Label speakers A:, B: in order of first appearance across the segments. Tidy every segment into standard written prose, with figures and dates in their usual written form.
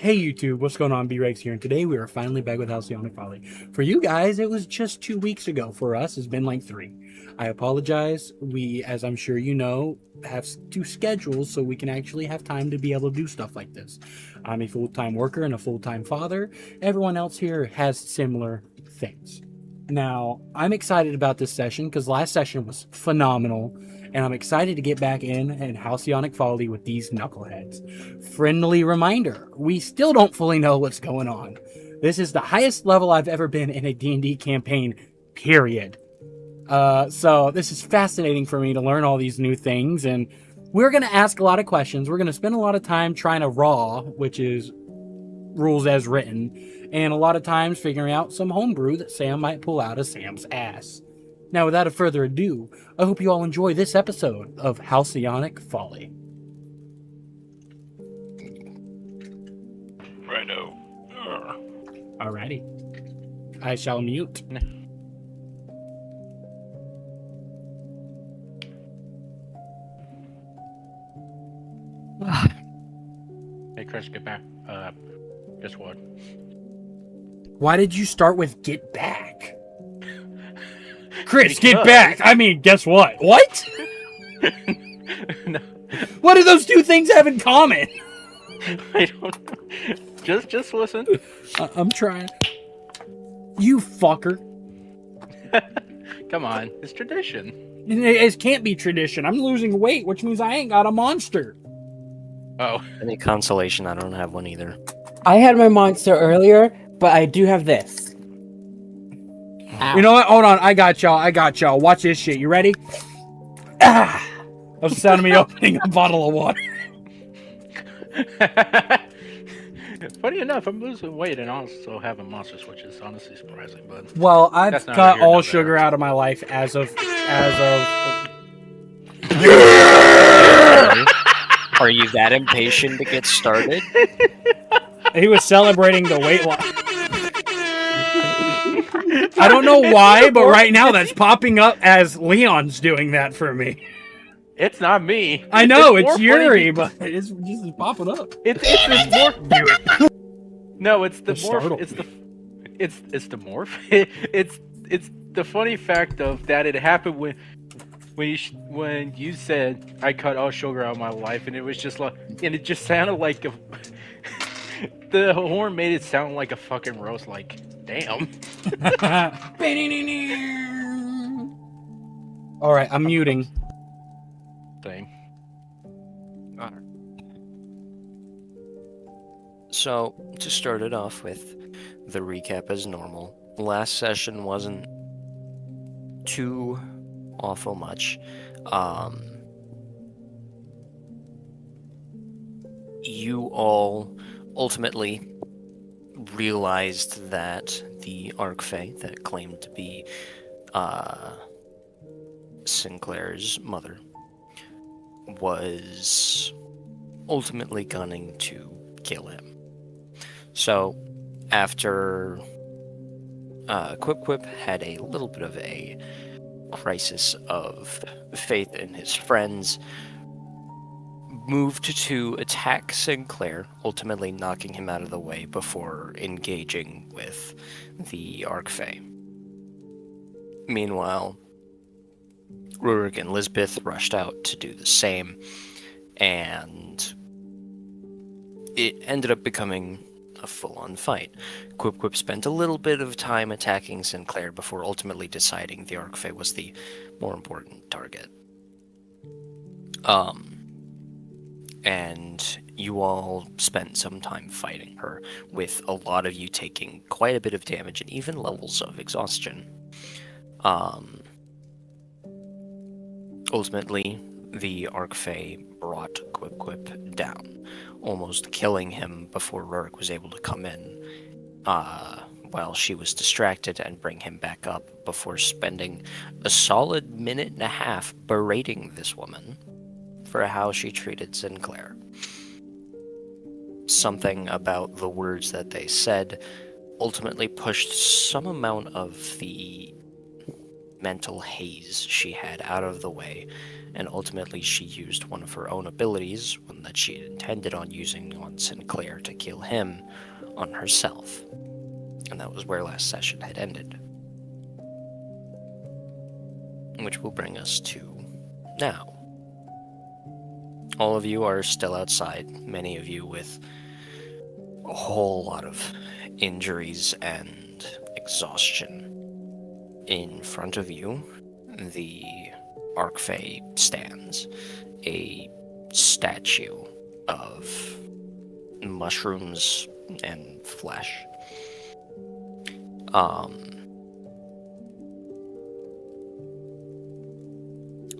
A: Hey YouTube, what's going on? B-Rex here, and today we are finally back with Halcyonic Folly. For you guys, it was just 2 weeks ago. For us, it's been like 3. I apologize. We, as I'm sure you know, have two schedules so we can actually have time to be able to do stuff like this. I'm a full-time worker and a full-time father. Everyone else here has similar things. Now, I'm excited about this session because last session was phenomenal, and I'm excited to get back in Halcyonic Folly with these knuckleheads. Friendly reminder, we still don't fully know what's going on. This is the highest level I've ever been in a D&D campaign, period. So this is fascinating for me to learn all these new things, and we're going to ask a lot of questions. We're going to spend a lot of time trying to raw, which is rules as written, and a lot of times figuring out some homebrew that Sam might pull out of Sam's ass. Now, without further ado, I hope you all enjoy this episode of Halcyonic Folly.
B: Righto.
A: Alrighty. I shall mute.
B: Hey, Chris, get back. Guess what?
A: Why did you start with get back? Chris, get back! I mean, guess what? What?
B: No.
A: What do those two things have in common?
B: I don't know. Just listen.
A: I'm trying. You fucker.
B: Come on, it's tradition.
A: It can't be tradition. I'm losing weight, which means I ain't got a monster.
B: Oh.
C: Any consolation, I don't have one either.
D: I had my monster earlier, but I do have this. Ow.
A: You know what? Hold on. I got y'all. Watch this shit. You ready? Ah! That was the sound of me opening a bottle of water.
B: Funny enough, I'm losing weight and also having monsters, which is honestly surprising. But
A: Well, I've
B: that's not
A: cut
B: here
A: all
B: nor
A: sugar
B: there.
A: out of my life as of.
C: Are you that impatient to get started?
A: He was celebrating the weight loss. I don't know why, but right now that's popping up as Leon's doing that for me.
B: It's not me.
A: I know it's
B: more
A: Yuri,
B: funny-
A: but it's just popping up.
B: It's more. No, it's the
A: That
B: morph.
A: startled
B: It's the morph. It's the funny fact of that it happened when you said I cut all sugar out of my life, and it was just like, and it just sounded like a. The horn made it sound like a fucking roast. Like, damn.
A: All right, I'm muting.
B: Thing.
C: So, to start it off with, the recap as normal. Last session wasn't too awful much. You all ultimately realized that the Archfey that claimed to be Sinclair's mother was ultimately gunning to kill him. So, after Quip had a little bit of a crisis of faith in his friends, moved to attack Sinclair, ultimately knocking him out of the way before engaging with the Archfey. Meanwhile, Rurik and Lisbeth rushed out to do the same, and it ended up becoming a full-on fight. Quip spent a little bit of time attacking Sinclair before ultimately deciding the Archfey was the more important target. And you all spent some time fighting her, with a lot of you taking quite a bit of damage and even levels of exhaustion. Ultimately, the Archfey brought Quip down, almost killing him before Rurik was able to come in, while she was distracted and bring him back up before spending a solid minute and a half berating this woman for how she treated Sinclair. Something about the words that they said ultimately pushed some amount of the mental haze she had out of the way, and ultimately she used one of her own abilities, one that she had intended on using on Sinclair to kill him, on herself. And that was where last session had ended. Which will bring us to now. All of you are still outside, many of you with a whole lot of injuries and exhaustion. In front of you, the Arcfey stands, a statue of mushrooms and flesh.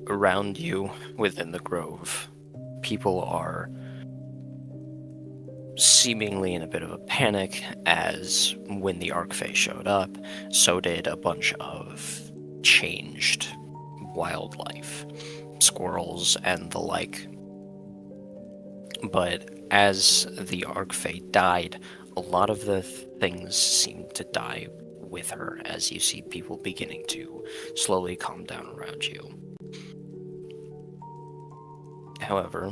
C: Around you, within the grove, people are seemingly in a bit of a panic, as when the Arcfey showed up, so did a bunch of changed wildlife, squirrels and the like. But as the Arcfey died, a lot of the things seemed to die with her, as you see people beginning to slowly calm down around you. However,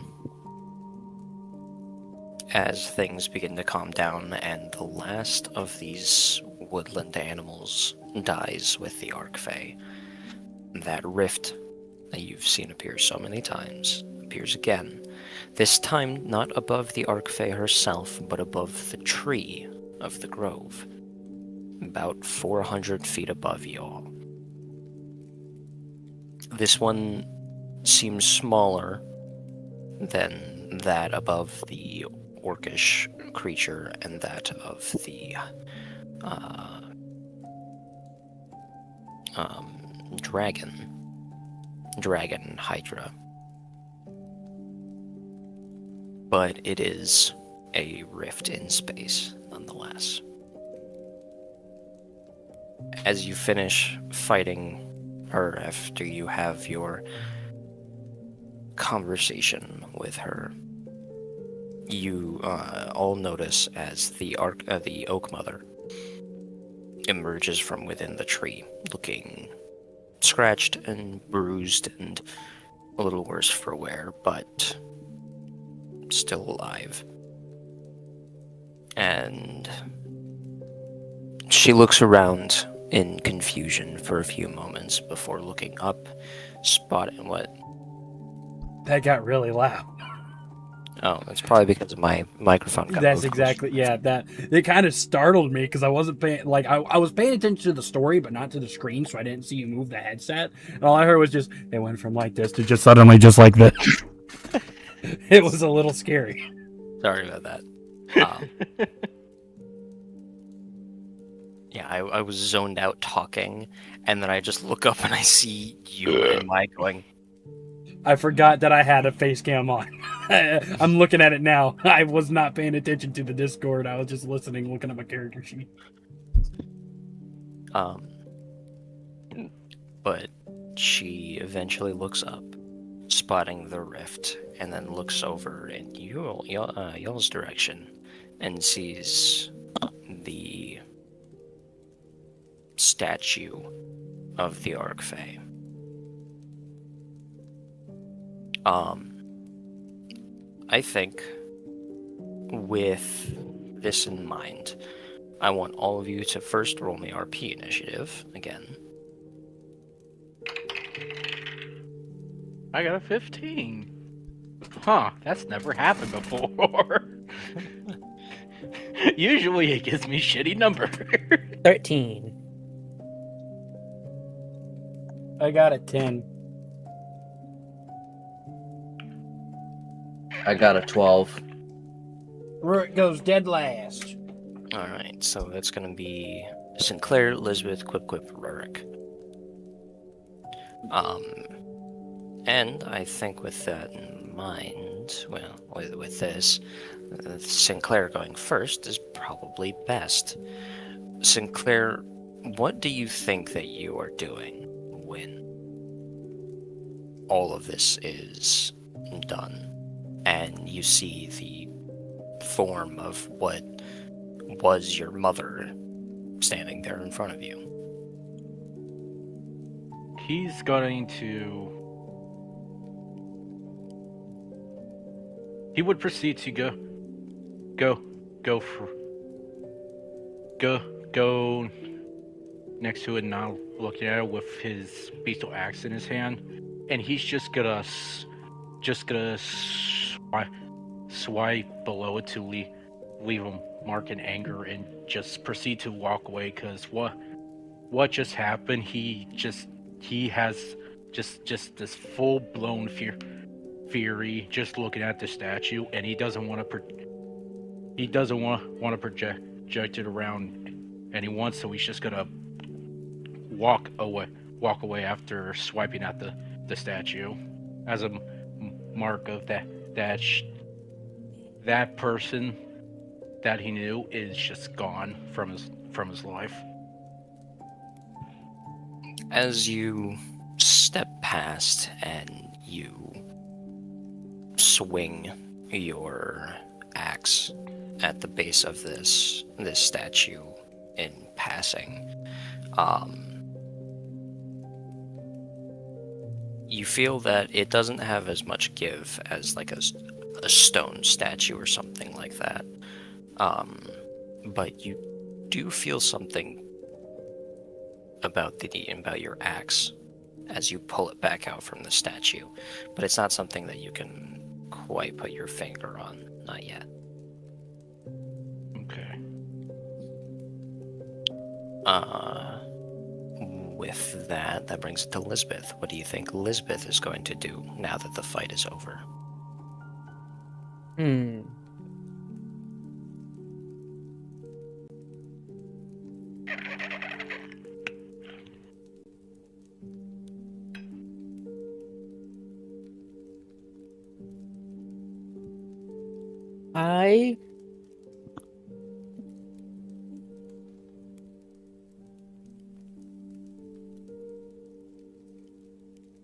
C: as things begin to calm down and the last of these woodland animals dies with the Arcfey, that rift that you've seen appear so many times appears again. This time not above the Arcfey herself, but above the tree of the grove, about 400 feet above y'all. This one seems smaller than that above the orcish creature and that of the dragon hydra. But it is a rift in space nonetheless. As you finish fighting her, after you have your conversation with her, you all notice as the Oak Mother emerges from within the tree, looking scratched and bruised and a little worse for wear, but still alive. And she looks around in confusion for a few moments before looking up, spotting what...
A: That got really loud.
C: Oh, it's probably because of my microphone.
A: That's exactly, yeah, that it kind of startled me because I wasn't paying, like, I was paying attention to the story but not to the screen, so I didn't see you move the headset, and all I heard was just, it went from like this to just suddenly just like this. It was a little scary.
C: Sorry about that. Yeah, I was zoned out talking, and then I just look up and I see you and Mike going...
A: I forgot that I had a face cam on. I'm looking at it now. I was not paying attention to the Discord. I was just listening, looking at my character sheet.
C: But she eventually looks up, spotting the rift, and then looks over in y'all's direction and sees the statue of the Arcfey. I think with this in mind, I want all of you to first roll me RP initiative again.
B: I got a 15. Huh, that's never happened before. Usually it gives me shitty number.
D: 13.
A: I got a 10.
E: I got a 12.
A: Rook goes dead last.
C: Alright, so that's gonna be Sinclair, Elizabeth, Quip, Rurik. And I think with that in mind, well, with this, Sinclair going first is probably best. Sinclair, what do you think that you are doing when all of this is done and you see the form of what was your mother standing there in front of you?
B: he's going to. He would proceed to go next to it now, looking at it with his beetle axe in his hand, and he's just gonna swipe below it to leave a mark in anger, and just proceed to walk away. Cause what just happened? He has just this full blown fury just looking at the statue, and he doesn't want to project it around anyone, so he's just gonna walk away after swiping at the statue as a mark of that person that he knew is just gone from his life.
C: As you step past and you swing your axe at the base of this statue in passing, you feel that it doesn't have as much give as like a stone statue or something like that. But you do feel something about your axe as you pull it back out from the statue, but it's not something that you can quite put your finger on, not yet.
B: Okay.
C: With that brings it to Lisbeth. What do you think Lisbeth is going to do now that the fight is over?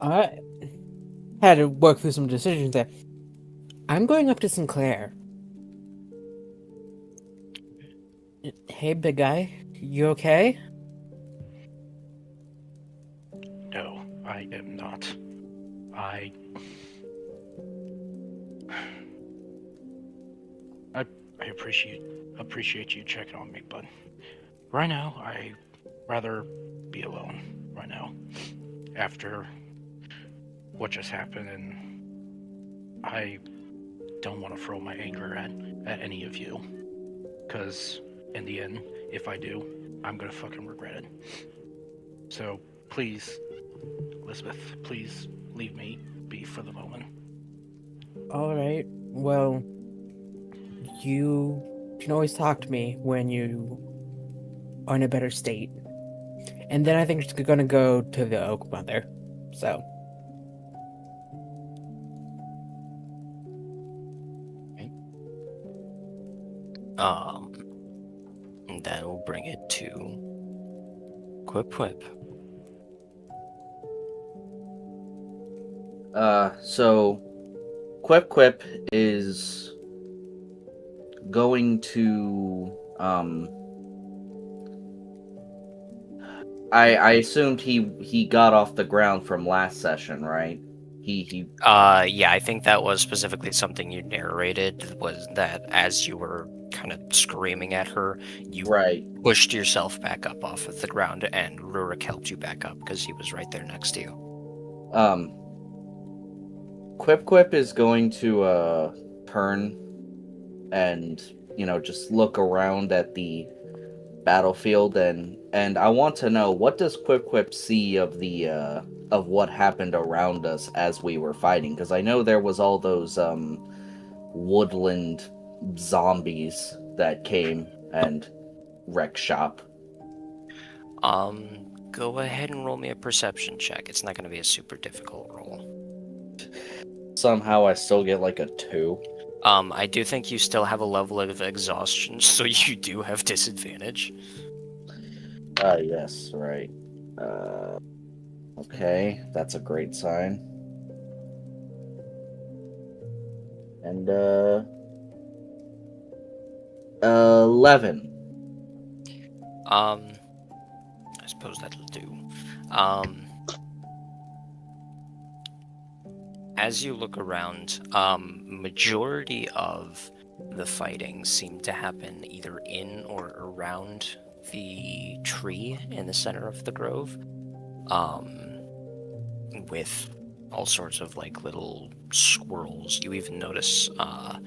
D: I had to work through some decisions there. I'm going up to Sinclair. Hey, big guy. You okay?
B: No, I am not. I appreciate you checking on me, but right now I rather be alone right now after what just happened, and I don't want to throw my anger at any of you, because in the end, if I do, I'm gonna fucking regret it. So please, Elizabeth, please leave me be for the moment.
D: Alright, well, you can always talk to me when you are in a better state. And then I think she's gonna go to the Oak Mother, so.
C: And that will bring it to Quip Quip.
E: So Quip Quip is going to I assumed he got off the ground from last session, right? He
C: Yeah, I think that was specifically something you narrated, was that as you were kind of screaming at her, you
E: right.
C: pushed yourself back up off of the ground, and Rurik helped you back up because he was right there next to you.
E: Quip Quip is going to turn and, just look around at the battlefield, and I want to know, what does Quip Quip see of the of what happened around us as we were fighting? Because I know there was all those woodland zombies that came and wrecked shop.
C: Go ahead and roll me a perception check. It's not going to be a super difficult roll.
E: Somehow I still get like a 2.
C: I do think you still have a level of exhaustion, so you do have disadvantage.
E: Yes, right. Okay, that's a great sign. And 11.
C: I suppose that'll do. as you look around, majority of the fighting seemed to happen either in or around the tree in the center of the grove, with all sorts of like little squirrels. You even notice a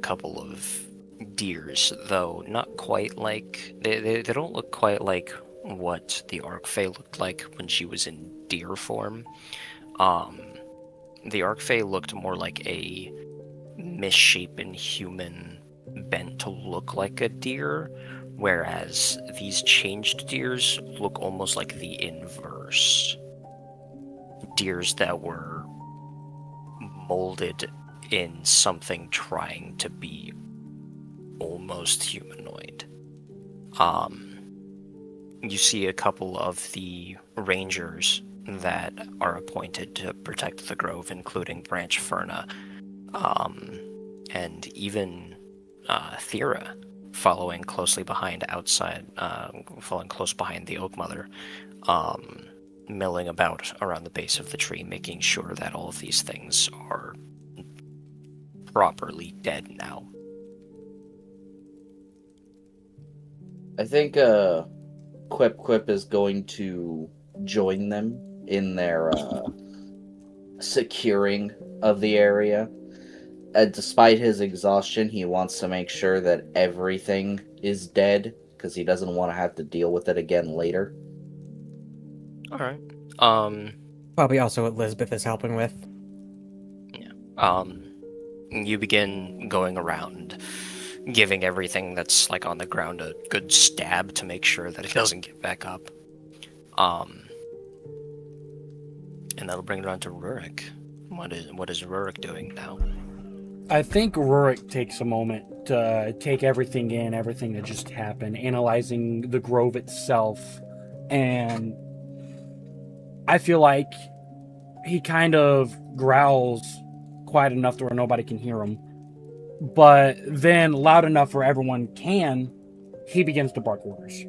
C: couple of deers, though not quite like they don't look quite like what the Arcfey looked like when she was in deer form. The Arcfey looked more like a misshapen human bent to look like a deer, whereas these changed deers look almost like the inverse. Deers that were molded in something trying to be almost humanoid. You see a couple of the rangers that are appointed to protect the grove, including Branch Ferna, and even Thera, following close behind the Oak Mother, milling about around the base of the tree, making sure that all of these things are properly dead now.
E: I think Quip is going to join them in their securing of the area. Despite his exhaustion, he wants to make sure that everything is dead, because he doesn't want to have to deal with it again later.
C: Alright.
D: Probably also what Elizabeth is helping with.
C: You begin going around, giving everything that's like on the ground a good stab to make sure that it doesn't get back up. And that'll bring it on to Rurik. What is Rurik doing now?
A: I think Rurik takes a moment to take everything in, everything that just happened, analyzing the grove itself, and I feel like he kind of growls quiet enough to where nobody can hear him, but then loud enough where everyone can, he begins to bark orders.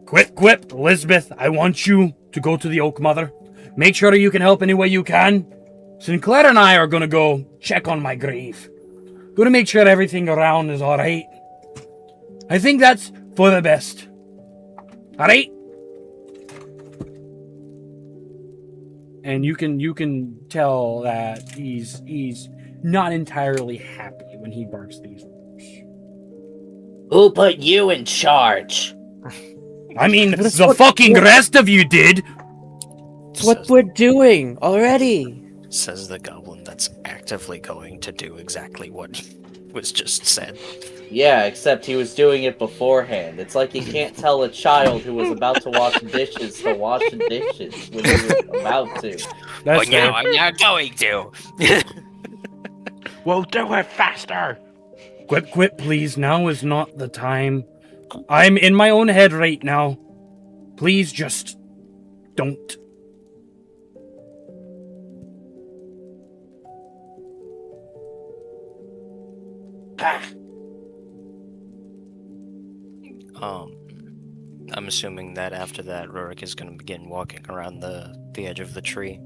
A: Quip, Elizabeth, I want you to go to the Oak Mother. Make sure you can help any way you can. Sinclair and I are going to go check on my grave. Going to make sure everything around is alright. I think that's for the best. Alright? And you can tell that he's not entirely happy when he barks these orders.
E: Who put you in charge?
A: I mean,
D: But it's
A: the
D: what-
A: fucking rest of you did!
D: It's what we're doing already.
C: Says the goblin that's actively going to do exactly what was just said.
E: Yeah, except he was doing it beforehand. It's like you can't tell a child who was about to wash dishes to wash the dishes when he was about to.
A: That's
C: But now
A: fair.
C: I'm not going to.
B: Well, do it faster.
A: Quip, please, now is not the time. I'm in my own head right now. Please just don't.
C: I'm assuming that after that, Rurik is going to begin walking around the edge of the tree.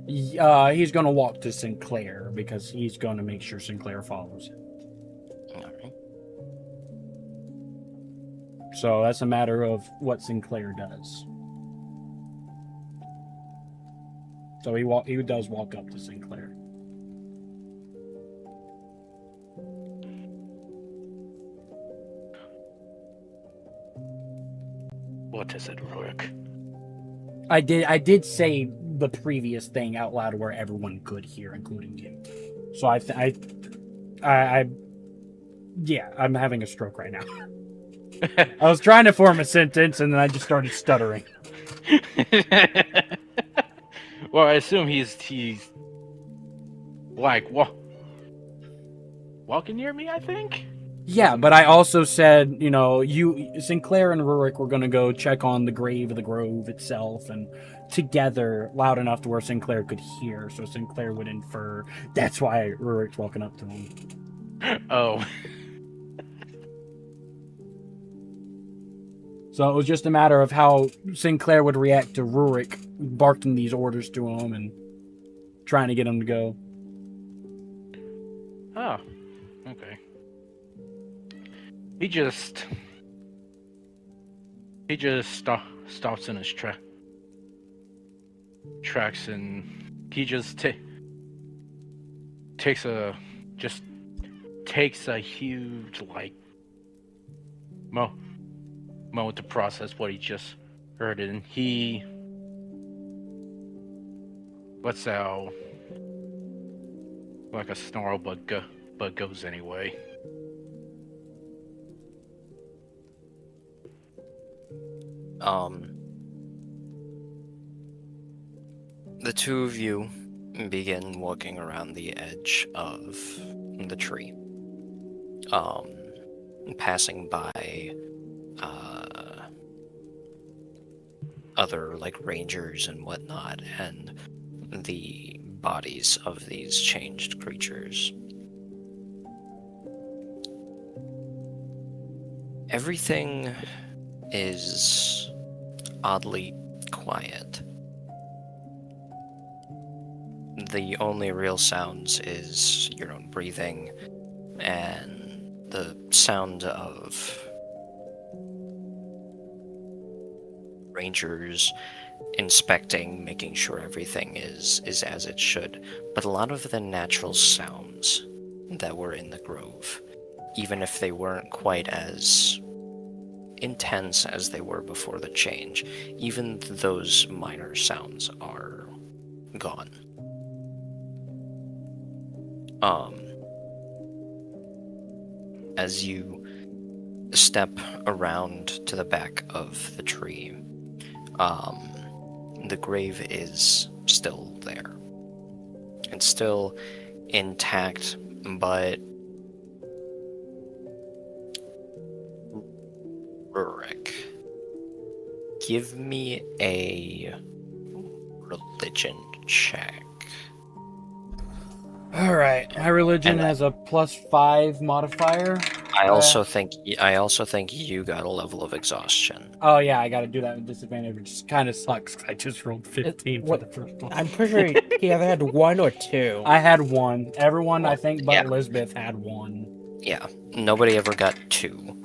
A: He's gonna walk to Sinclair because he's gonna make sure Sinclair follows him.
C: Alright.
A: So that's a matter of what Sinclair does. So he does walk up to Sinclair.
B: What is it, Rurik?
A: I did say the previous thing out loud where everyone could hear, including you. So I'm having a stroke right now. I was trying to form a sentence and then I just started stuttering.
B: Well, I assume he's like walking near me, I think.
A: Yeah, but I also said, Sinclair and Rurik were going to go check on the grave of the grove itself, and together, loud enough to where Sinclair could hear, so Sinclair would infer that's why Rurik's walking up to him.
B: Oh.
A: So it was just a matter of how Sinclair would react to Rurik barking these orders to him, and trying to get him to go.
B: Oh, okay. He just stops in his tracks, and he just takes a huge moment to process what he just heard, and he lets out like a snarl, but goes anyway.
C: The two of you begin walking around the edge of the tree, passing by other like rangers and whatnot, and the bodies of these changed creatures. Everything is oddly quiet. The only real sounds is your own breathing and the sound of rangers inspecting, making sure everything is as it should. But a lot of the natural sounds that were in the grove, even if they weren't quite as intense as they were before the change, even those minor sounds are gone. As you step around to the back of the tree, the grave is still there. It's still intact, but Rurik, give me a religion check.
A: All right, my religion has a +5 modifier.
C: I also think you got a level of exhaustion.
A: Oh yeah, I got to do that with disadvantage, which kind of sucks. 'Cause I just rolled 15 for
D: what-
A: the first one.
D: I'm pretty sure he either had 1 or 2.
A: I had 1. Everyone, I think, but
C: Yeah.
A: Elizabeth had 1.
C: Yeah, nobody ever got 2.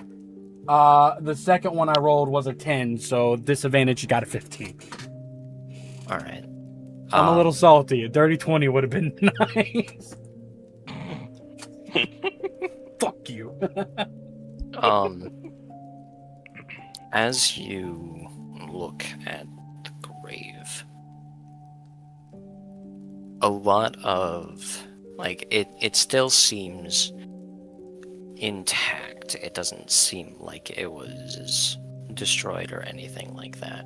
A: The second one I rolled was a 10, so disadvantage got a 15.
C: All right.
A: I'm a little salty. A dirty 20 would have been nice. Fuck you.
C: As you look at the grave, a lot of it still seems intact. It doesn't seem like it was destroyed or anything like that.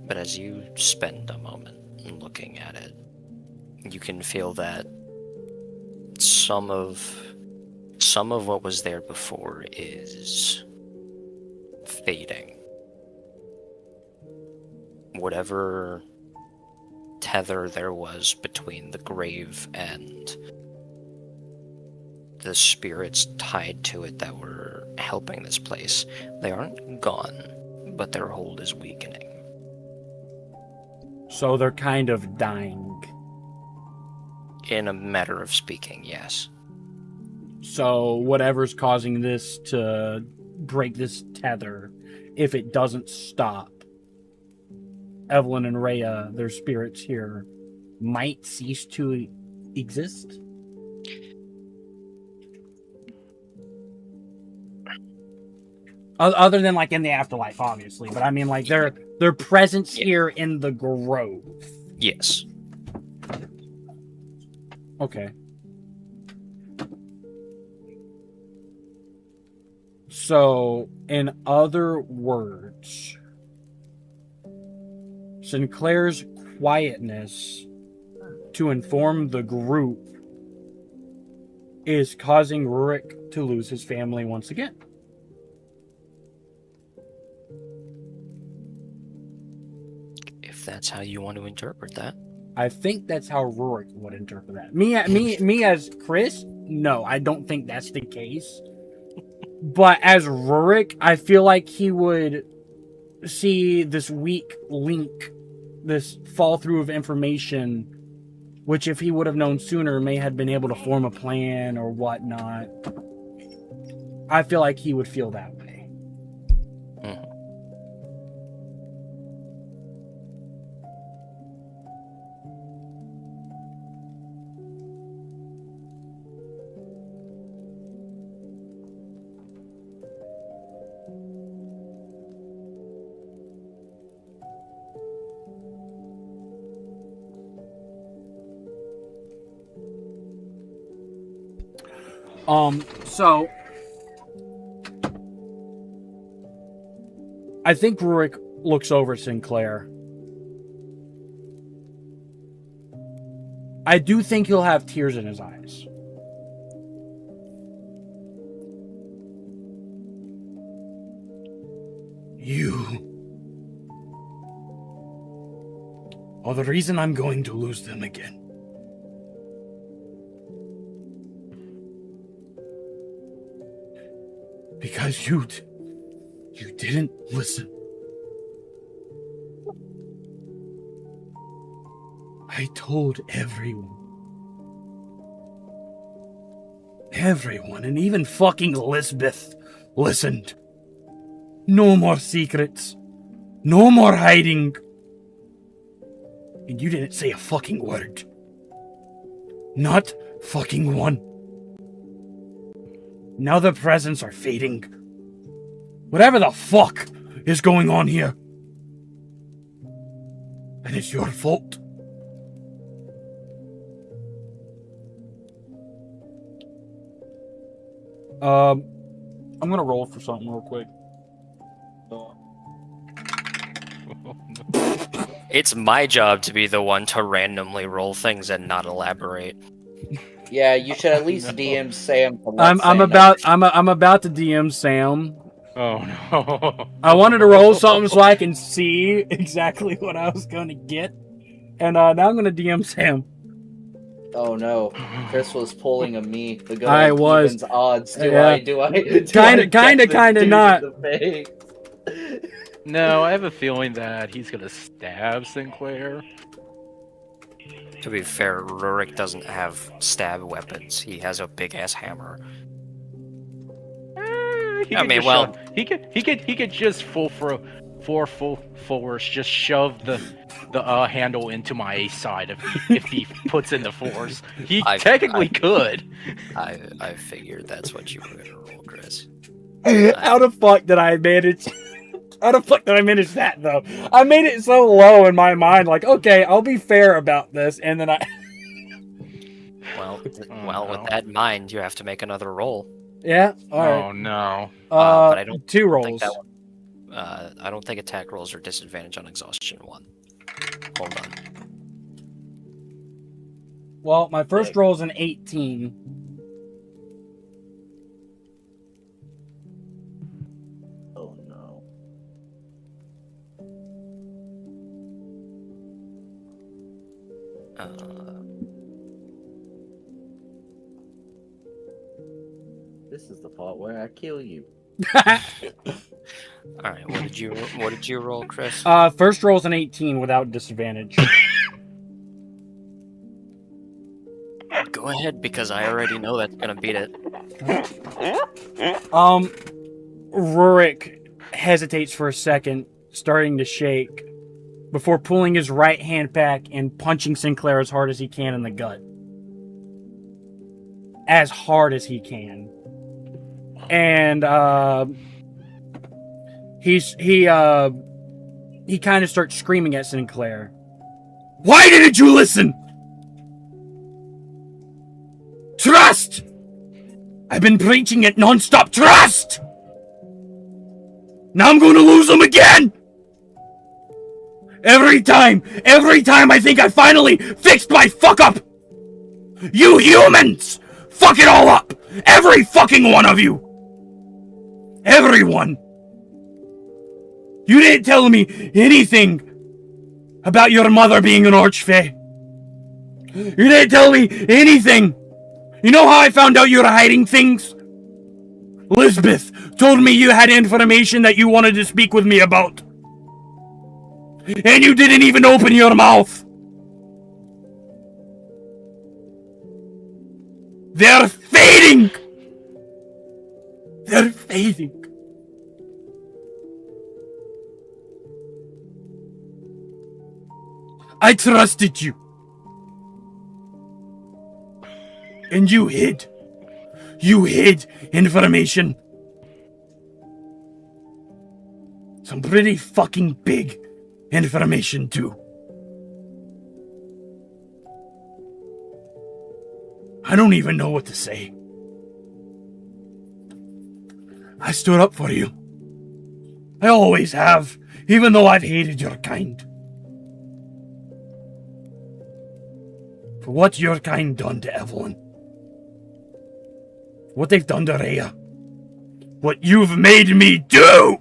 C: But as you spend a moment looking at it, you can feel that some of what was there before is fading. Whatever tether there was between the grave and the spirits tied to it that were helping this place, they aren't gone, but their hold is weakening.
A: So they're kind of dying.
C: In a matter of speaking, yes.
A: So whatever's causing this to break this tether, if it doesn't stop, Evelyn and Rhea, their spirits here, might cease to exist? Other than like in the afterlife, obviously. But I mean like their presence here in the grove.
C: Yes.
A: Okay. So, in other words, Sinclair's quietness to inform the group is causing Rurik to lose his family once again.
C: If that's how you want to interpret that.
A: I think that's how Rurik would interpret that. Me as Chris, no, I don't think that's the case. But as Rurik, I feel like he would see this weak link, this fall through of information which if he would have known sooner, may have been able to form a plan or whatnot. I feel like he would feel that way. So I think Rurik looks over Sinclair. I do think he'll have tears in his eyes. You are the reason I'm going to lose them again. Because you didn't listen. I told everyone. Everyone, and even fucking Elizabeth listened. No more secrets. No more hiding. And you didn't say a fucking word. Not fucking one. Now the presents are fading. Whatever the fuck is going on here. And it's your fault. I'm gonna roll for something real quick.
C: It's my job to be the one to randomly roll things and not elaborate.
E: Yeah, you should at least DM Sam.
A: I'm about to DM Sam.
B: Oh no.
A: I wanted to roll something so I can see exactly what I was gonna get, and now I'm gonna DM Sam.
E: Oh no, Chris was pulling a me. The good
A: I
E: old
A: was.
E: Evens odds. Do
A: Yeah.
E: I?
A: Kinda not.
B: No, I have a feeling that he's gonna stab Sinclair.
C: To be fair, Rurik doesn't have stab weapons. He has a big ass hammer.
B: He could just full force just shove the handle into my side if he puts in the force. He technically could.
C: I figured that's what you were gonna roll, Chris.
A: How the fuck did I manage? How the fuck did I manage that though? I made it so low in my mind, like, okay, I'll be fair about this, and then I.
C: Well, with that in mind, you have to make another roll.
A: Yeah. All right.
B: Oh no.
C: But I don't
A: 2
C: think
A: rolls.
C: that one, I don't think attack rolls are disadvantage on exhaustion 1. Hold on.
A: Well, my first roll is an 18.
E: Oh no. This is the part where I kill you.
C: All right. What did you roll, Chris?
A: First roll is an 18 without disadvantage.
C: Go ahead, because I already know that's gonna beat it.
A: Rurik hesitates for a second, starting to shake, before pulling his right hand back and punching Sinclair as hard as he can in the gut. As hard as he can. And he kind of starts screaming at Sinclair. Why didn't you listen? Trust! I've been preaching it non-stop. Trust! Now I'm going to lose him again! Every time I think I finally fixed my fuck up! You humans! Fuck it all up! Every fucking one of you! Everyone! You didn't tell me anything about your mother being an archfey. You didn't tell me anything. You know how I found out you were hiding things? Lisbeth told me you had information that you wanted to speak with me about. And you didn't even open your mouth. They're fading! They're fading. I trusted you. And you hid. You hid information. Some pretty fucking big information, too. I don't even know what to say. I stood up for you. I always have, even though I've hated your kind. For what your kind done to Evelyn. What they've done to Rhea. What you've made me do!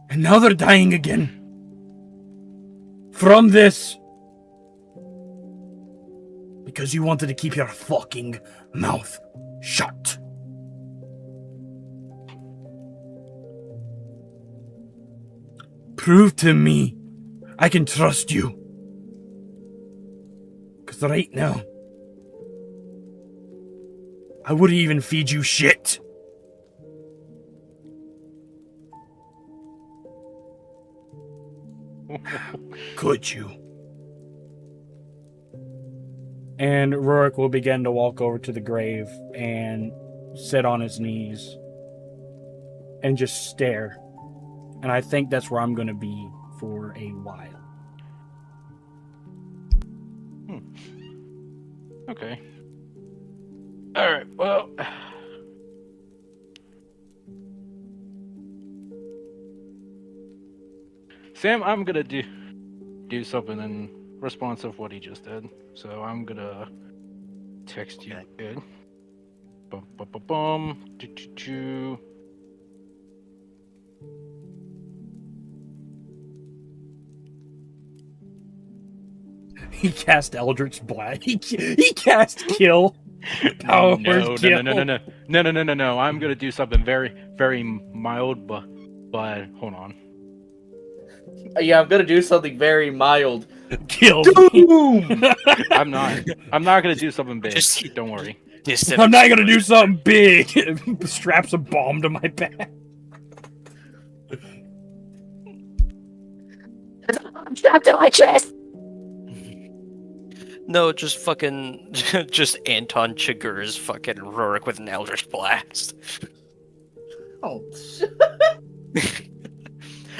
A: And now they're dying again. From this. Because you wanted to keep your fucking mouth shut. Prove to me I can trust you. Because right now, I wouldn't even feed you shit. Could you? And Rurik will begin to walk over to the grave and sit on his knees and just stare. And I think that's where I'm going to be for a while.
B: Okay. Alright, well. Sam, I'm gonna do something in response of what he just did. So I'm gonna text you in. Bum bum bum bum. Choo.
A: He cast Eldritch Blast. He cast Kill. Power Kill.
B: No. I'm gonna do something very, very mild, but hold on.
E: Yeah, I'm gonna do something very mild.
A: Kill.
E: Boom!
B: I'm not gonna do something big.
C: Just-
B: Don't worry.
A: I'm not gonna do something big. Straps a bomb to my back.
F: I'm strapped to my chest.
C: No, just fucking, just Anton Chigurh's fucking Rurik with an Eldritch Blast.
E: Oh,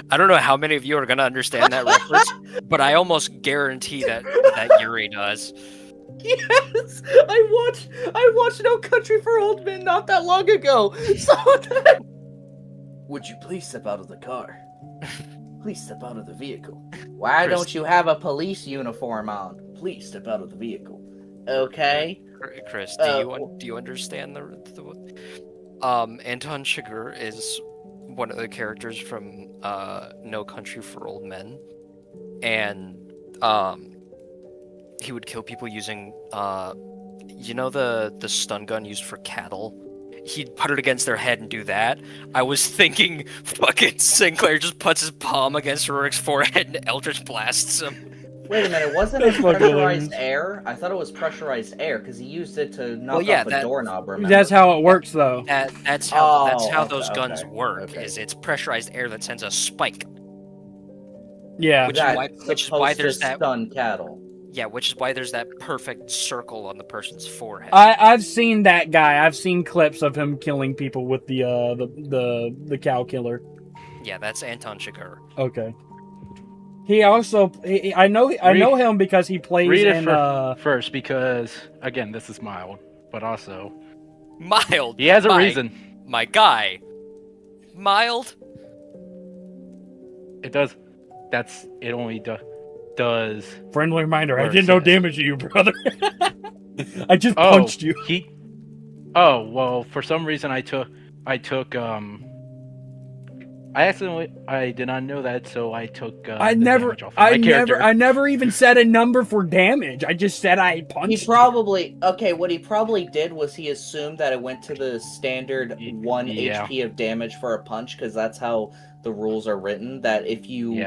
C: I don't know how many of you are gonna understand that reference, but I almost guarantee that Yuri does.
E: yes! I watched No Country for Old Men not that long ago. So would you please step out of the car? Please step out of the vehicle. Why don't you have a police uniform on? Please step out of the vehicle. Okay?
C: Chris, do you understand the Anton Chigurh is one of the characters from No Country for Old Men, and he would kill people using the stun gun used for cattle. He'd put it against their head and do that. I was thinking fucking Sinclair just puts his palm against Rurik's forehead and Eldritch blasts him.
E: Wait a minute, wasn't it pressurized air? I thought it was pressurized air because he used it to knock off a doorknob. Remember?
A: That's how it works, though.
C: That's how
E: okay,
C: those guns work.
E: okay.
C: Is it's pressurized air that sends a spike.
A: Yeah.
C: Which is why there's that
E: stun cattle.
C: Yeah, which is why there's that perfect circle on the person's forehead.
A: I've seen that guy. I've seen clips of him killing people with the cow killer.
C: Yeah, that's Anton Chigurh.
A: Okay. He also I know him because he plays
B: Read
A: in
B: it first because again this is mild, but also
C: mild.
B: He has a reason.
C: My guy. Mild.
B: It does. It only does.
A: Friendly reminder, I did no damage to you, brother. I just punched you.
B: Well, for some reason I did not know that, so I took damage off of my character.
A: I never even said a number for damage. I just said I punched
E: what he probably did was he assumed that it went to the standard 1 HP of damage for a punch, because that's how the rules are written, that if you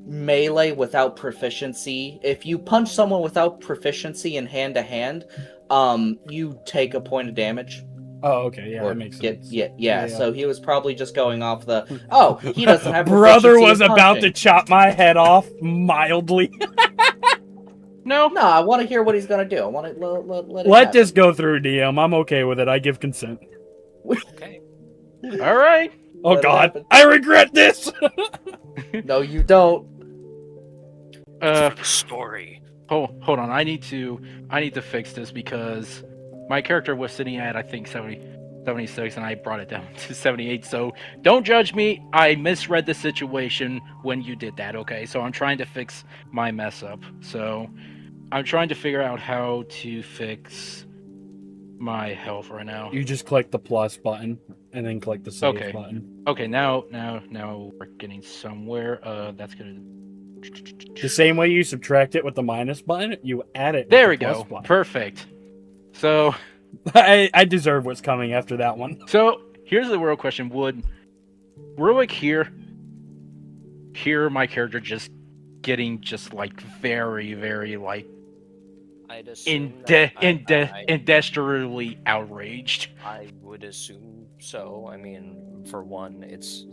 E: melee without proficiency. If you punch someone without proficiency in hand to hand, you take a point of damage.
A: Oh, okay, yeah,
E: Or
A: that makes
E: get
A: sense.
E: yeah. So he was probably just going off the he doesn't have
A: Brother
E: proficiency
A: was
E: in
A: about to
E: punching.
A: chop my head off mildly.
B: No.
E: No, I want to hear what he's gonna do. I want to let it
A: Let
E: happen.
A: this go through, DM. I'm okay with it. I give consent.
C: Okay.
B: All right.
A: Oh
E: Let it
A: God,
E: happen.
A: I regret this.
E: No, you don't.
C: Story.
B: Hold on. I need to fix this because my character was sitting at I think 76 and I brought it down to 78. So don't judge me. I misread the situation when you did that. Okay, so I'm trying to fix my mess up. So I'm trying to figure out how to fix my health right now.
A: You just click the plus button and then click the save
B: Okay.
A: button.
B: Okay, now we're getting somewhere. That's gonna.
A: The same way you subtract it with the minus button, you add it.
B: There
A: with
B: we
A: the
B: go.
A: plus button.
B: Perfect. So
A: I deserve what's coming after that one.
B: So here's the real question: would Rurik hear my character just getting just like very, very like
C: I'd assume I
B: industrially outraged?
C: I would assume so. I mean, for one, it's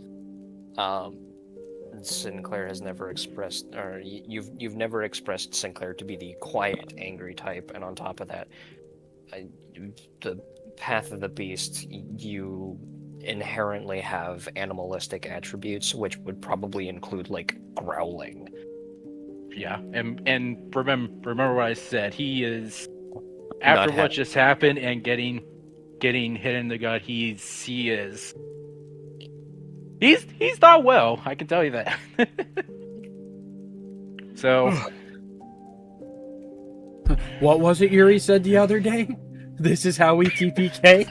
C: Sinclair has never expressed, or you've never expressed Sinclair to be the quiet, angry type, and on top of that, the Path of the Beast, you inherently have animalistic attributes, which would probably include like growling.
B: Yeah, and remember what I said. He is after
C: Not
B: what just happened and getting hit in the gut. He's not well. I can tell you that. So.
A: What was it Yuri said the other day? This is how we TPK?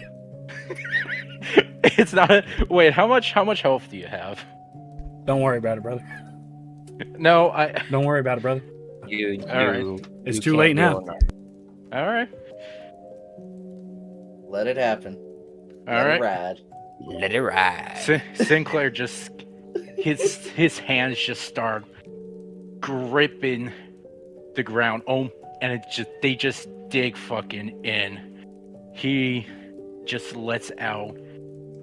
B: It's not. Wait, how much health do you have?
A: Don't worry about it, brother.
B: No,
A: Don't worry about it, brother. It's
C: you
A: too
C: can't
A: late now.
C: deal enough.
B: All right.
E: Let it happen.
B: All
E: Let
B: right.
E: it ride.
C: Let it ride.
B: Sinclair just his hands just start gripping the ground. Oh, and they just dig fucking in. He just lets out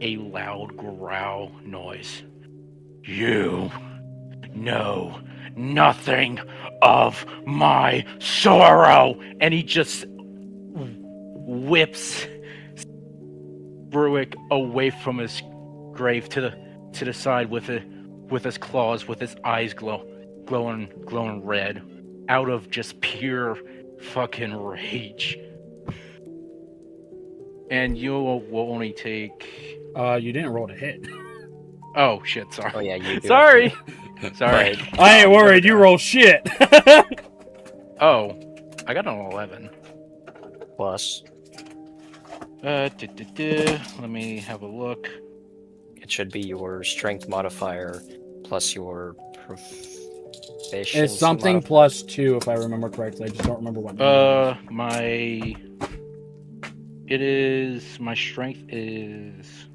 B: a loud growl noise. You know nothing of my sorrow, and he just whips Bruick away from his grave to the side with his claws, with his eyes glowing red, out of just pure fucking rage. And you will only take.
A: You didn't roll to hit.
B: Oh shit! Sorry.
C: Oh yeah, you do.
B: Sorry. Sorry.
A: I ain't worried. You roll shit.
B: Oh, I got an 11.
C: Plus,
B: Let me have a look.
C: it should be your strength modifier plus your proficiency.
A: It's something
C: modifier.
A: plus 2, if I remember correctly. I just don't remember what. number
B: My strength is.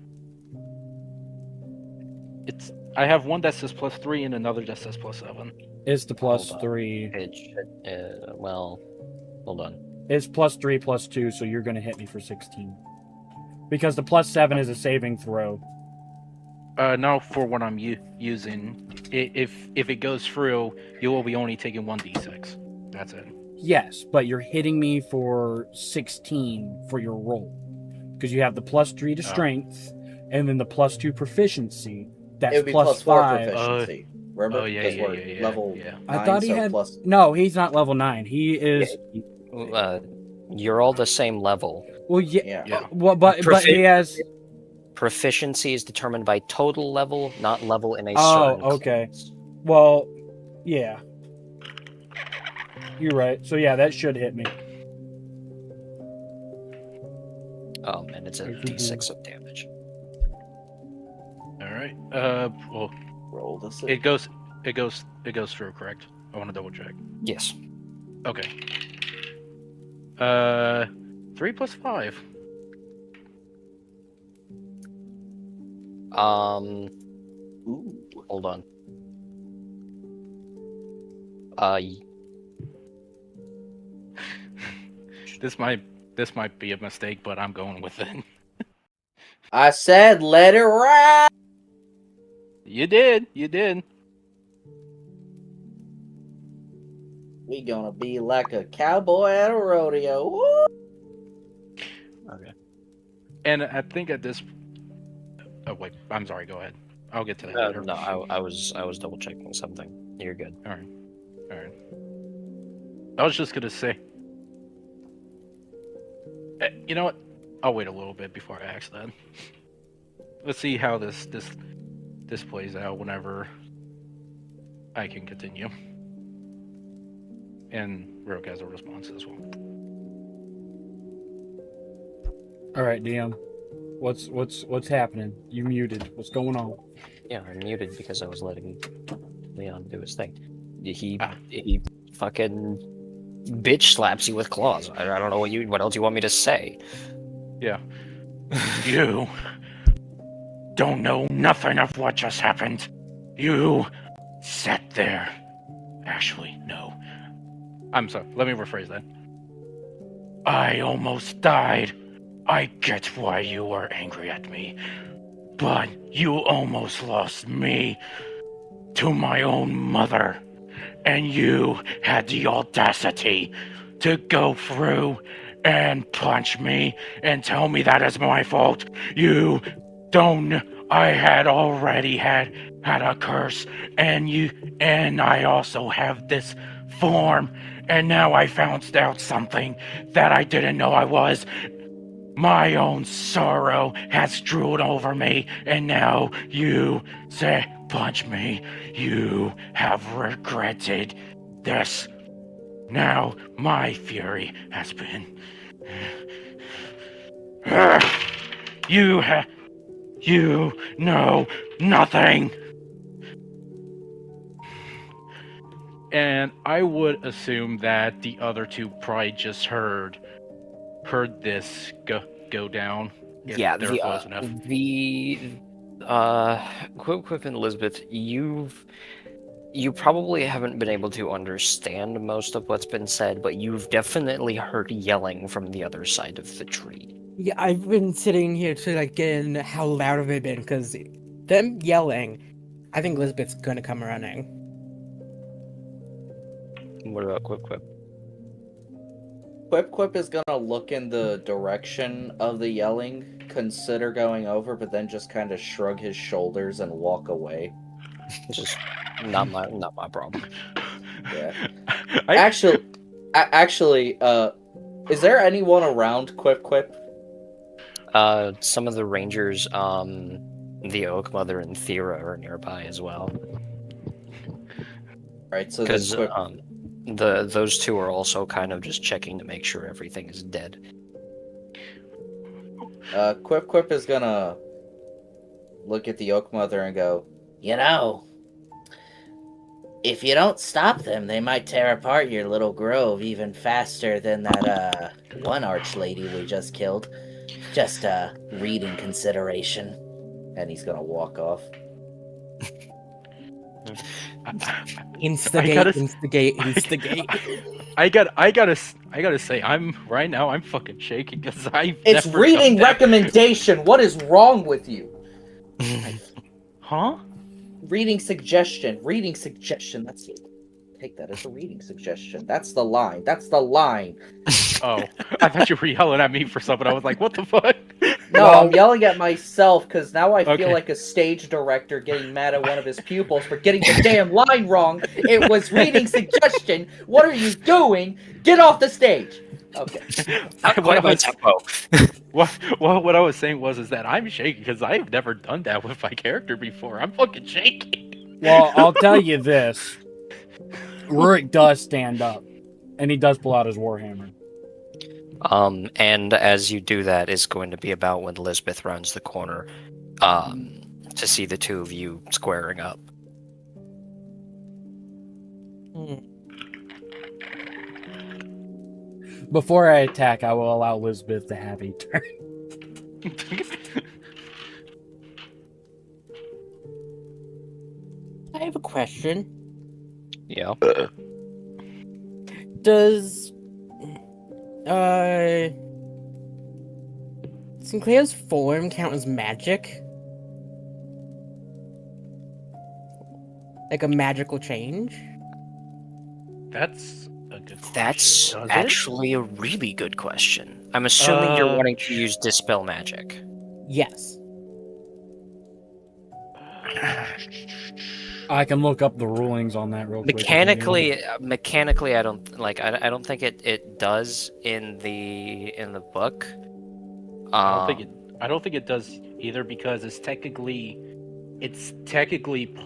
B: I have one that says plus 3 and another that says plus 7.
A: It's the plus
C: Hold on.
A: 3.
C: It should, well, hold on.
A: It's plus 3 plus 2, so you're gonna hit me for 16. Because the plus 7 is a saving throw.
B: No, for what I'm using. If it goes through, you will be only taking 1d6. That's it.
A: Yes, but you're hitting me for 16 for your roll. Because you have the plus 3 to strength, and then the plus 2 proficiency. That's
E: It would be
A: plus
E: +4
A: 5.
E: proficiency. Remember?
B: Oh, yeah,
E: Because
B: yeah,
E: we're
B: yeah,
E: level
B: yeah.
E: 9,
A: I thought he
E: so
A: had.
E: plus.
A: No, he's not level 9. He is.
C: You're all the same level.
A: Well, yeah.
E: Yeah.
A: Well, but he has.
C: Proficiency is determined by total level, not level in a
A: Oh,
C: certain
A: okay.
C: class.
A: Well, yeah. You're right. So yeah, that should hit me.
C: Oh man, it's a d6 of damage.
B: All right. Well,
E: Roll this.
B: it goes through, correct? I want to double check.
C: Yes.
B: Okay. 3 plus 5.
E: Ooh.
C: Hold on.
B: This might be a mistake, but I'm going with it.
E: I said let it ride.
B: You did.
E: We gonna be like a cowboy at a rodeo. Woo!
C: Okay.
B: And I think at this. Oh wait, I'm sorry. Go ahead. I'll get to that later.
C: No, I was double checking something. You're good.
B: All right. I was just gonna say. You know what? I'll wait a little bit before I ask that. Let's see how this plays out whenever I can continue. And Rogue has a response as well.
A: All right, DM. What's happening? You muted. What's going on?
C: Yeah, I'm muted because I was letting Leon do his thing. He
B: Ah.
C: he fucking bitch slaps you with claws. I don't know what else you want me to say.
B: Yeah. You don't know nothing of what just happened. You sat there. Actually, no. I'm sorry. Let me rephrase that. I almost died. I get why you were angry at me. But you almost lost me to my own mother. And you had the audacity to go through and punch me and tell me that is my fault. You don't. I had already had a curse, and I also have this form, and now I found out something that I didn't know I was. My own sorrow has drooled over me, and now you say punch me. You have regretted this. Now my fury has been. You know nothing. And I would assume that the other two probably just heard this go down. If
C: Yeah,
B: they're close enough.
C: Quip and Elizabeth, you probably haven't been able to understand most of what's been said, but you've definitely heard yelling from the other side of the tree.
D: Yeah, I've been sitting here to like get in how loud have they been, because them yelling, I think Elizabeth's gonna come running.
C: What about Quip?
E: Quip is gonna look in the direction of the yelling, consider going over, but then just kind of shrug his shoulders and walk away.
C: It's just not my problem.
E: Yeah. Actually, is there anyone around Quip?
C: Some of the rangers, the Oak Mother and Thera are nearby as well.
E: Right, so
C: Because
E: Quip...
C: those two are also kind of just checking to make sure everything is dead.
E: Quip is gonna look at the Oak Mother and go, you know, if you don't stop them, they might tear apart your little grove even faster than that, one archlady we just killed. Just, reading consideration. And he's gonna walk off.
D: Instigate.
B: I gotta say, I'm fucking shaking because
E: It's reading recommendation. What is wrong with you?
B: Huh?
E: Reading suggestion. That's it. Take that as a reading suggestion. That's the line.
B: Oh, I thought you were yelling at me for something. I was like, what the fuck?
E: No, I'm yelling at myself because now I feel
B: Okay.
E: like a stage director getting mad at one of his pupils for getting the damn line wrong. It was reading suggestion. What are you doing? Get off the stage. Okay.
C: What
B: I was saying is that I'm shaking because I've never done that with my character before. I'm fucking shaking.
A: Well, I'll tell you this. Rurik does stand up, and he does pull out his warhammer.
C: And as you do that, is going to be about when Elizabeth rounds the corner, to see the two of you squaring up.
A: Before I attack, I will allow Elizabeth to have a turn.
D: I have a question.
C: Yeah.
D: Does uh Sinclair's form count as magic? Like a magical change?
B: That's a good question.
C: That's
B: Does
C: actually a really good question. I'm assuming you're wanting to use Dispel Magic.
D: Yes.
A: I can look up the rulings on that real quick. if you need.
C: Mechanically, I don't like. I don't think it does in the book.
B: I don't think it does either because it's technically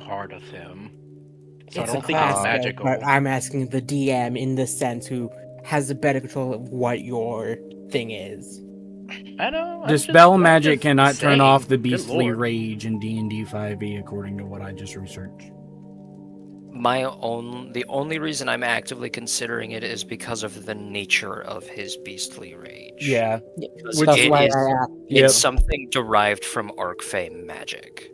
B: part of him. So
D: It's
B: I
D: a
B: don't think it's
D: class spell,
B: magical.
D: but I'm asking the DM in the sense who has a better control of what your thing is.
B: I know.
A: Dispel magic cannot turn off the
B: Good
A: beastly
B: lord.
A: rage in D&D 5e, according to what I just researched.
C: The only reason I'm actively considering it is because of the nature of his beastly rage.
A: Yeah.
C: Because
A: Which
D: That's
C: it
D: why
C: is-
D: I asked.
A: Yep.
C: It's something derived from Arcfey magic.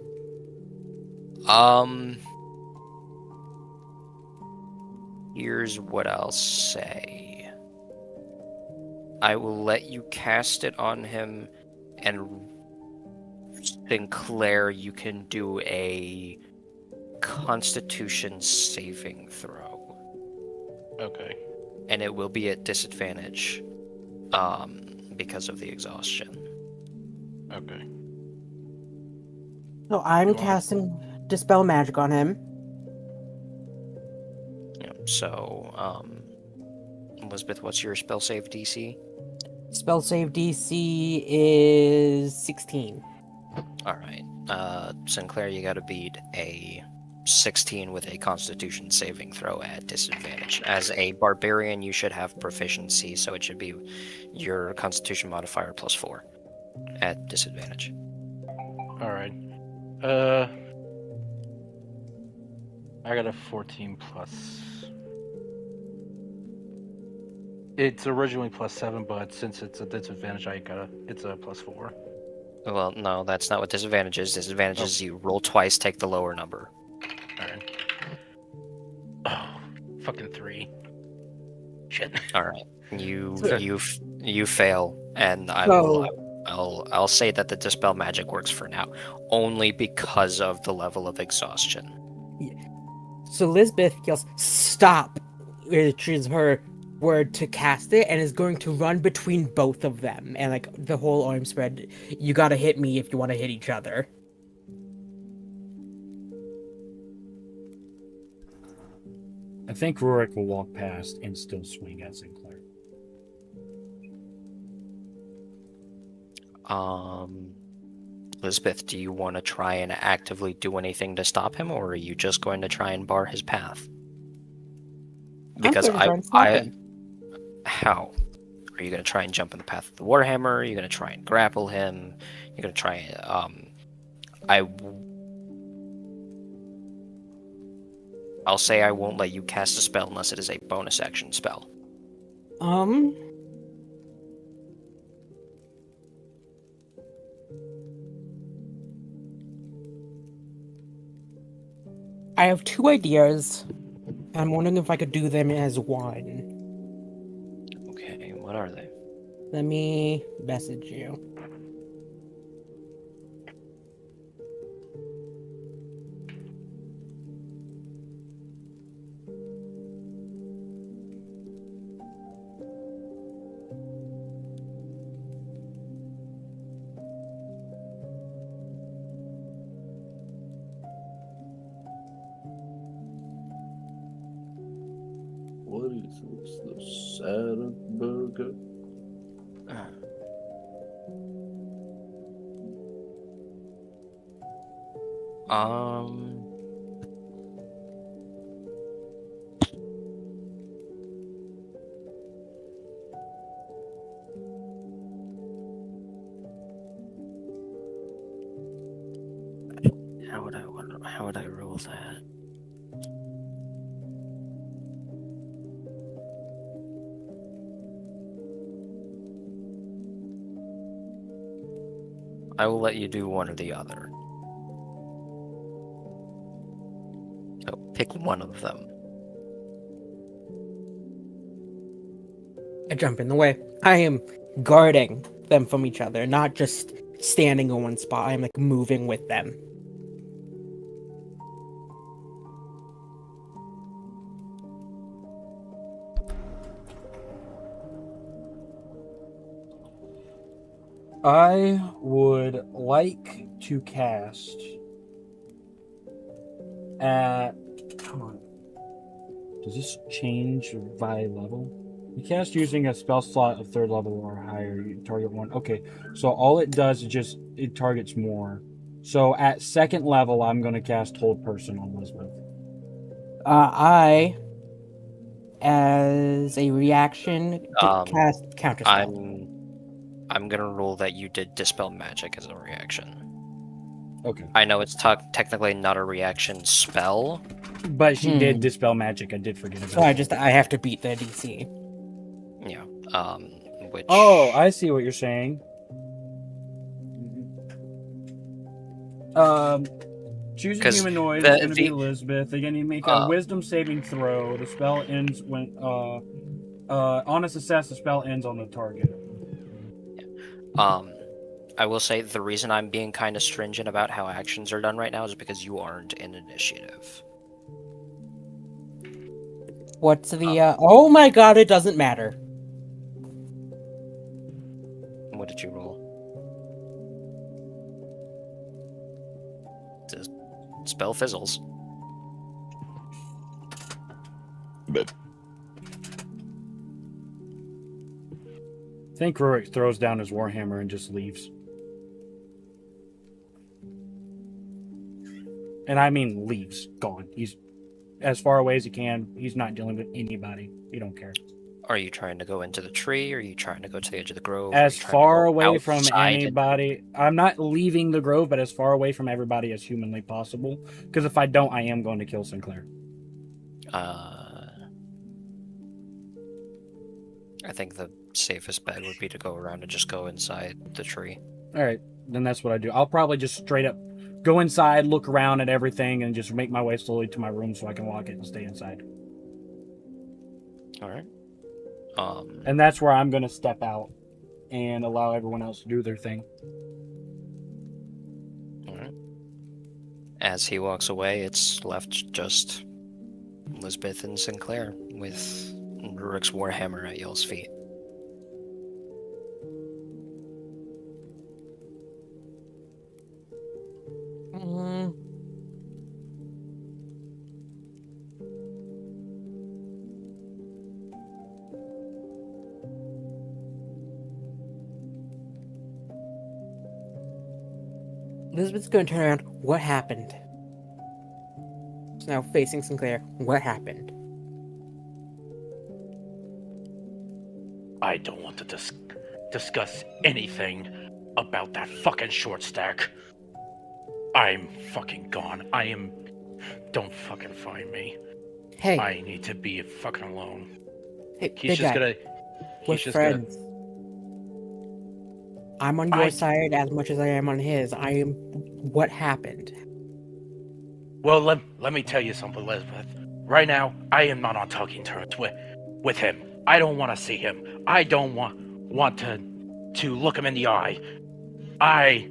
C: Here's what I'll say. I will let you cast it on him, and Sinclair, you can do a Constitution saving throw,
B: Okay.
C: and it will be at disadvantage, because of the exhaustion.
B: Okay.
D: So I'm
B: You want-
D: casting Dispel Magic on him.
C: Yeah. So, Elizabeth, what's your spell save DC?
D: Spell save DC is 16.
C: All right. Sinclair, you got to beat a 16 with a Constitution saving throw at disadvantage. As a barbarian, you should have proficiency, so it should be your Constitution modifier +4 at disadvantage.
B: All right. I got a 14 plus. It's originally +7, but since it's a disadvantage, it's a +4.
C: Well, no, that's not what disadvantage is. Disadvantage is you roll twice, take the lower number.
B: Alright. Oh, fucking 3. Shit.
C: All right, you
D: So-
C: you fail, and I'll say that the dispel magic works for now, only because of the level of exhaustion.
D: So Lisbeth yells, "Stop!" which is her word to cast it, and is going to run between both of them, and like the whole arm spread. You gotta hit me if you want to hit each other.
A: I think Rorik will walk past and still swing at Sinclair.
C: Elizabeth, do you want to try and actively do anything to stop him, or are you just going to try and bar his path? Because
D: I'm going to try and stop him.
C: How? Are you going to try and jump in the path of the Warhammer? Are you going to try and grapple him? You're going to try and, I'll say I won't let you cast a spell unless it is a bonus action spell.
D: I have 2 ideas. I'm wondering if I could do them as one.
C: Okay, what are they?
D: Let me message you.
E: What is this? The Saturn burger?
C: How would I rule that? I will let you do one or the other. So pick one of them.
D: I jump in the way. I am guarding them from each other, not just standing in one spot. I'm like moving with them.
A: I would like to cast at. Come on. Does this change by level? You cast using a spell slot of 3rd level or higher. You target one. Okay, so all it does is it targets more. So at 2nd level, I'm going to cast Hold Person on Elizabeth.
D: I, as a reaction, cast Counterspell.
C: I'm gonna rule that you did Dispel Magic as a reaction.
A: Okay.
C: I know it's technically not a reaction spell.
A: But she did Dispel Magic. I did forget about
D: So I have to beat the DC.
C: Yeah. Which...
A: Oh, I see what you're saying. Choose a humanoid. It's going to be Elizabeth. They're going to make a Wisdom saving throw. The spell ends when on a success. The spell ends on the target.
C: I will say the reason I'm being kind of stringent about how actions are done right now is because you aren't in initiative.
D: What's the oh my god, it doesn't matter.
C: What did you roll? The spell fizzles.
A: I think Rurik throws down his warhammer and just leaves. And I mean leaves. Gone. He's as far away as he can. He's not dealing with anybody. He don't care.
C: Are you trying to go into the tree? Or are you trying to go to the edge of the grove?
A: As far away from anybody. I'm not leaving the grove, but as far away from everybody as humanly possible. Because if I don't, I am going to kill Sinclair.
C: I think the safest bet would be to go around and just go inside the tree.
A: Alright, then that's what I do. I'll probably just straight up go inside, look around at everything, and just make my way slowly to my room so I can lock it and stay inside.
C: Alright.
A: And that's where I'm going to step out and allow everyone else to do their thing.
C: Alright. As he walks away, it's left just Lisbeth and Sinclair with Rurik's warhammer at y'all's feet.
D: Elizabeth's going to turn around. What happened? She's now facing Sinclair. What happened?
B: I don't want to discuss anything about that fucking short stack. I'm fucking gone. Don't fucking find me.
D: Hey.
B: I need to be fucking alone.
D: Hey,
B: He's just gonna...
D: We're friends. I'm on your side as much as I am on his. What happened?
B: Well, let me tell you something, Elizabeth. Right now, I am not on talking terms with him. I don't want to see him. I don't want to look him in the eye. I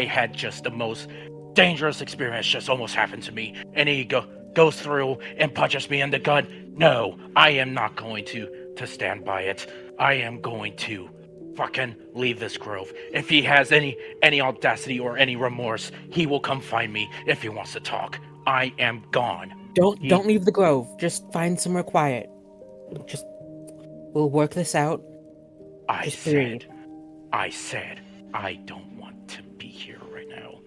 B: had just the most dangerous experience just almost happened to me, and he goes through and punches me in the gut. No, I am not going to stand by it. I am going to fucking leave this grove. If he has any audacity or any remorse, he will come find me if he wants to talk. I am gone.
D: Don't leave the grove. Just find somewhere quiet. We'll work this out.
B: I said I don't want to be here right now.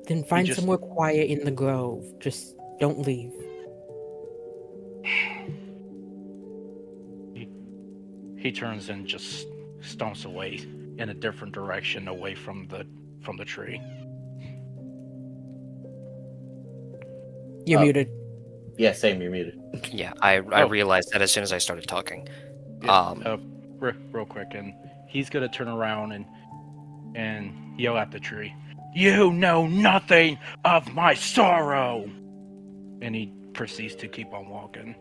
D: Then find somewhere quiet in the grove. Just don't leave.
B: He turns and just stomps away in a different direction, away from the tree.
D: You're muted.
E: Yeah, same. You're muted.
C: Yeah, I realized that as soon as I started talking.
B: Yeah, real quick, and he's gonna turn around and yell at the tree. You know nothing of my sorrow! And he proceeds to keep on walking.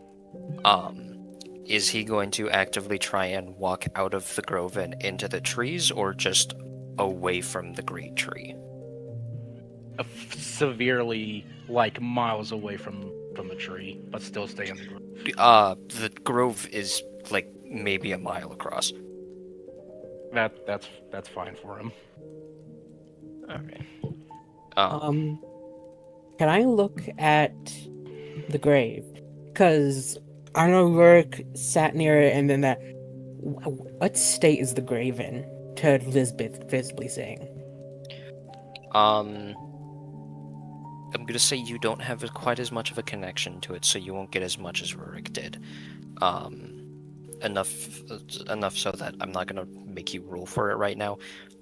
C: is he going to actively try and walk out of the grove and into the trees, or just away from the great tree?
B: Severely, like miles away from the tree, but still stay in the grove.
C: The grove is like maybe a mile across.
B: That's fine for him.
C: Okay.
D: Can I look at the grave? Because I know Rourke sat near it, and then that. What state is the grave in? To Lisbeth visibly saying.
C: I'm gonna say you don't have quite as much of a connection to it, so you won't get as much as Rurik did. Enough so that I'm not gonna make you roll for it right now.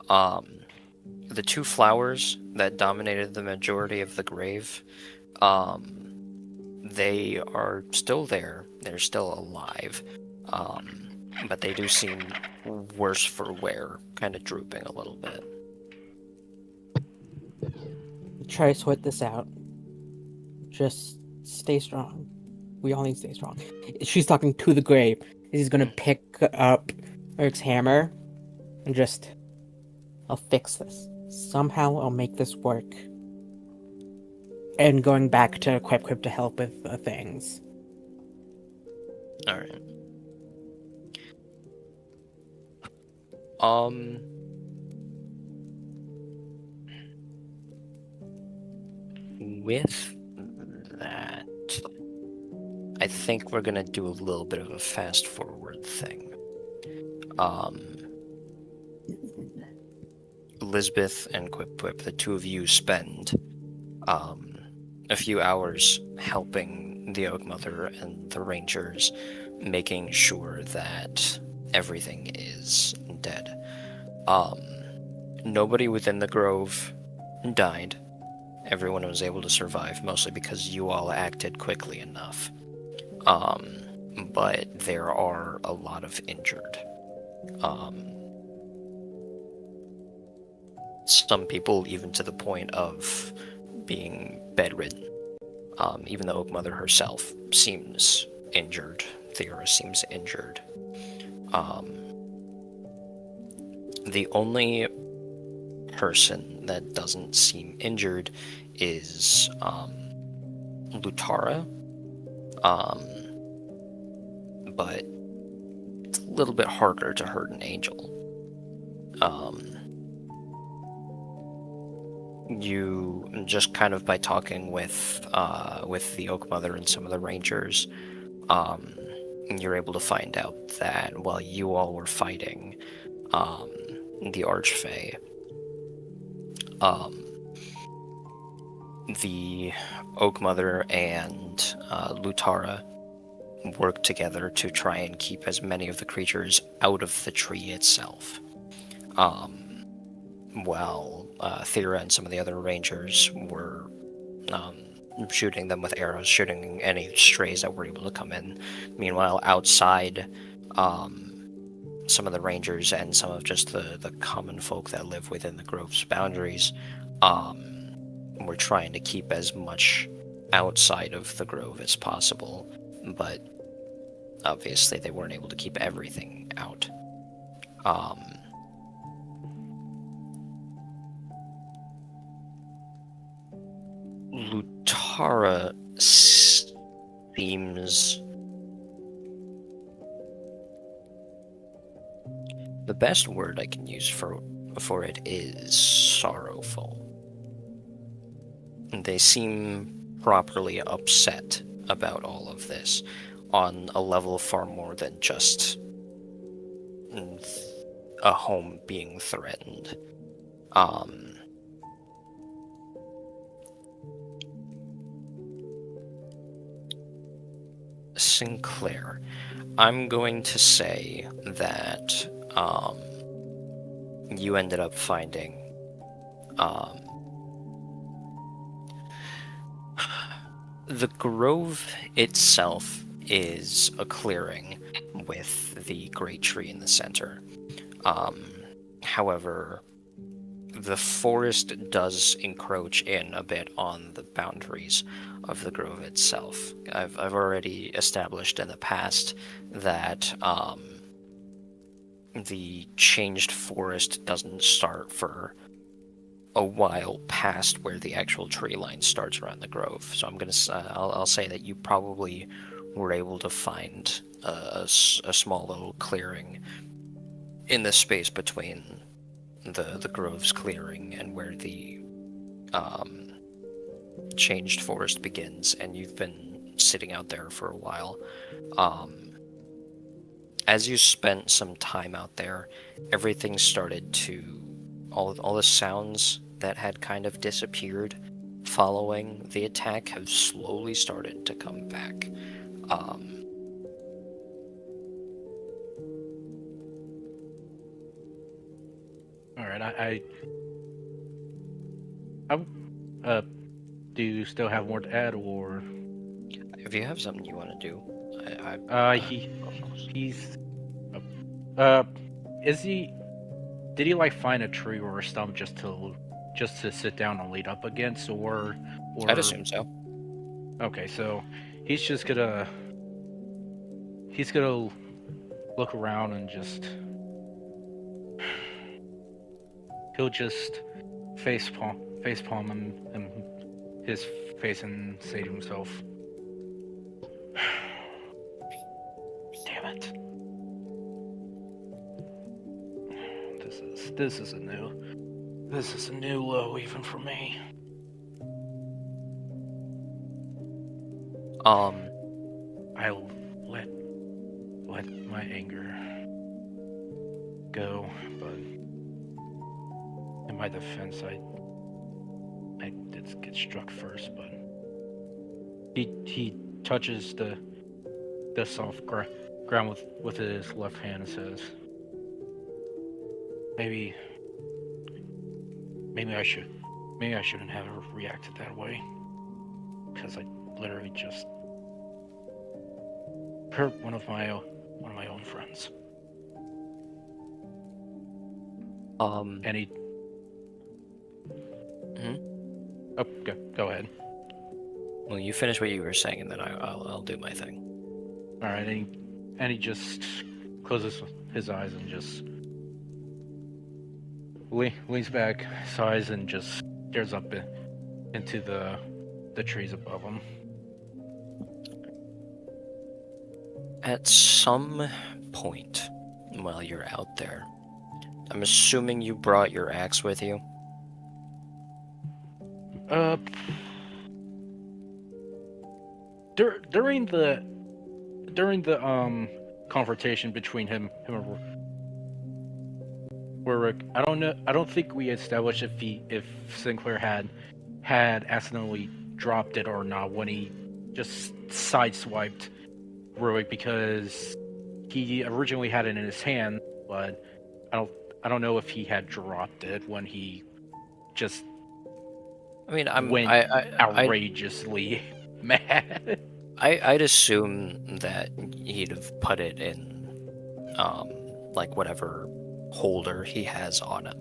C: The two flowers that dominated the majority of the grave, they are still there. They're still alive, but they do seem worse for wear, kind of drooping a little bit.
D: Try to sweat this out. Just stay strong. We all need to stay strong. She's talking to the grave. He's gonna pick up Eric's hammer and just... I'll fix this. Somehow I'll make this work. And going back to Quip to help with things.
C: Alright. With that, I think we're gonna do a little bit of a fast forward thing. Lisbeth and Quip, the two of you spend a few hours helping the Oak Mother and the Rangers, making sure that everything is dead. Nobody within the grove died. Everyone was able to survive, mostly because you all acted quickly enough. But there are a lot of injured. Some people even to the point of being bedridden. Even the Oak Mother herself seems injured. Thera seems injured. The only person that doesn't seem injured is Lutara. But it's a little bit harder to hurt an angel. You just kind of by talking with the Oak Mother and some of the Rangers, you're able to find out that while you all were fighting the Archfey, the Oak Mother and Lutara worked together to try and keep as many of the creatures out of the tree itself. While Thera and some of the other Rangers were shooting them with arrows, shooting any strays that were able to come in. Meanwhile, outside, some of the Rangers and some of just the common folk that live within the grove's boundaries were trying to keep as much outside of the grove as possible, but obviously they weren't able to keep everything out. Lutara seems... The best word I can use for it is sorrowful. They seem properly upset about all of this on a level far more than just a home being threatened. Sinclair, I'm going to say that you ended up finding the grove itself is a clearing with the great tree in the center. However, the forest does encroach in a bit on the boundaries of the grove itself. I've already established in the past that the changed forest doesn't start for a while past where the actual tree line starts around the grove. So I'll say that you probably were able to find a small little clearing in the space between the grove's clearing and where the changed forest begins, and you've been sitting out there for a while. As you spent some time out there, everything started to all the sounds that had kind of disappeared following the attack have slowly started to come back.
B: All right, do you still have more to add, or
C: If you have something you want to do,
B: he's is he? Did he like find a tree or a stump just to sit down and lean up against, or?
C: I'd assume so.
B: Okay, so he's gonna look around and he'll just face palm him his face and say to himself, "Damn it! This is a new low even for me." I'll let my anger go, but in my defense, I did get struck first, but he touches the soft ground with his left hand and says, maybe I shouldn't have reacted that way, because I literally just hurt one of my own friends. And he. Oh, go ahead.
C: Well, you finish what you were saying, and then I'll do my thing.
B: All right, and he just closes his eyes and just leans back, sighs, and just stares up into the trees above him.
C: At some point while you're out there, I'm assuming you brought your axe with you?
B: During the confrontation between him and Warwick, I don't think we established if Sinclair had accidentally dropped it or not when he just sideswiped Warwick, because he originally had it in his hand, but I don't know if he had dropped it when he just went outrageously mad.
C: I'd assume that he'd have put it in, like whatever holder he has on him.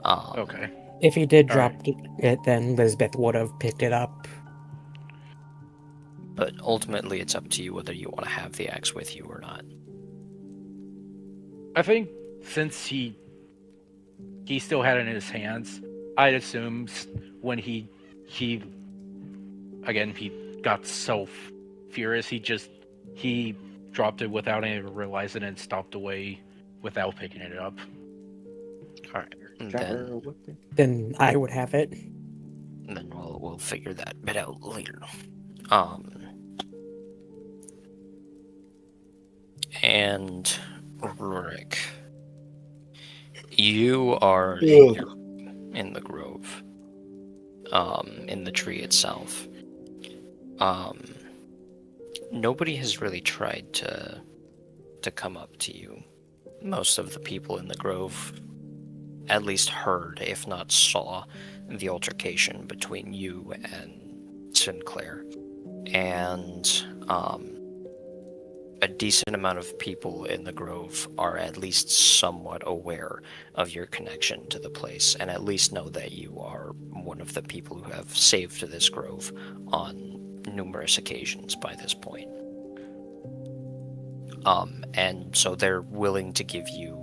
B: Okay.
D: If he did drop it, then Lisbeth would have picked it up.
C: But ultimately, it's up to you whether you want to have the axe with you or not.
B: I think since he still had it in his hands, I'd assume when he got so furious, he dropped it without even realizing it and stopped away without picking it up.
C: All right.
D: Then I would have it.
C: And then we'll figure that bit out later. And Rurik, you are in the grove, in the tree itself. Nobody has really tried to come up to you. Most of the people in the grove at least heard, if not saw, the altercation between you and Sinclair. And a decent amount of people in the Grove are at least somewhat aware of your connection to the place, and at least know that you are one of the people who have saved this Grove on numerous occasions by this point. And so they're willing to give you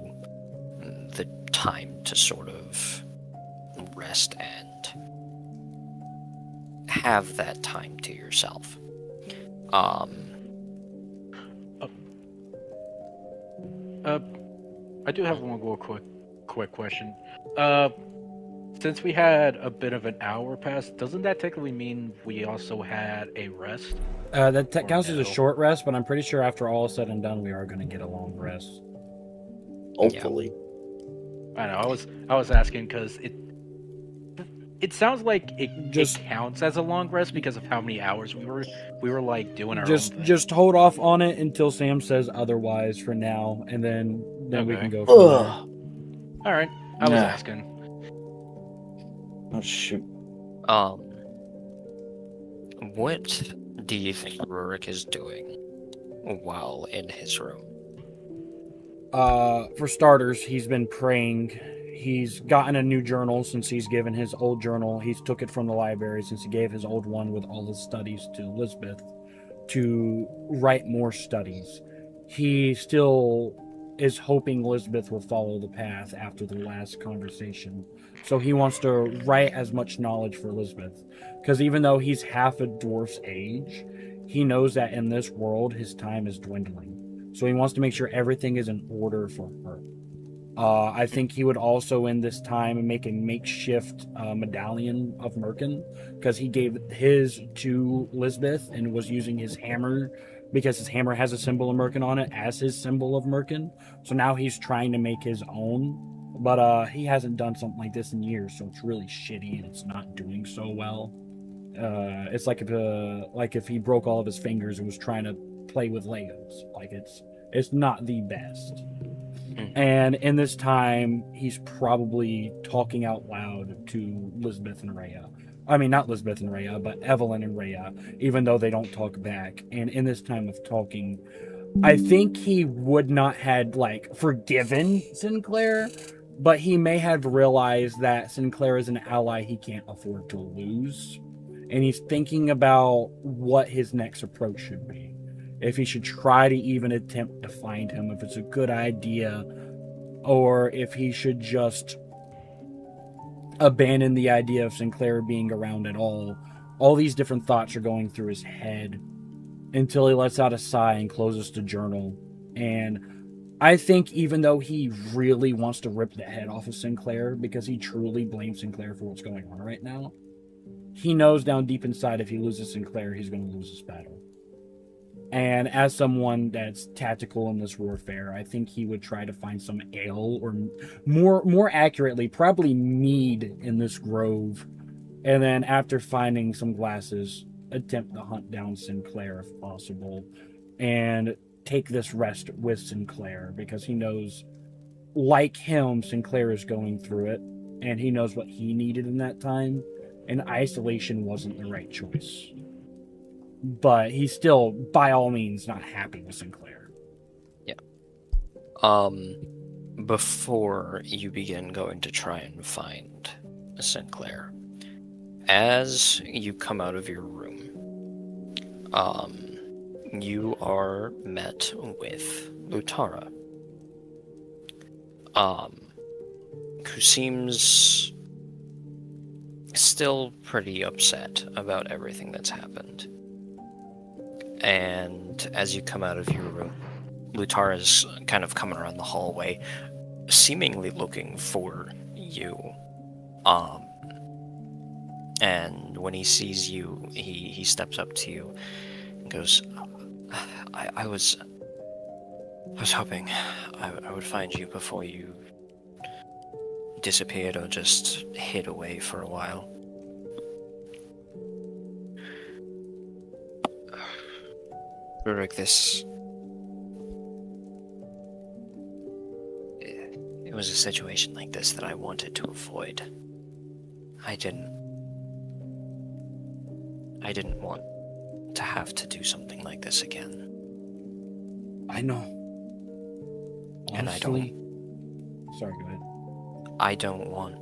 C: the time to sort of rest and have that time to yourself.
B: I do have one more quick question. Since we had a bit of an hour pass, doesn't that technically mean we also had a rest?
A: That
B: Or
A: counts as a
B: no?
A: short rest, but I'm pretty sure after all is said and done, we are going to get a long rest.
E: Hopefully.
B: I know. I was asking because it sounds like it
A: Just-
B: counts as a long rest because of how many hours we were like doing our own thing.
A: Just hold off on it until Sam says otherwise for now, and then we
B: Okay.
A: can go from there.
E: Ugh.
B: All right, I was
E: Nah.
B: asking.
E: Oh shoot.
C: What do you think Rurik is doing while in his room?
A: For starters, he's been praying. He's gotten a new journal since he's given his old journal. He's took it from the library since he gave his old one with all his studies to Elizabeth to write more studies. He still is hoping Elizabeth will follow the path after the last conversation. So he wants to write as much knowledge for Elizabeth. Because even though he's half a dwarf's age, he knows that in this world his time is dwindling. So he wants to make sure everything is in order for her. I think he would also in this time make a makeshift medallion of Merkin, because he gave his to Lisbeth and was using his hammer, because his hammer has a symbol of Merkin on it as his symbol of Merkin. So now he's trying to make his own, but he hasn't done something like this in years, so it's really shitty and it's not doing so well. It's like if he broke all of his fingers and was trying to play with Legos. Like it's not the best. And in this time, he's probably talking out loud to Lisbeth and Rhea. I mean, not Lisbeth and Rhea, but Evelyn and Rhea, even though they don't talk back. And in this time of talking, I think he would not had forgiven Sinclair, but he may have realized that Sinclair is an ally he can't afford to lose. And he's thinking about what his next approach should be. If he should try to even attempt to find him, if it's a good idea, or if he should just abandon the idea of Sinclair being around at all. All these different thoughts are going through his head until he lets out a sigh and closes the journal. And I think even though he really wants to rip the head off of Sinclair, because he truly blames Sinclair for what's going on right now, he knows down deep inside if he loses Sinclair, he's going to lose this battle. And as someone that's tactical in this warfare, I think he would try to find some ale, or more accurately, probably mead in this grove. And then after finding some glasses, attempt to hunt down Sinclair if possible. And take this rest with Sinclair, because he knows, like him, Sinclair is going through it. And he knows what he needed in that time. And isolation wasn't the right choice. But he's still, by all means, not happy with Sinclair.
C: Yeah. Before you begin going to try and find Sinclair, as you come out of your room, you are met with Lutara, who seems still pretty upset about everything that's happened. And as you come out of your room, Lutara's kind of coming around the hallway, seemingly looking for you. And when he sees you, he steps up to you and goes, I was hoping I would find you before you disappeared or just hid away for a while. Rurik, it was a situation like this that I wanted to avoid. I didn't want to have to do something like this again.
A: I know.
C: And
A: Honestly, sorry, go ahead.
C: I don't want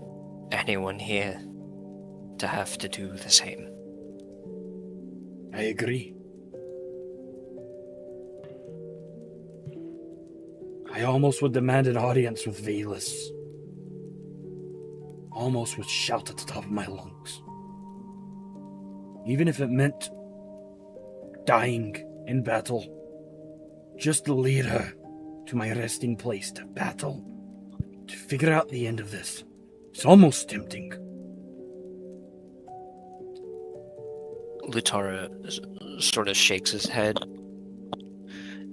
C: anyone here to have to do the same.
A: I agree. I almost would demand an audience with Valus. Almost would shout at the top of my lungs. Even if it meant dying in battle. Just to lead her to my resting place to battle. To figure out the end of this. It's almost tempting.
C: Lutara sort of shakes his head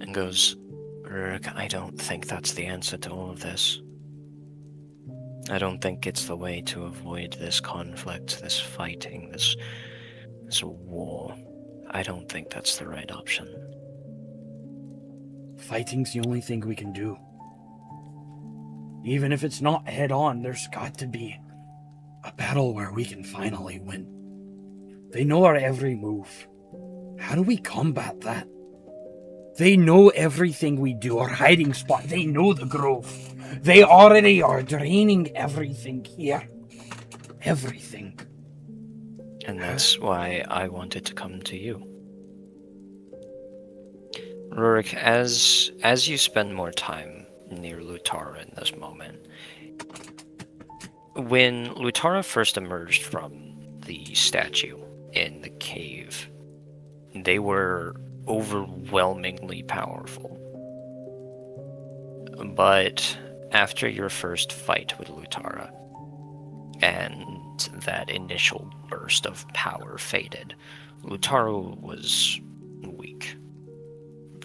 C: and goes, Rurik, I don't think that's the answer to all of this. I don't think it's the way to avoid this conflict, this fighting, this war. I don't think that's the right option.
A: Fighting's the only thing we can do. Even if it's not head on, there's got to be a battle where we can finally win. They know our every move. How do we combat that? They know everything we do, our hiding spot. They know the grove. They already are draining everything here. Everything.
C: And that's why I wanted to come to you. Rurik, as you spend more time near Lutara in this moment, when Lutara first emerged from the statue in the cave, they were overwhelmingly powerful. But after your first fight with Lutara, and that initial burst of power faded, Lutara was weak.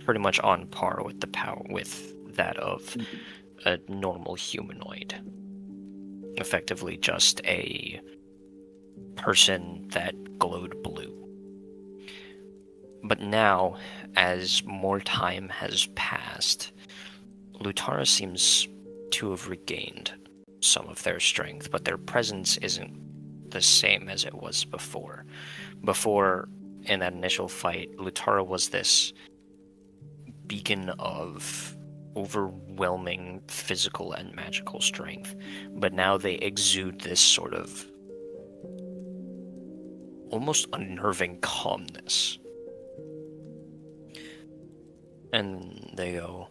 C: Pretty much on par with the power with that of a normal humanoid. Effectively just a person that glowed blue. But now, as more time has passed, Lutara seems to have regained some of their strength, but their presence isn't the same as it was before. Before, in that initial fight, Lutara was this beacon of overwhelming physical and magical strength, but now they exude this sort of almost unnerving calmness. And they go,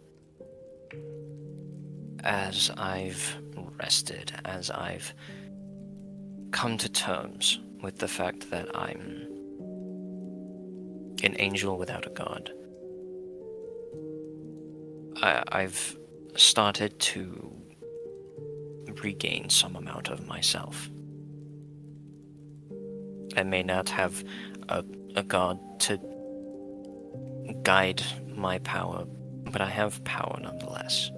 C: as I've rested, as I've come to terms with the fact that I'm an angel without a god, I've started to regain some amount of myself. I may not have a god to guide my power, but I have power nonetheless.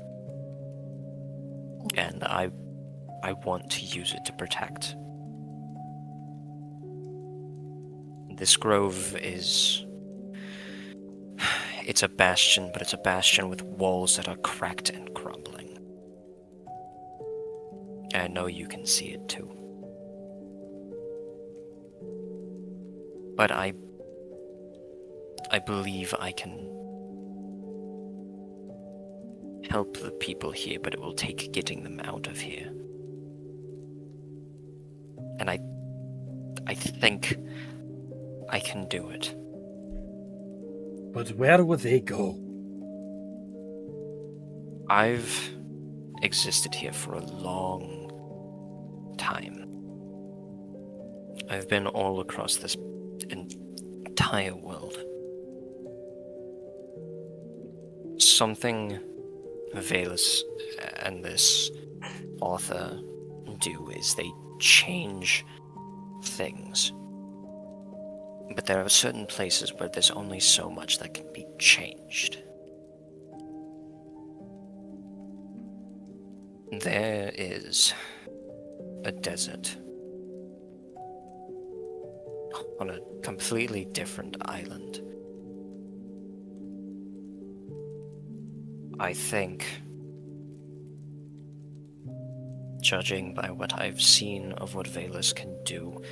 C: And I want to use it to protect. This grove is... It's a bastion, but it's a bastion with walls that are cracked and crumbling. I know you can see it too. But I believe I can help the people here, but it will take getting them out of here. And I think I can do it.
A: But where would they go?
C: I've existed here for a long time. I've been all across this entire world. Something Valus and this author do is they change things. But there are certain places where there's only so much that can be changed. There is a desert on a completely different island. I think, judging by what I've seen of what Valus can do,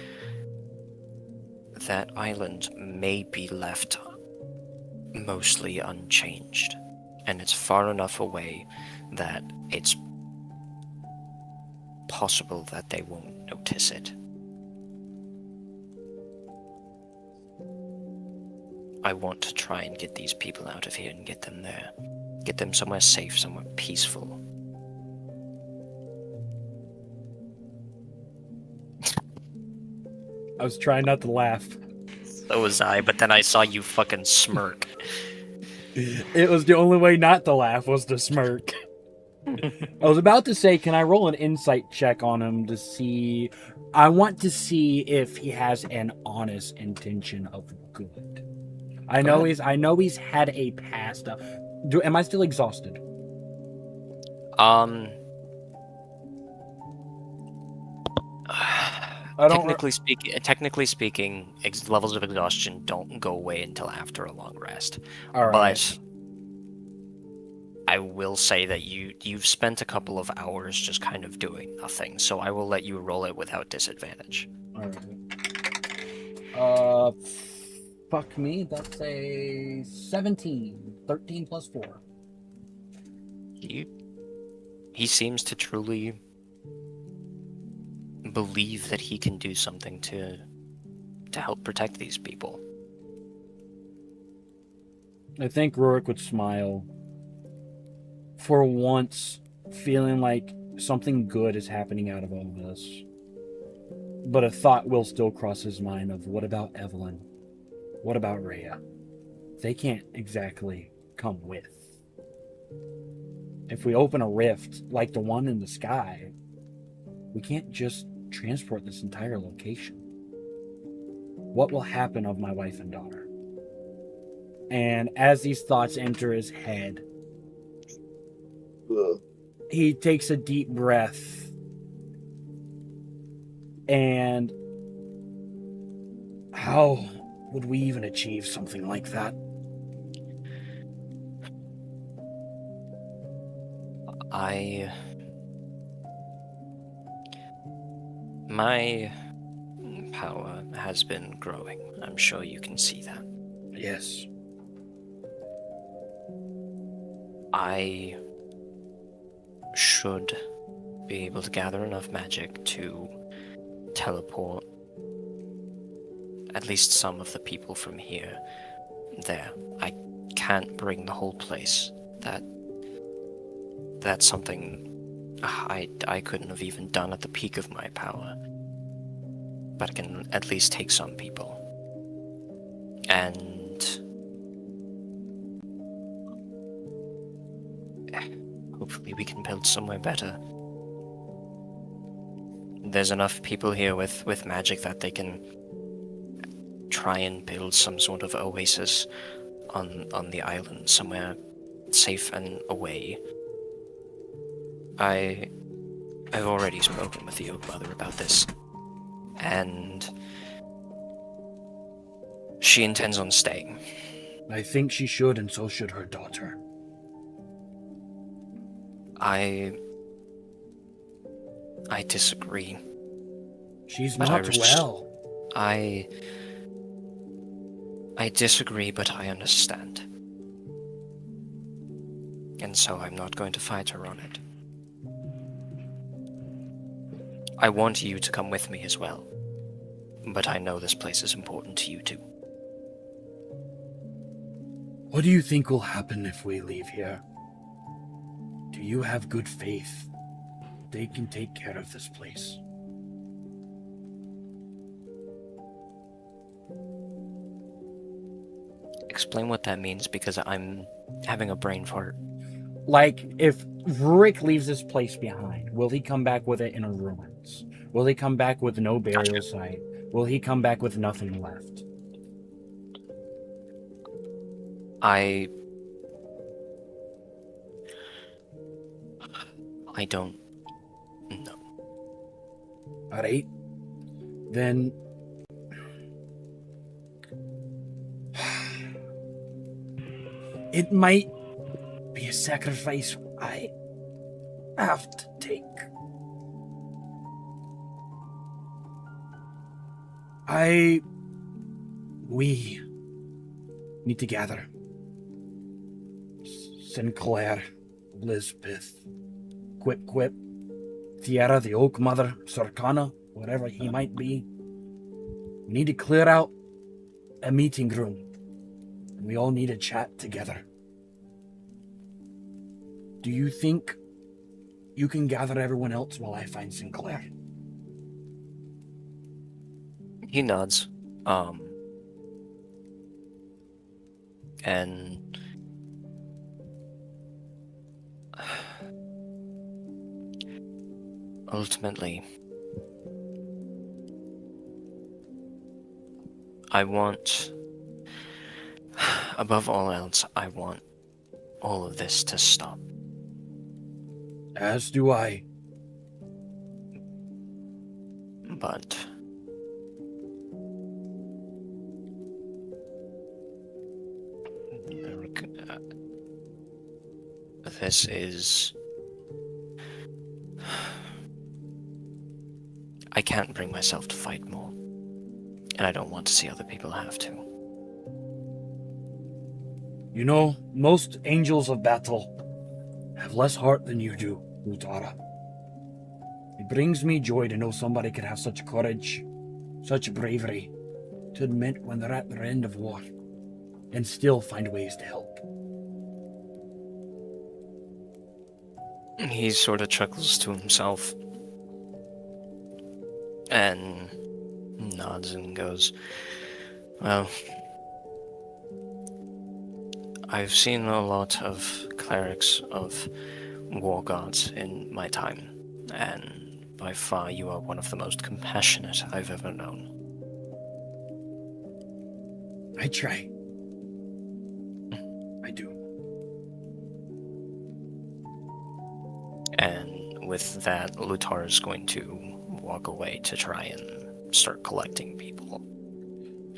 C: that island may be left mostly unchanged. and it's far enough away that it's possible that they won't notice it. I want to try and get these people out of here and get them there. Get them somewhere safe, somewhere peaceful.
A: I was trying not to laugh.
C: So was I, but then I saw you fucking smirk.
A: It was the only way not to laugh was to smirk. I was about to say, can I roll an insight check on him to see? I want to see if he has an honest intention of good. I know he's had a past. Am I still exhausted?
C: Technically speaking, levels of exhaustion don't go away until after a long rest.
A: All right.
C: But I will say that you've spent a couple of hours just kind of doing nothing, so I will let you roll it without disadvantage.
A: All right. Fuck me. That's a 17. 13 plus 4.
C: He seems to truly believe that he can do something to help protect these people.
A: I think Rorik would smile. For once, feeling like something good is happening out of all this. But a thought will still cross his mind of, what about Evelyn? What about Rhea? They can't exactly come with. If we open a rift like the one in the sky, we can't just transport this entire location. What will happen of my wife and daughter? And as these thoughts enter his head, he takes a deep breath and how would we even achieve something like that?
C: My power has been growing. I'm sure you can see that.
A: Yes.
C: I should be able to gather enough magic to teleport at least some of the people from here there. I can't bring the whole place. That's something I couldn't have even done at the peak of my power. But I can at least take some people. And hopefully we can build somewhere better. There's enough people here with magic that they can try and build some sort of oasis on the island, somewhere safe and away. I've already spoken with the Oak Mother about this, and she intends on staying.
A: I think she should, and so should her daughter.
C: I disagree.
A: She's
C: But
A: not well.
C: I disagree, but I understand. And so I'm not going to fight her on it. I want you to come with me as well. But I know this place is important to you too.
A: What do you think will happen if we leave here? Do you have good faith they can take care of this place?
C: Explain what that means, because I'm having a brain fart.
A: Like, if Rurik leaves this place behind, will he come back with it in ruins? Will he come back with no burial site? Will he come back with nothing left?
C: I don't know.
A: Alright. Then... it might be a sacrifice I have to take. We need to gather. Sinclair, Lisbeth, Quip Quip, Tierra the Oak Mother, Sarkana, whatever he might be. We need to clear out a meeting room. And we all need to chat together. Do you think you can gather everyone else while I find Sinclair?
C: He nods. And ultimately, I want, above all else, I want all of this to stop.
A: As do I.
C: But this is... I can't bring myself to fight more. And I don't want to see other people have to.
A: You know, most angels of battle have less heart than you do, Lutara. It brings me joy to know somebody can have such courage, such bravery, to admit when they're at their end of war, and still find ways to help.
C: He sort of chuckles to himself and nods and goes, well, I've seen a lot of clerics of war gods in my time, and by far you are one of the most compassionate I've ever known.
A: I try. I do.
C: And with that, Lutara is going to walk away to try and start collecting people.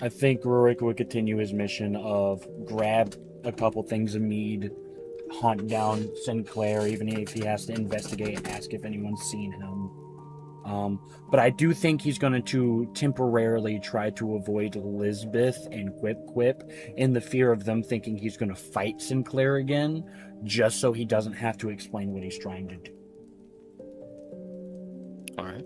A: I think Rurik would continue his mission of grab a couple things of mead, hunt down Sinclair, even if he has to investigate and ask if anyone's seen him. But I do think he's going to temporarily try to avoid Lisbeth and Quip Quip in the fear of them thinking he's going to fight Sinclair again, just so he doesn't have to explain what he's trying to do.
C: Alright.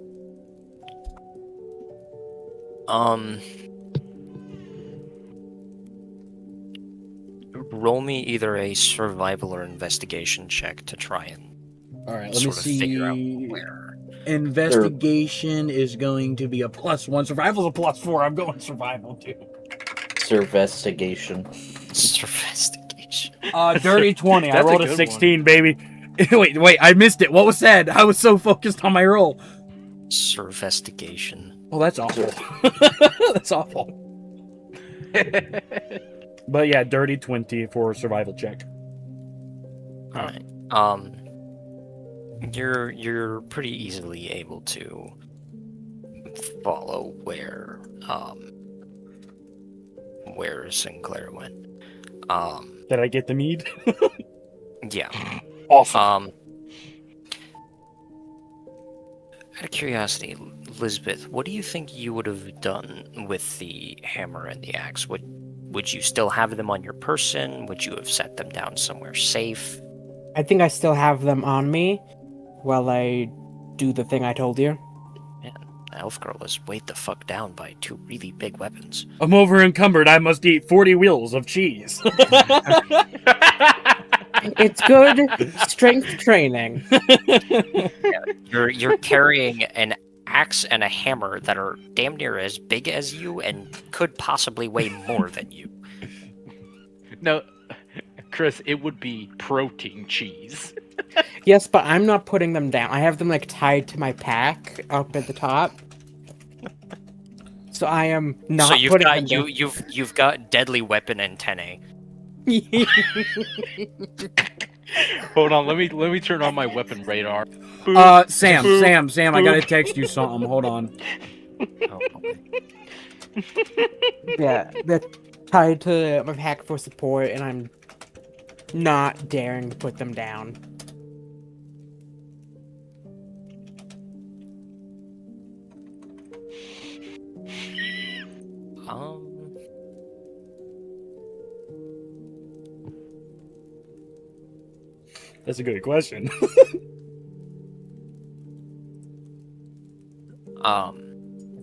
C: Roll me either a survival or investigation check to try and
A: All right, let me
C: sort of figure out
A: see.
C: where.
A: Investigation is going to be a +1. Survival's a +4. I'm going survival too.
E: Survestigation.
C: Investigation.
A: Dirty 20. I
B: That's a
A: rolled a
B: good
A: 16, baby. wait, I missed it. What was said? I was so focused on my roll.
C: Survestigation.
A: Oh, that's awful. That's awful. But yeah, dirty 20 for a survival check.
C: Alright. You're pretty easily able to follow where Sinclair went.
A: Did I get the mead?
C: Yeah.
A: Awesome.
C: Out of curiosity, Lisbeth, what do you think you would have done with the hammer and the axe? Would you still have them on your person? Would you have set them down somewhere safe?
D: I think I still have them on me while I do the thing I told you.
C: Man, the elf girl is weighed the fuck down by two really big weapons.
A: I'm over encumbered. I must eat 40 wheels of cheese.
D: It's good strength training.
C: You're carrying an axe and a hammer that are damn near as big as you and could possibly weigh more than you.
B: No, Chris, it would be protein cheese.
D: Yes, but I'm not putting them down. I have them like tied to my pack up at the top. So I am not
C: So you've
D: putting
C: got
D: them down.
C: you've got deadly weapon antennae.
B: Hold on, let me turn on my weapon radar.
A: Sam, I gotta text you something. Hold on.
C: Oh, okay.
D: Yeah, they're tied to my pack for support, and I'm not daring to put them down.
A: That's a good question.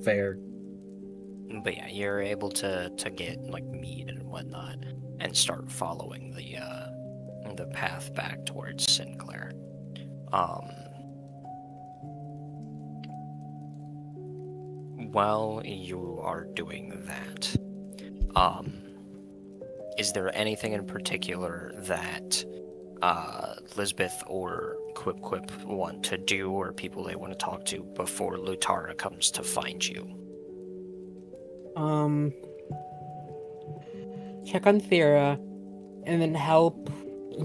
A: Fair.
C: But yeah, you're able to get like meat and whatnot, and start following the path back towards Sinclair. While you are doing that, is there anything in particular that Lisbeth or Quip Quip want to do, or people they want to talk to before Lutara comes to find you?
D: Check on Thera, and then help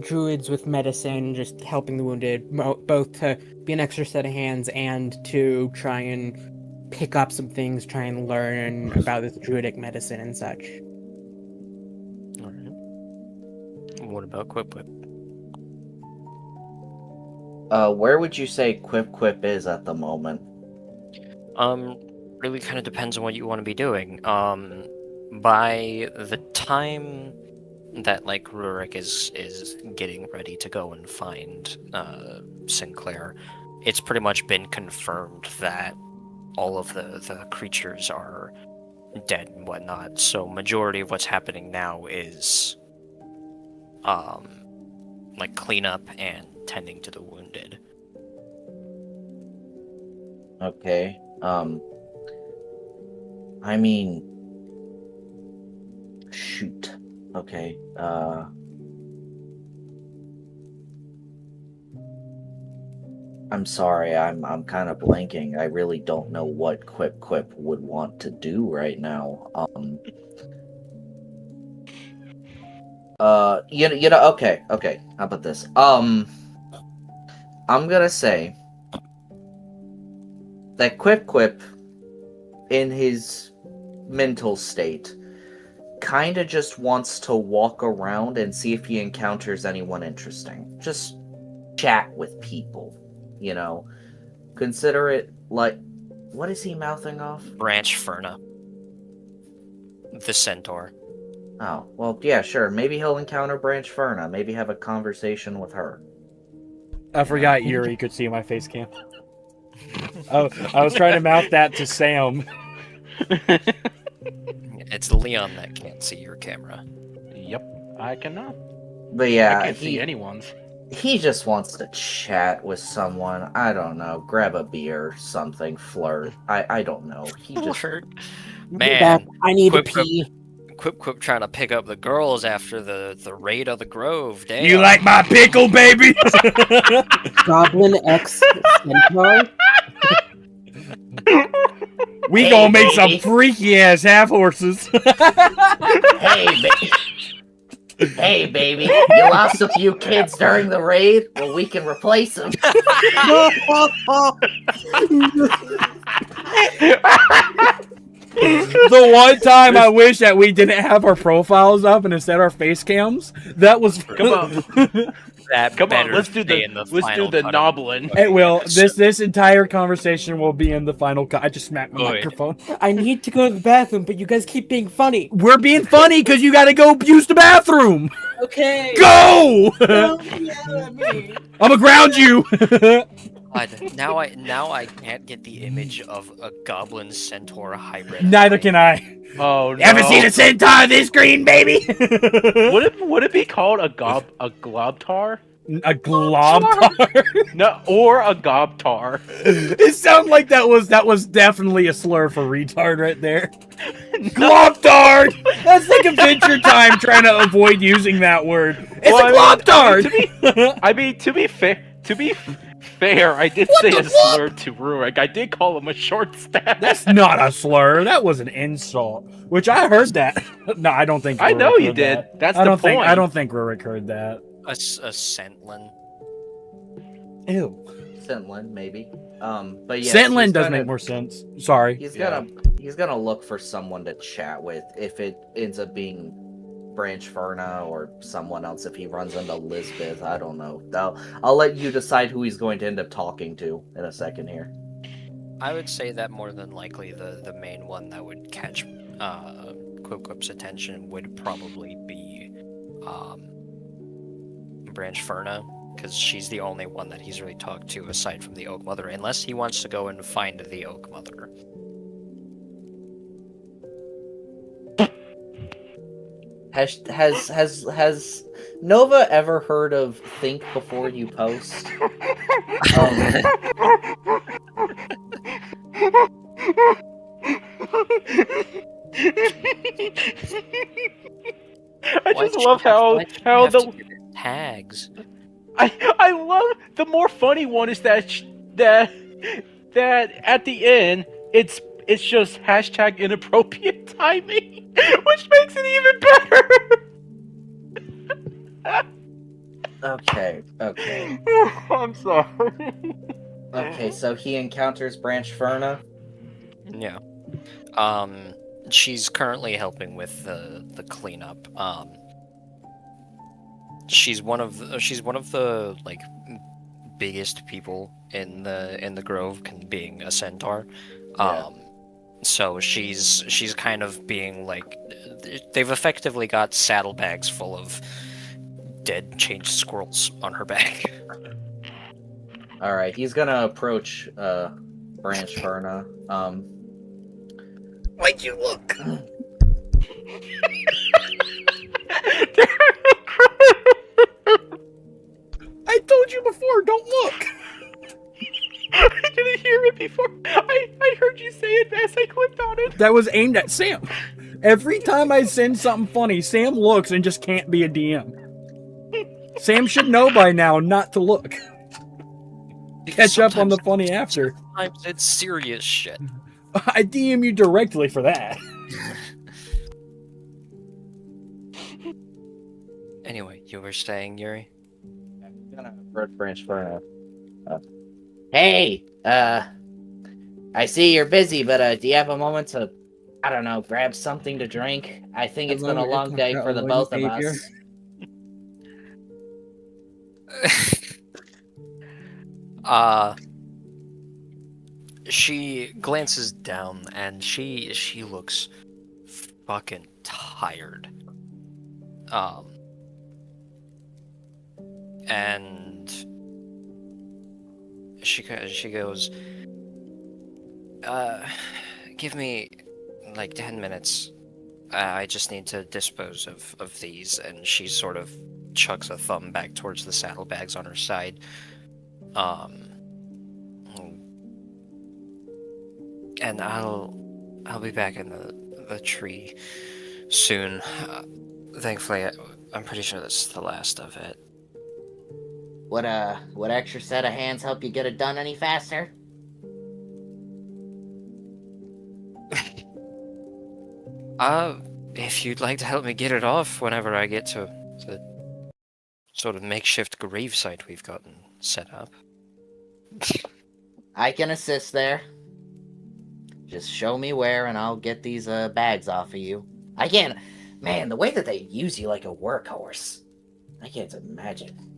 D: druids with medicine, just helping the wounded, both to be an extra set of hands and to try and pick up some things, try and learn about this druidic medicine and such.
C: Alright. What about Quip Quip?
E: Where would you say Quip Quip is at the moment?
C: Really kind of depends on what you want to be doing. By the time that like Rurik is getting ready to go and find Sinclair, it's pretty much been confirmed that all of the creatures are dead and whatnot. So majority of what's happening now is like cleanup and tending to the wounded.
E: Okay. I mean, shoot. Okay. I'm sorry. I'm kind of blanking. I really don't know what Quip Quip would want to do right now. You know. Okay. How about this? I'm gonna say that Quip Quip, in his mental state, kind of just wants to walk around and see if he encounters anyone interesting. Just chat with people, you know. Consider it like, what is he mouthing off?
C: Branch Ferna, the centaur.
E: Oh, well, yeah, sure. Maybe he'll encounter Branch Ferna. Maybe have a conversation with her.
A: I forgot Yuri could see my face cam. Oh, I was trying to mouth that to Sam.
C: It's Leon that can't see your camera.
B: Yep, I cannot.
E: But yeah,
B: I can't see anyone's.
E: He just wants to chat with someone. I don't know. Grab a beer, something, flirt. I don't know. He just...
C: Man,
D: I need to
C: Quip Quip.
D: pee.
C: Quip trying to pick up the girls after the raid of the Grove. Damn.
A: You like my pickle, baby?
D: Goblin X Centaur?
A: We
E: Hey,
A: gonna make some
E: baby.
A: freaky ass half horses.
E: Hey, baby. You lost a few kids during the raid? Well, we can replace them.
A: The one time I wish that we didn't have our profiles up and instead our face cams. That was
B: Come on,
C: That
B: come on.
C: better
B: Let's do
C: stay
B: the
C: in
B: let's do
C: final
B: the
C: cut of-
B: noblin.
A: It will. This entire conversation will be in the final cut. I just smacked my
C: Good.
A: microphone.
D: I need to go to the bathroom, but you guys keep being funny.
A: We're being funny because you gotta go use the bathroom.
D: Okay.
A: Go!
D: Don't yell at me.
A: I'm gonna ground you.
C: God, now I can't get the image of a goblin centaur hybrid.
A: Neither can I.
B: Oh no!
A: Ever seen a centaur this green, baby?
B: Would it be called a globtar?
A: A globtar?
B: No, or a gobtar.
A: It sounded like that was definitely a slur for retard right there. Globtard! That's like Adventure Time trying to avoid using that word. It's
B: Well,
A: a globtard!
B: To be fair, I did say a slur to Rurik. I did call him a short staff.
A: That's not a slur. That was an insult. Which I heard that. No, I don't think.
B: I
A: Rurik
B: know you
A: heard
B: did.
A: that.
B: That's
A: I
B: the
A: don't think.
B: point.
A: I don't think Rurik heard that.
C: A sentlin.
A: Ew.
E: Sentlin, maybe. But yeah,
A: Sentlin
E: he's
A: does
E: gonna-
A: make more sense. Sorry.
E: He's gonna look for someone to chat with. If it ends up being Branch Ferna or someone else, if he runs into Lisbeth, I don't know. I'll let you decide who he's going to end up talking to in a second here.
C: I would say that more than likely the main one that would catch Quip's attention would probably be Branch Ferna, because she's the only one that he's really talked to aside from the Oak Mother, unless he wants to go and find the Oak Mother.
E: Has Nova ever heard of think before you post?
B: I just love how the
C: tags.
B: I love the more funny one is that that at the end it's just hashtag inappropriate timing, which makes it even better.
E: Okay.
B: I'm sorry.
E: Okay, so he encounters Branch Ferna.
C: Yeah. She's currently helping with the cleanup. She's one of the like biggest people in the grove, being a centaur.
E: Yeah.
C: So she's kind of being like, they've effectively got saddlebags full of dead changed squirrels on her back.
E: All right, he's gonna approach Branch Ferna.
A: Why'd you look? I told you before, don't look.
B: I didn't hear it before. I heard you say it as I clicked on it.
A: That was aimed at Sam. Every time I send something funny, Sam looks and just can't be a DM. Sam should know by now not to look. Catch up on the funny after.
C: Sometimes it's serious shit.
A: I DM you directly for that.
C: Anyway, you were saying, Yuri?
E: I'm gonna approach Branch Ferna. Hey, I see you're busy, but do you have a moment to, I don't know, grab something to drink? I think it's been a long day for the both of us.
C: She glances down and she looks fucking tired. And she goes, give me like 10 minutes. I just need to dispose of these. And she sort of chucks a thumb back towards the saddlebags on her side. And I'll be back in the tree soon. Thankfully, I'm pretty sure this is the last of it.
G: Would extra set of hands help you get it done any faster?
C: If you'd like to help me get it off whenever I get to the sort of makeshift gravesite we've gotten set up.
G: I can assist there. Just show me where and I'll get these bags off of you. I can't... Man, the way that they use you like a workhorse. I can't imagine.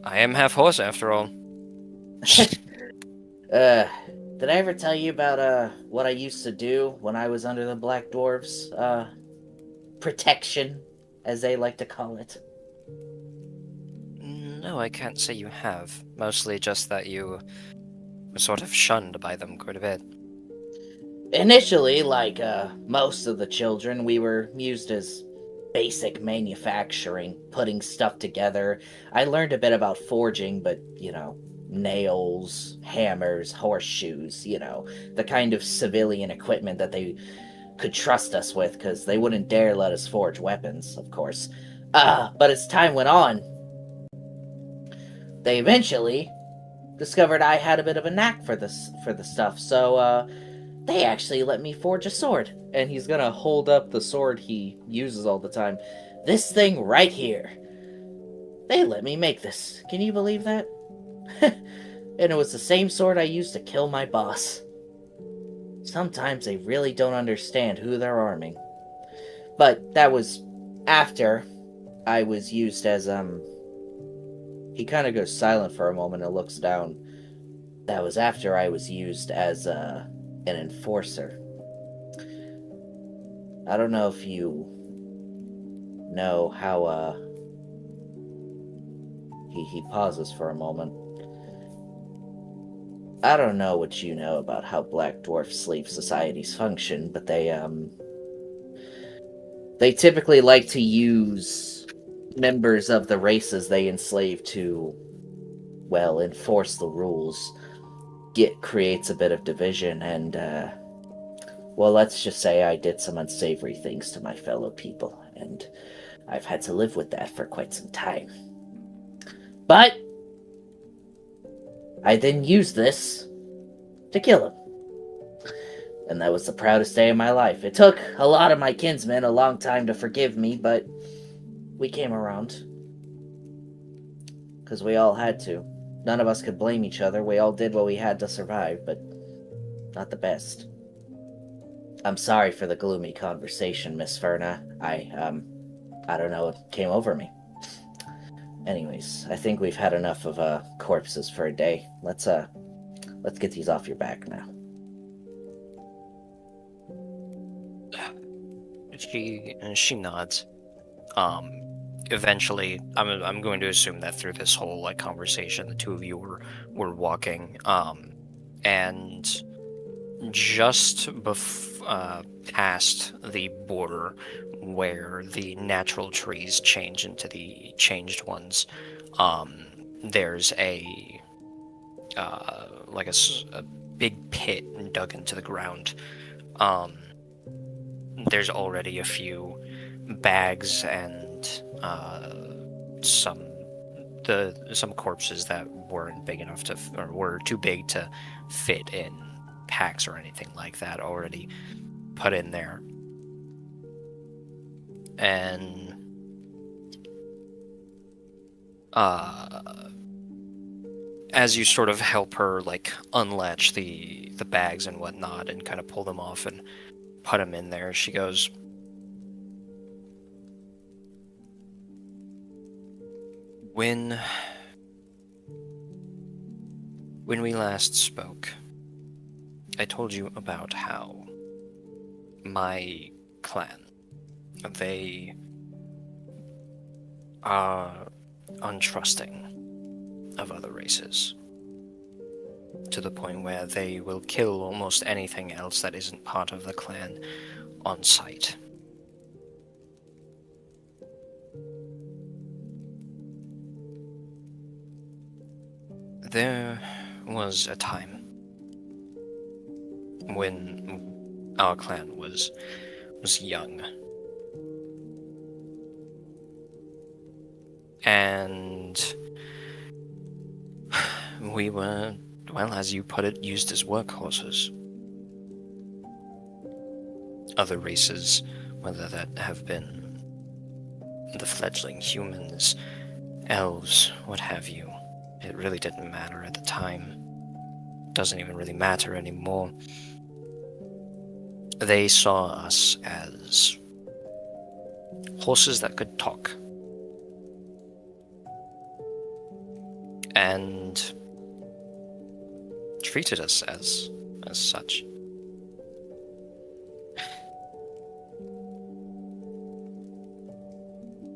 C: I am half horse after all.
G: Did I ever tell you about what I used to do when I was under the Black Dwarves? Protection, as they like to call it.
C: No, I can't say you have. Mostly just that you were sort of shunned by them quite a bit.
G: Initially, like most of the children, we were used as basic manufacturing, putting stuff together. I learned a bit about forging, but, nails, hammers, horseshoes, the kind of civilian equipment that they could trust us with, because they wouldn't dare let us forge weapons, of course. But as time went on, they eventually discovered I had a bit of a knack for the stuff, so they actually let me forge a sword.
E: And he's gonna hold up the sword he uses all the time.
G: This thing right here. They let me make this. Can you believe that? And it was the same sword I used to kill my boss. Sometimes they really don't understand who they're arming. But that was after I was used as, He kind of goes silent for a moment and looks down. That was after I was used as, an enforcer. I don't know if you know how,
E: He pauses for a moment. I don't know what you know about how Black Dwarf slave societies function, but they typically like to use members of the races they enslave to, well, enforce the rules. Creates a bit of division, and, well, let's just say I did some unsavory things to my fellow people, and I've had to live with that for quite some time. But I then used this to kill him. And that was the proudest day of my life. It took a lot of my kinsmen a long time to forgive me, but we came around. Because we all had to. None of us could blame each other. We all did what we had to survive, but not the best. I'm sorry for the gloomy conversation, Miss Verna. I don't know what came over me. Anyways, I think we've had enough of corpses for a day. Let's get these off your back now.
C: She nods. Eventually, I'm going to assume that through this whole like conversation, the two of you were walking. And just past the border where the natural trees change into the changed ones, there's a big pit dug into the ground. There's already a few bags and some corpses that weren't big enough to, or were too big to fit in packs or anything like that, already put in there. And as you sort of help her like unlatch the bags and whatnot and kind of pull them off and put them in there, she goes, When we last spoke, I told you about how my clan, they are untrusting of other races, to the point where they will kill almost anything else that isn't part of the clan on sight. There was a time when our clan was young. And we were, well, as you put it, used as workhorses. Other races, whether that have been the fledgling humans, elves, what have you, it really didn't matter at the time. Doesn't even really matter anymore. They saw us as horses that could talk. And treated us as such.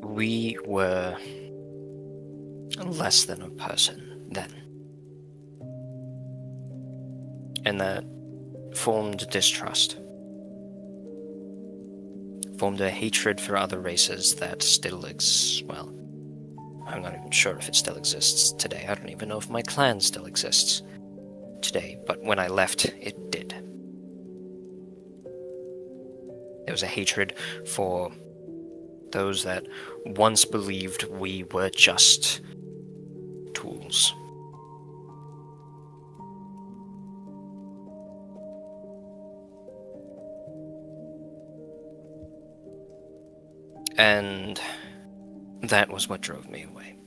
C: We were less than a person then. And that formed distrust. Formed a hatred for other races that still exists. Well, I'm not even sure if it still exists today. I don't even know if my clan still exists today, but when I left, it did. There was a hatred for those that once believed we were just tools. And that was what drove me away.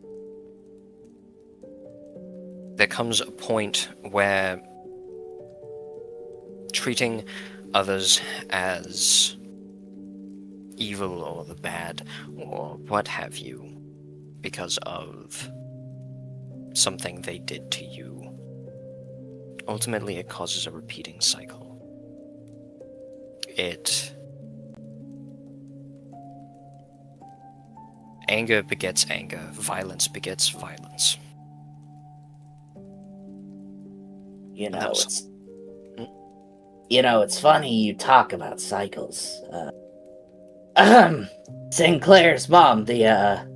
C: There comes a point where treating others as evil or the bad or what have you because of something they did to you, ultimately it causes a repeating cycle. It anger begets anger. Violence begets violence.
G: You
C: And that
G: know,
C: was-
G: it's funny you talk about cycles. Sinclair's mom, the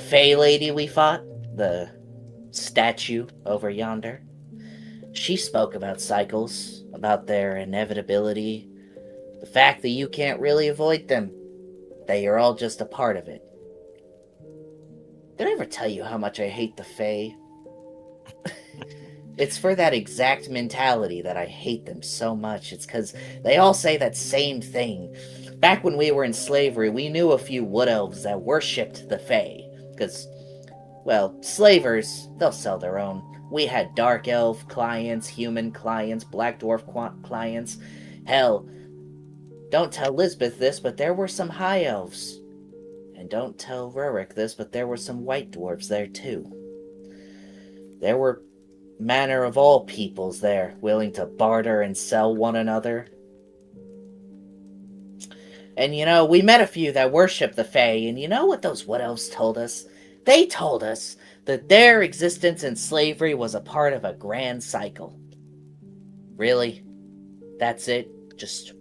G: Fey lady we fought, the statue over yonder, she spoke about cycles, about their inevitability, the fact that you can't really avoid them, that you're all just a part of it. Did I ever tell you how much I hate the Fey? It's for that exact mentality that I hate them so much. It's because they all say that same thing. Back when we were in slavery, we knew a few wood elves that worshipped the Fae. Because, well, slavers, they'll sell their own. We had dark elf clients, human clients, black dwarf clients. Hell, don't tell Lisbeth this, but there were some high elves. And don't tell Rurik this, but there were some white dwarves there too. There were manner of all peoples there, willing to barter and sell one another. And we met a few that worship the Fae, and you know what those wood elves told us? They told us that their existence in slavery was a part of a grand cycle. Really? That's it? Just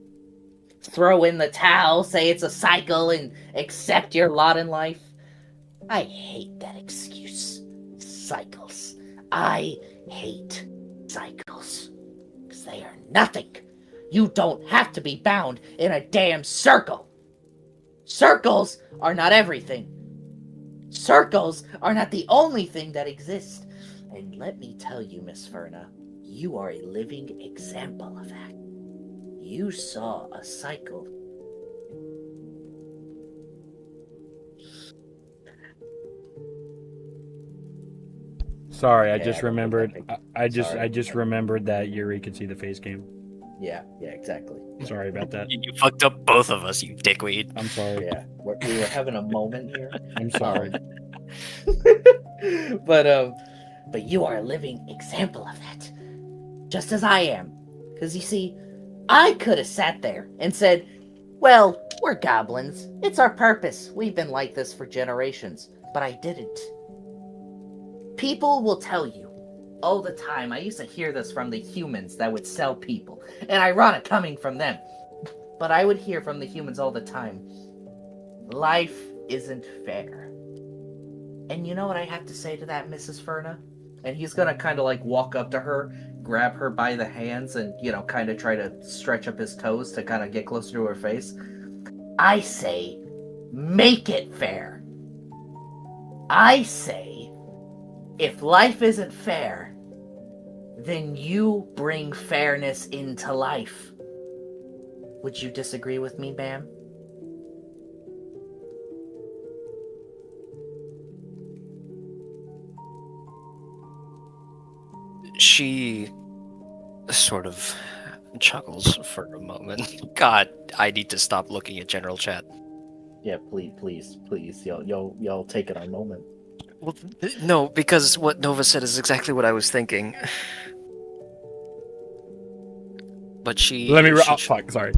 G: throw in the towel, say it's a cycle, and accept your lot in life? I hate that excuse. Cycles. I hate cycles. Because they are nothing. You don't have to be bound in a damn circle. Circles are not everything. Circles are not the only thing that exists. And let me tell you, Miss Verna, you are a living example of that. You saw a cycle.
A: Sorry, I
G: Okay,
A: just
G: I don't
A: remembered.
G: think I
A: I just
G: Sorry.
A: remembered that Yuri could see the face cam.
G: Yeah, exactly.
A: Sorry about that.
C: You fucked up both of us, you dickweed.
A: I'm sorry.
G: Yeah, we were having a moment here.
A: I'm sorry.
G: But you are a living example of that. Just as I am. Because you see, I could have sat there and said, well, we're goblins. It's our purpose. We've been like this for generations. But I didn't. People will tell you all the time. I used to hear this from the humans that would sell people. And ironic coming from them. But I would hear from the humans all the time. Life isn't fair. And you know what I have to say to that, Mrs. Ferna? And he's gonna kind of like walk up to her, grab her by the hands, and, kind of try to stretch up his toes to kind of get closer to her face. I say, make it fair. I say, if life isn't fair, then you bring fairness into life. Would you disagree with me, ma'am?
C: She sort of chuckles for a moment. God, I need to stop looking at general chat.
G: Yeah, please. Y'all take it a moment.
C: Well, no, because what Nova said is exactly what I was thinking. But she...
A: Let me.
C: she
A: Oh,
C: ch-
A: fuck. Sorry.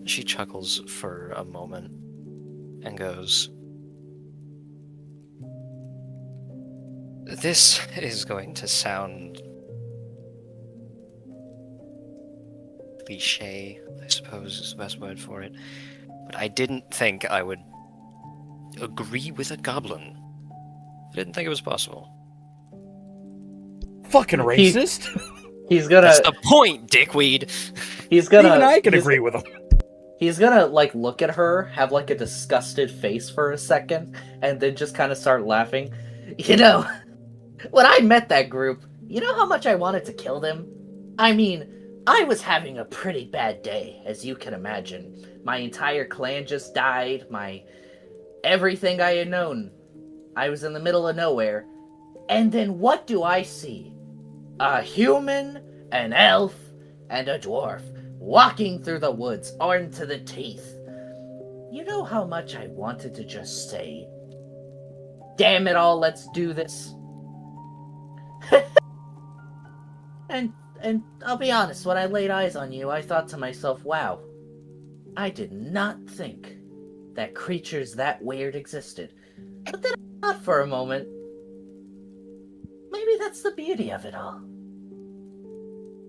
C: She chuckles for a moment and goes, "This is going to sound cliche, I suppose is the best word for it, but I didn't think I would agree with a goblin. I didn't think it was possible."
A: Fucking racist.
G: He's gonna.
C: That's the point, dickweed!
G: He's gonna.
A: Even I can
G: he's-
A: agree with him.
G: He's gonna, look at her, have, a disgusted face for a second, and then just kind of start laughing. When I met that group, you know how much I wanted to kill them? I mean, I was having a pretty bad day, as you can imagine. My entire clan just died, everything I had known. I was in the middle of nowhere. And then what do I see? A human, an elf, and a dwarf. Walking through the woods, armed to the teeth. You know how much I wanted to just say, damn it all, let's do this. and I'll be honest, when I laid eyes on you, I thought to myself, wow, I did not think that creatures that weird existed. But then I thought for a moment, maybe that's the beauty of it all.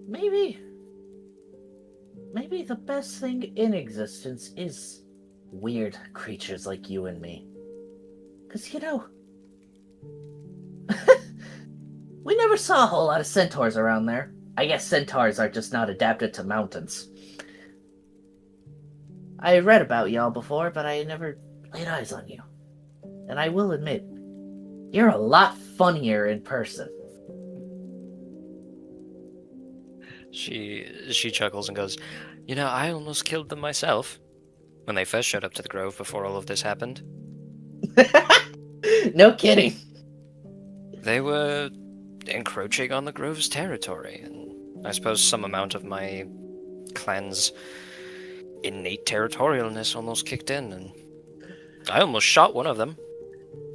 G: Maybe the best thing in existence is weird creatures like you and me. 'Cause, we never saw a whole lot of centaurs around there. I guess centaurs are just not adapted to mountains. I read about y'all before, but I never laid eyes on you. And I will admit, you're a lot funnier in person.
C: She chuckles and goes, I almost killed them myself when they first showed up to the grove before all of this happened.
G: No kidding.
C: They were encroaching on the grove's territory, and I suppose some amount of my clan's innate territorialness almost kicked in, and I almost shot one of them.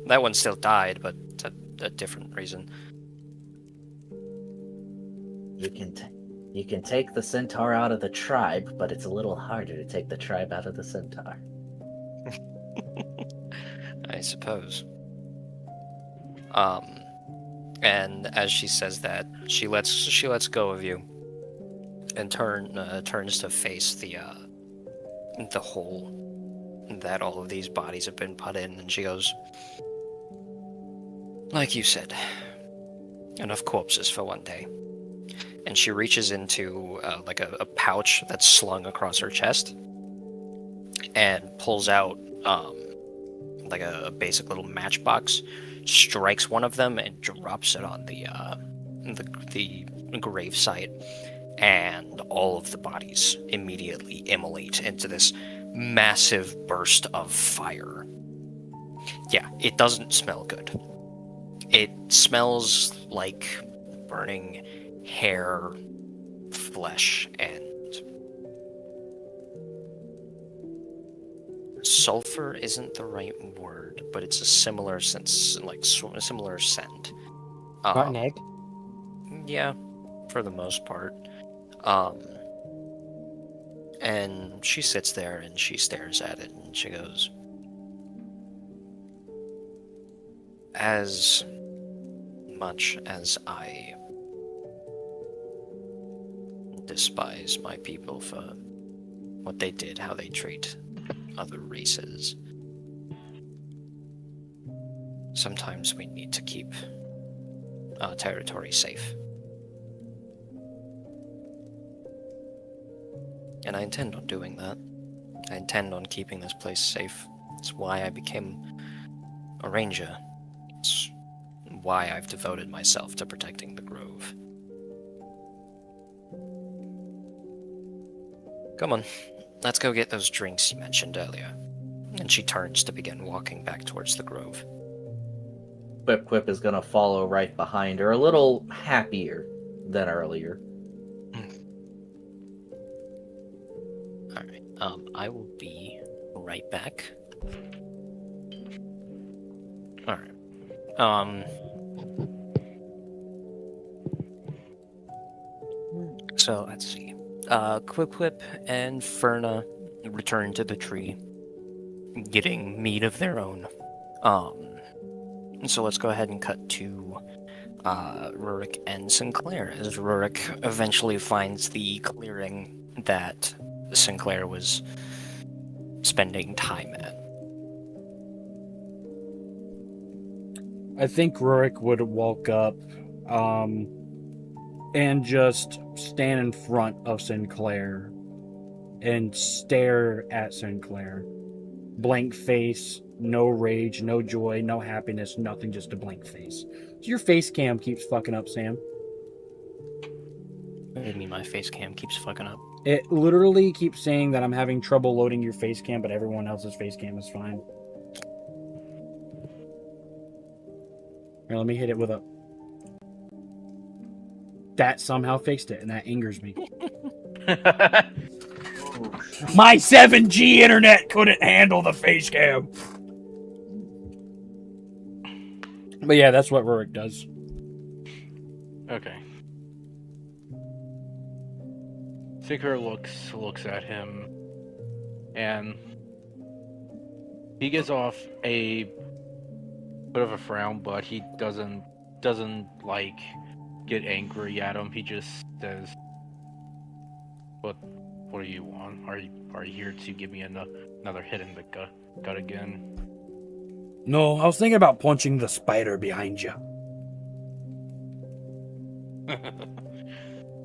C: That one still died, but a different reason.
G: You can take the centaur out of the tribe, but it's a little harder to take the tribe out of the centaur.
C: I suppose. And as she says that, she lets go of you and turns to face the hole that all of these bodies have been put in, and she goes, like you said, enough corpses for one day. And she reaches into like a pouch that's slung across her chest and pulls out like a basic little matchbox, strikes one of them and drops it on the grave site, and all of the bodies immediately immolate into this massive burst of fire. Yeah, it doesn't smell good. It smells like burning hair, flesh, and sulfur isn't the right word, but it's a similar sense, like a similar scent.
D: Rotten egg?
C: Yeah, for the most part. And she sits there and she stares at it and she goes, as much as I despise my people for what they did, how they treat other races, sometimes we need to keep our territory safe. And I intend on doing that. I intend on keeping this place safe. It's why I became a ranger. It's why I've devoted myself to protecting the grove. Come on, let's go get those drinks you mentioned earlier. And she turns to begin walking back towards the grove.
E: Quip is gonna follow right behind her, a little happier than earlier.
C: Alright, I will be right back. Alright. So let's see. Quip and Ferna return to the tree, getting meat of their own. So let's go ahead and cut to Rurik and Sinclair, as Rurik eventually finds the clearing that Sinclair was spending time at.
A: I think Rurik would walk up and just stand in front of Sinclair and stare at Sinclair. Blank face, no rage, no joy, no happiness, nothing, just a blank face. So your face cam keeps fucking up, Sam.
C: What do you mean my face cam keeps fucking up?
A: It literally keeps saying that I'm having trouble loading your face cam, but everyone else's face cam is fine. Here, let me hit it with a... That somehow fixed it, and that angers me. My 7G internet couldn't handle the face cam. But yeah, that's what Rurik does.
B: Okay. Sinclair looks at him, and He gives off a bit of a frown, but he doesn't like get angry at him. He just says, "What do you want? Are you here to give me another hit in the gut again?"
A: No, I was thinking about punching the spider behind you.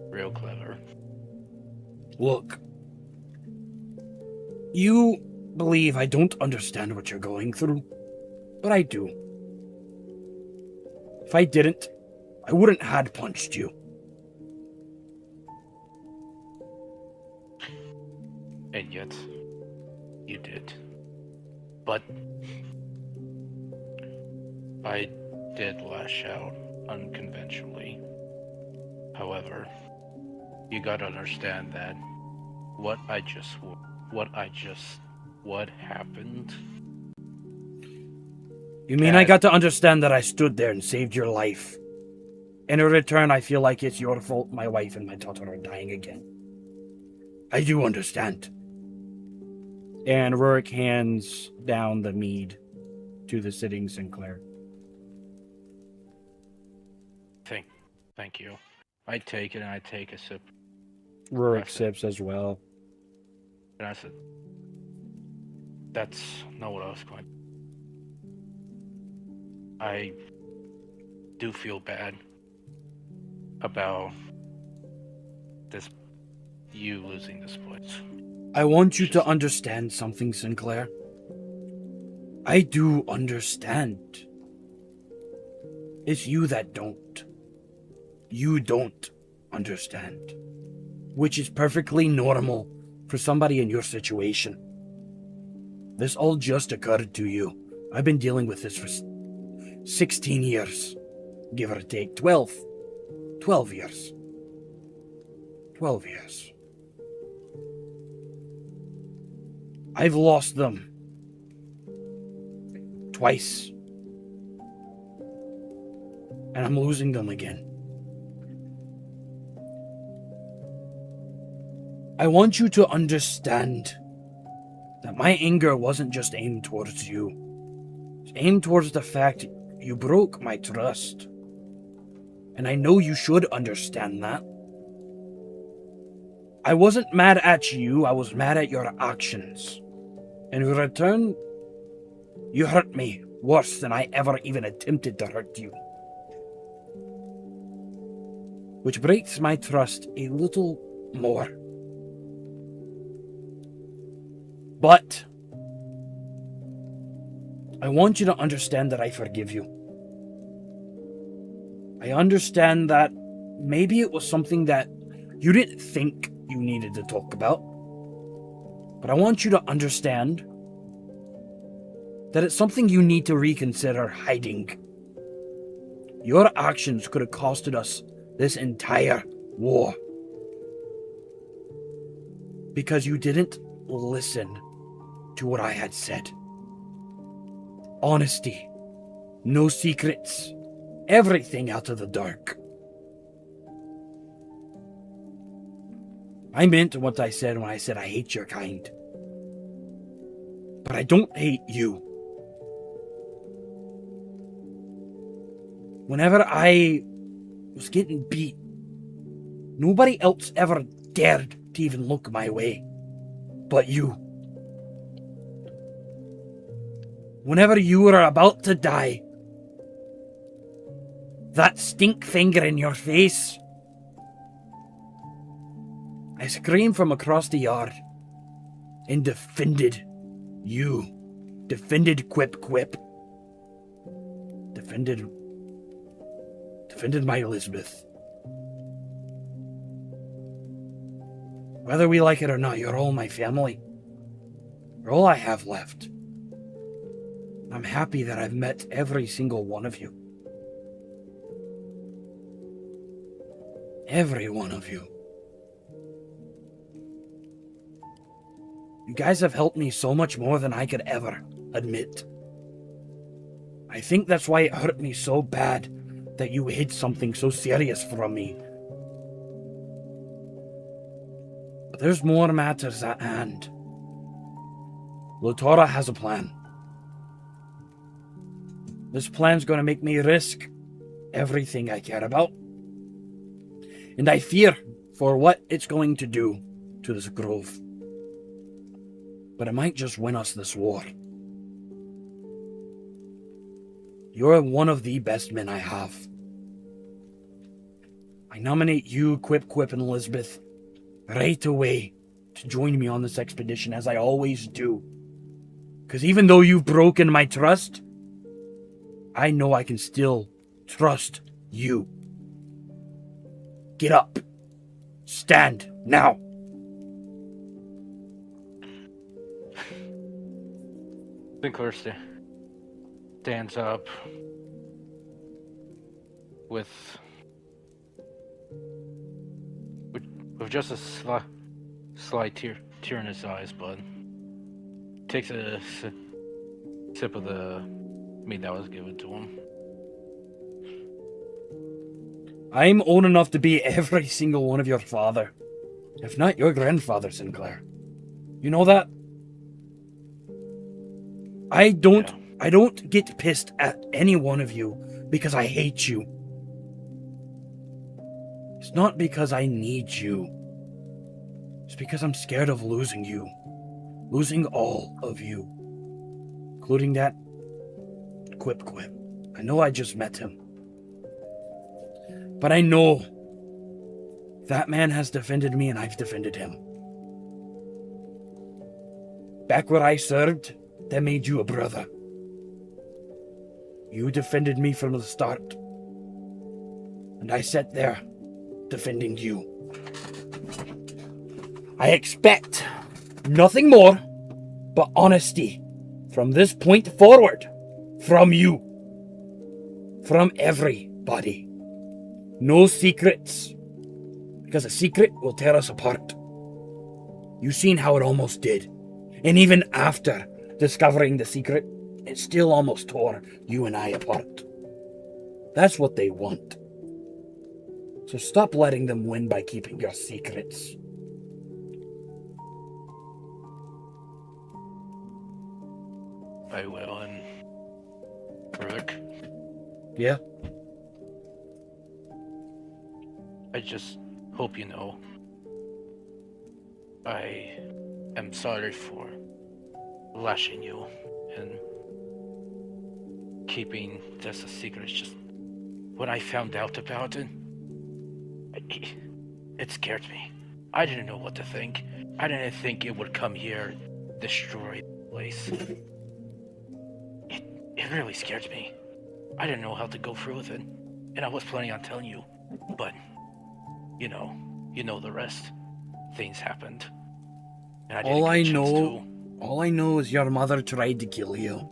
B: Real clever.
A: Look, you believe I don't understand what you're going through, but I do. If I didn't, I wouldn't had punched you.
B: And yet, you did. But I did lash out unconventionally. However, you gotta understand that what happened.
A: You mean I got to understand that I stood there and saved your life? In return, I feel like it's your fault my wife and my daughter are dying again. I do understand. And Rurik hands down the mead to the sitting Sinclair.
B: Thank you. I take it and I take a sip.
A: Rurik sips as well.
B: And I said, that's not what I was going. I do feel bad about you losing this place.
A: I want you to understand something, Sinclair. I do understand. It's you that don't. You don't understand. Which is perfectly normal for somebody in your situation. This all just occurred to you. I've been dealing with this for 16 years. Give or take 12 years. 12 years. I've lost them. Twice. And I'm losing them again. I want you to understand that my anger wasn't just aimed towards you. It's aimed towards the fact you broke my trust. And I know you should understand that. I wasn't mad at you, I was mad at your actions. And in return, you hurt me worse than I ever even attempted to hurt you. Which breaks my trust a little more. But I want you to understand that I forgive you. I understand that maybe it was something that you didn't think you needed to talk about. But I want you to understand that it's something you need to reconsider hiding. Your actions could have costed us this entire war. Because you didn't listen to what I had said. Honesty, no secrets, everything out of the dark. I meant what I said when I said I hate your kind. But I don't hate you. Whenever I was getting beat, nobody else ever dared to even look my way. But you. Whenever you were about to die, that stink finger in your face, I screamed from across the yard and defended you. Defended Quip Quip. Defended my Elizabeth. Whether we like it or not, you're all my family. You're all I have left. I'm happy that I've met every single one of you. Every one of you. You guys have helped me so much more than I could ever admit. I think that's why it hurt me so bad that you hid something so serious from me. But there's more matters at hand. Lutara has a plan. This plan's gonna make me risk everything I care about. And I fear for what it's going to do to this grove. But it might just win us this war. You're one of the best men I have. I nominate you, Quip, and Elizabeth right away to join me on this expedition, as I always do. Because even though you've broken my trust, I know I can still trust you. Get up. Stand now.
B: Sinclair stands up with just a slight tear in his eyes, but takes a sip of the meat that was given to him.
A: I'm old enough to be every single one of your father, if not your grandfather, Sinclair. You know that? I don't get pissed at any one of you because I hate you. It's not because I need you. It's because I'm scared of losing you. Losing all of you. Including that Quip. I know I just met him. But I know that man has defended me and I've defended him. Back where I served, that made you a brother. You defended me from the start. And I sat there defending you. I expect nothing more but honesty from this point forward. From you. From everybody. No secrets. Because a secret will tear us apart. You've seen how it almost did. And even after discovering the secret, it still almost tore you and I apart. That's what they want. So stop letting them win by keeping your secrets.
B: I will, and Rick,
A: Yeah?
B: I just hope you know I am sorry for lashing you, and keeping this a secret. Is just when I found out about it, it scared me. I didn't know what to think. I didn't think it would come here, destroy the place. It really scared me. I didn't know how to go through with it, and I was planning on telling you, but you know the rest. Things happened, and I didn't get a chance to.
A: All I know is your mother tried to kill you,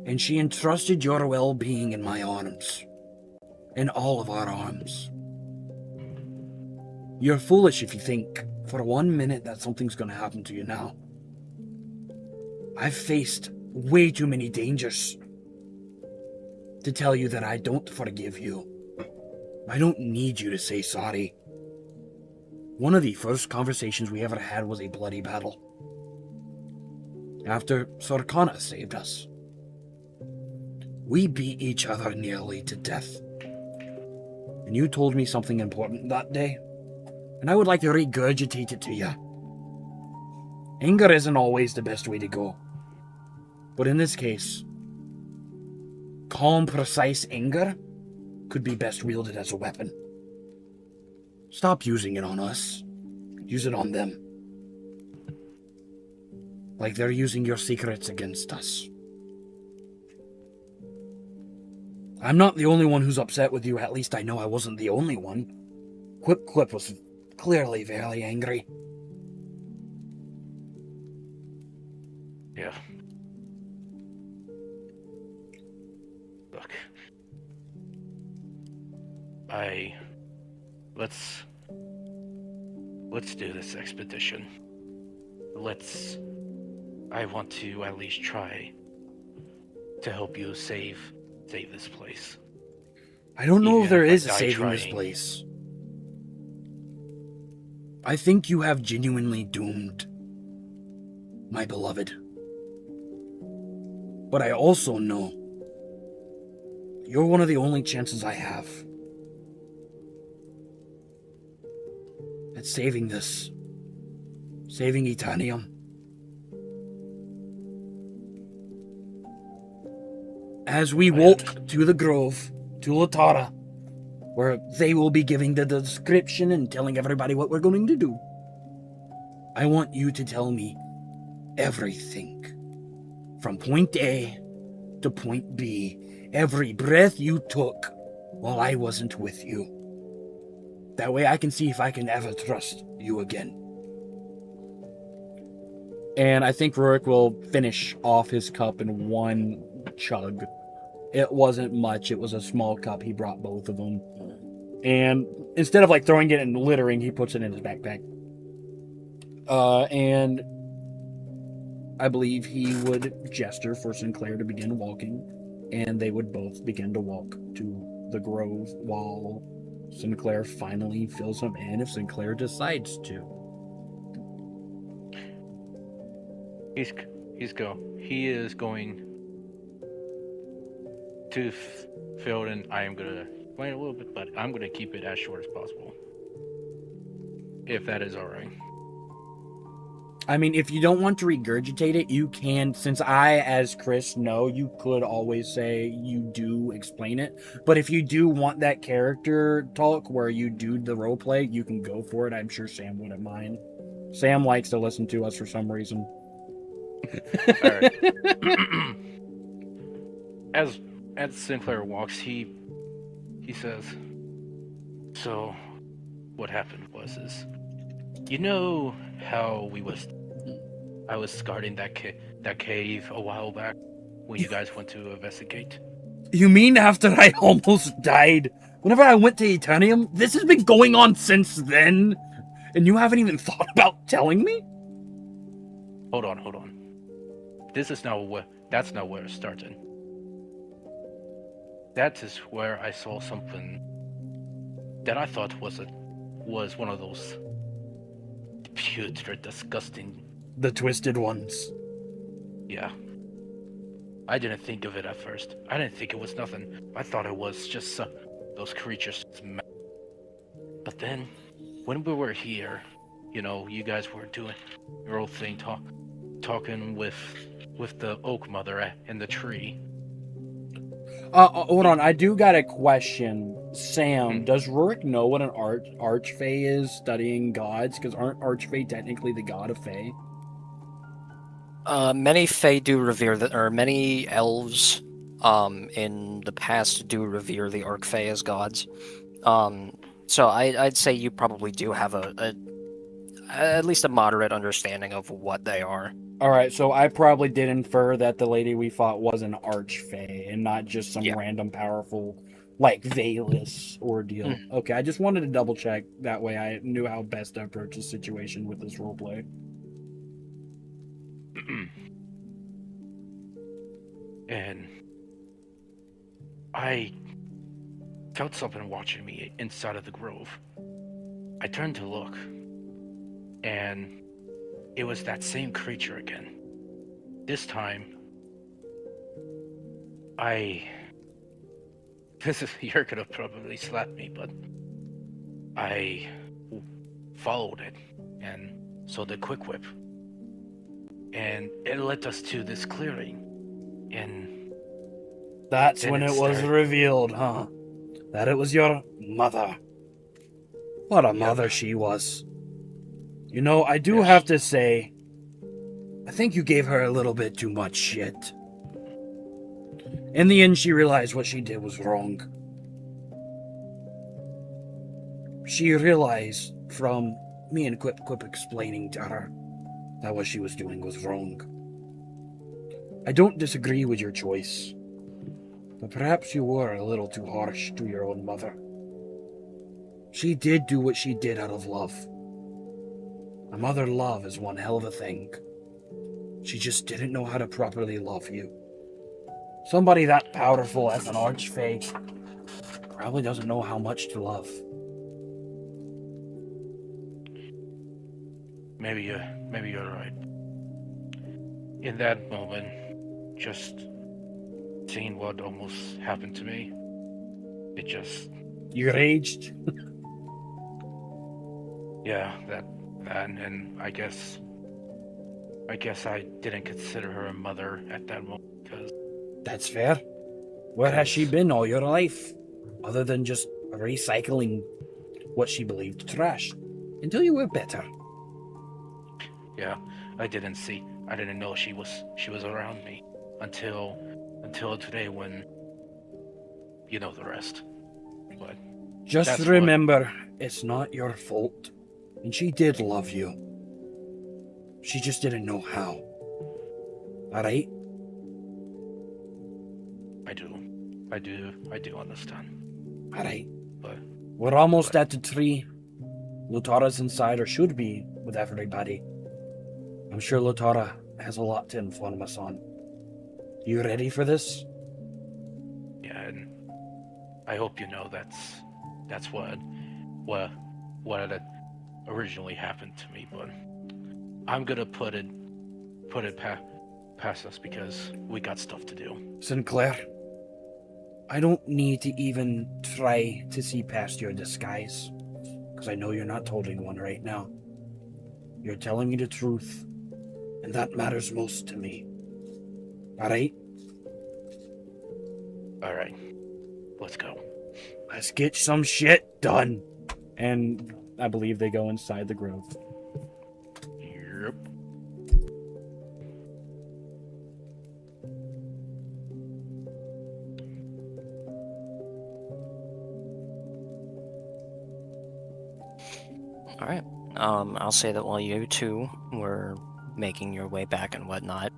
A: and she entrusted your well-being in my arms, in all of our arms. You're foolish if you think for 1 minute that something's gonna happen to you now. I've faced way too many dangers to tell you that I don't forgive you. I don't need you to say sorry. One of the first conversations we ever had was a bloody battle. After Sorkana saved us. We beat each other nearly to death. And you told me something important that day, and I would like to regurgitate it to you. Anger isn't always the best way to go. But in this case, calm, precise anger could be best wielded as a weapon. Stop using it on us. Use it on them. Like they're using your secrets against us. I'm not the only one who's upset with you. At least I know I wasn't the only one. Quip was clearly very angry.
B: Yeah. Look. Let's do this expedition. I want to at least try to help you save this place.
A: I don't know
B: Even
A: if there
B: if I
A: is a
B: die
A: saving this
B: trying.
A: place. I think you have genuinely doomed my beloved. But I also know You're one of the only chances I have at saving this. Saving Eternium. As we walk to the grove, to Lutara, where they will be giving the description and telling everybody what we're going to do, I want you to tell me everything. From point A to point B. Every breath you took while I wasn't with you. That way I can see if I can ever trust you again. And I think Rurik will finish off his cup in one chug. It wasn't much. It was a small cup. He brought both of them. And instead of like throwing it and littering, he puts it in his backpack. And I believe he would gesture for Sinclair to begin walking. And they would both begin to walk to the grove while Sinclair finally fills him in if Sinclair decides to.
B: He is going to fill in. I am gonna explain a little bit, but I'm gonna keep it as short as possible, if that is all right.
A: I mean, if you don't want to regurgitate it, you can. Since I, as Chris, know, you could always say you do explain it. But if you do want that character talk where you do the role play, you can go for it. I'm sure Sam wouldn't mind. Sam likes to listen to us for some reason.
B: All right. As Sinclair walks, he says, "So, what happened was you know how I was guarding that cave a while back when you guys went to investigate."
A: You mean after I almost died? Whenever I went to Eternium? This has been going on since then? And you haven't even thought about telling me?
B: Hold on. That's not where it started. That is where I saw something that I thought was one of those putrid, disgusting...
A: The twisted ones.
B: Yeah. I didn't think of it at first. I didn't think it was nothing. I thought it was just those creatures. But then, when we were here, you guys were doing your old thing, talking with the oak mother in the tree.
A: Hold on. I do got a question. Sam, does Rurik know what an archfey is studying gods? Because aren't archfey technically the god of fey?
C: Many Fae do revere or many elves, in the past do revere the Archfey as gods. So I'd say you probably do have at least a moderate understanding of what they are.
A: Alright, so I probably did infer that the lady we fought was an archfey and not just some random powerful, like, Veilus ordeal. Okay, I just wanted to double check. That way I knew how best to approach the situation with this roleplay.
B: And I felt something watching me inside of the grove. I turned to look, and it was that same creature again. This time, you're gonna probably slap me, but I followed it, and so the quick whip. And it led us to this clearing, and
A: that's when it was revealed, huh? That it was your mother. What a mother she was. I do have to say, I think you gave her a little bit too much shit. In the end, she realized what she did was wrong. She realized from me and Quip explaining to her that what she was doing was wrong. I don't disagree with your choice, but perhaps you were a little too harsh to your own mother. She did do what she did out of love. A mother love is one hell of a thing. She just didn't know how to properly love you. Somebody that powerful as an archfey probably doesn't know how much to love.
B: Maybe you're right. In that moment, just seeing what almost happened to me. It just,
A: You raged.
B: yeah, that, and I guess I didn't consider her a mother at that moment because
A: That's fair. Where has she
B: Because-
A: been all your life? Other than just recycling what she believed trash. Until you were better.
B: yeah, I didn't know she was around me until today when you know the rest. But
A: Just
B: That's
A: remember, it's not your fault. And she did love you. She just didn't know how. Alright?
B: I do understand.
A: Alright.
B: But
A: We're almost at the tree. Lutara's inside, or should be, with everybody. I'm sure Lutara has a lot to inform us on. You ready for this?
B: yeah, and I hope you know that's what had originally happened to me. But I'm gonna put it past us because we got stuff to do.
A: Sinclair, I don't need to even try to see past your disguise, because I know you're not holding one right now. You're telling me the truth, and that matters most to me. Alright?
B: All right, let's go.
A: Let's get some shit done. And I believe they go inside the grove.
B: Yep.
C: All right. I'll say that while you two were making your way back and whatnot,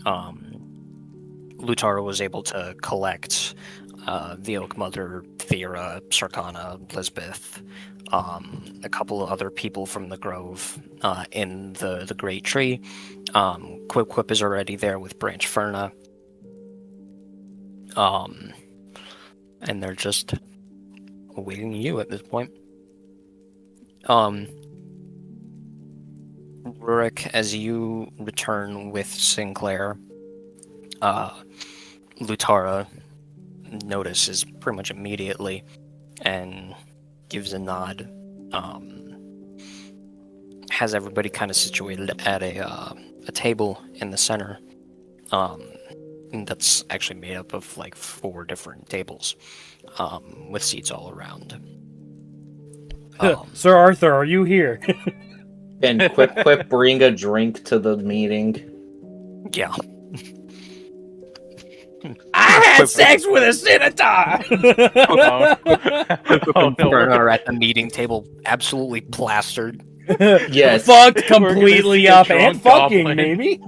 C: Lutara was able to collect the Oak Mother, Thera, Sarkana, Lisbeth, a couple of other people from the grove in the Great Tree. Quip Quip is already there with Branch Ferna. And they're just awaiting you at this point. Rurik, as you return with Sinclair, Lutara notices pretty much immediately and gives a nod. Has everybody kind of situated at a table in the center. That's actually made up of like 4 different tables, with seats all around.
A: Sir Arthur, are you here?
E: Can Quip Quip bring a drink to the meeting?
C: Yeah.
A: I had sex with a senator!
B: Oh no,
C: Are at the meeting table, absolutely plastered.
E: Yes.
A: Fucked
B: We're gonna
A: completely
B: see a
A: up and
B: drunk
A: fucking,
B: goblin.
A: maybe?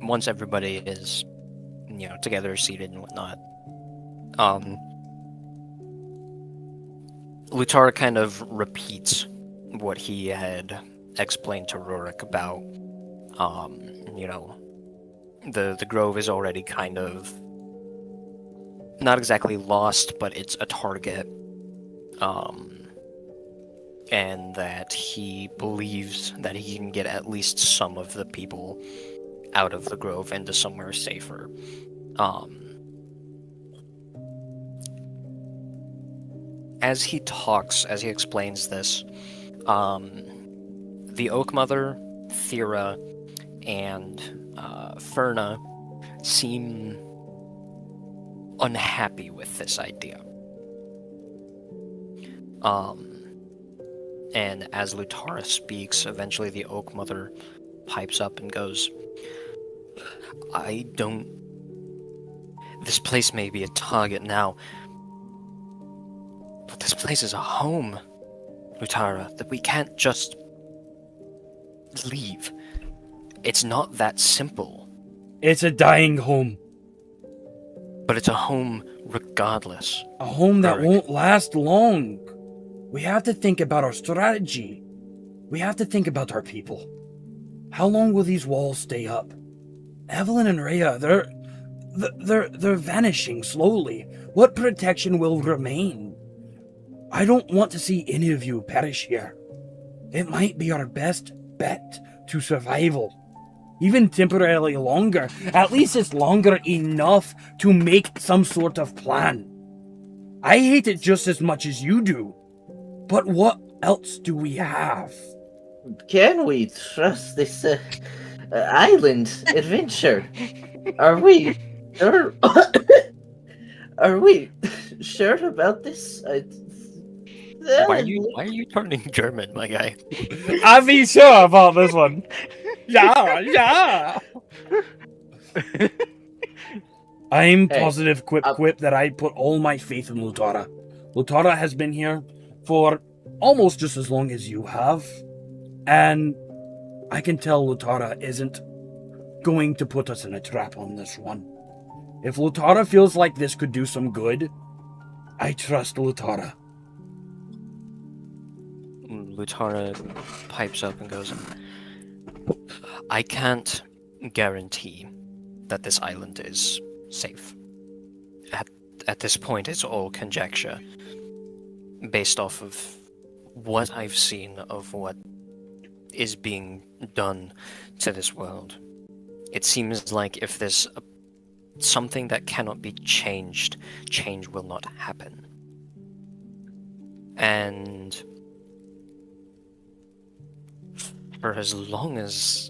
C: Once everybody is, together, seated and whatnot, Lutara kind of repeats what he had explained to Rurik about, the grove is already kind of not exactly lost, but it's a target, and that he believes that he can get at least some of the people out of the grove into somewhere safer. As he talks, as he explains this, the Oak Mother, Thera, and Ferna seem unhappy with this idea. And as Lutara speaks, eventually the Oak Mother pipes up and goes, This place may be a target now, but this place is a home, Lutara, that we can't just leave. It's not that simple,
A: It's a dying home.
C: but it's a home regardless.
A: A home that
C: Rurik.
A: won't last long. We have to think about our strategy. We have to think about our people. How long will these walls stay up? Evelyn and Rhea, they're vanishing slowly. What protection will remain? I don't want to see any of you perish here. It might be our best bet to survival. Even temporarily longer. At least it's longer enough to make some sort of plan. I hate it just as much as you do. But what else do we have?
G: Can we trust this island adventure? Are we sure? Are we sure about this?
C: Why are you turning German, my guy?
A: I'll be sure about this one. Yeah. I'm
G: Hey,
A: positive, Quip, that I put all my faith in Lutara. Lutara has been here for almost just as long as you have. And I can tell Lutara isn't going to put us in a trap on this one. If Lutara feels like this could do some good, I trust Lutara.
C: Lutara pipes up and goes, I can't guarantee that this island is safe. At this point, it's all conjecture, based off of what I've seen of what is being done to this world. It seems like if there's something that cannot be changed, change will not happen. And for as long as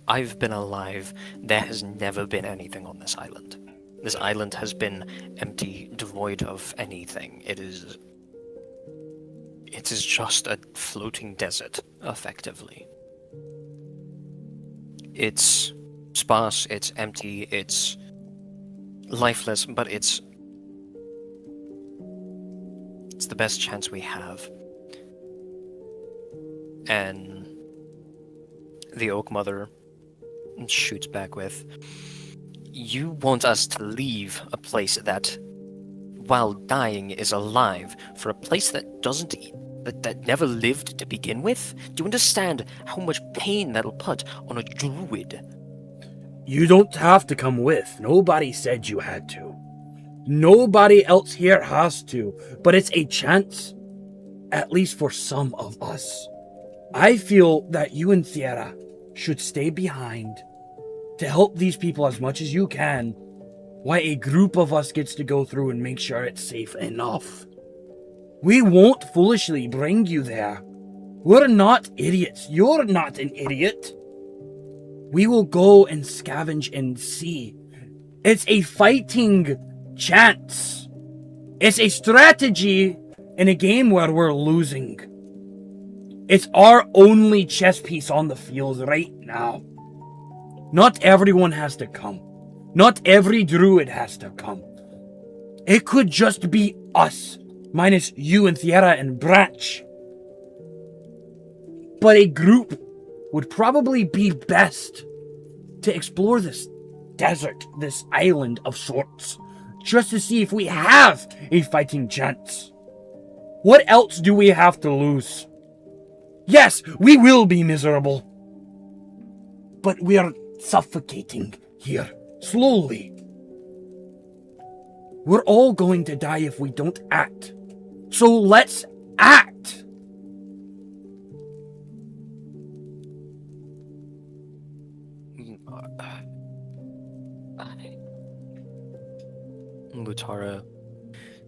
C: I've been alive, there has never been anything on this island. This island has been empty, devoid of anything. It is just a floating desert, effectively. It's sparse, it's empty, it's lifeless, but it's the best chance we have. And the Oak Mother shoots back with, you want us to leave a place that, while dying, is alive, for a place that doesn't that never lived to begin with? Do you understand how much pain that'll put on a druid?
A: You don't have to come with. Nobody said you had to. Nobody else here has to. But it's a chance, at least for some of us. I feel that you and Sierra should stay behind to help these people as much as you can, while a group of us gets to go through and make sure it's safe enough. We won't foolishly bring you there. We're not idiots. You're not an idiot. We will go and scavenge and see. It's a fighting chance. It's a strategy in a game where we're losing. It's our only chess piece on the field right now. Not everyone has to come. Not every druid has to come. It could just be us, minus you and Sierra and Branch. But a group would probably be best to explore this desert, this island of sorts, just to see if we have a fighting chance. What else do we have to lose? Yes, we will be miserable. But we are suffocating here, slowly. We're all going to die if we don't act. So let's act!
C: Lutara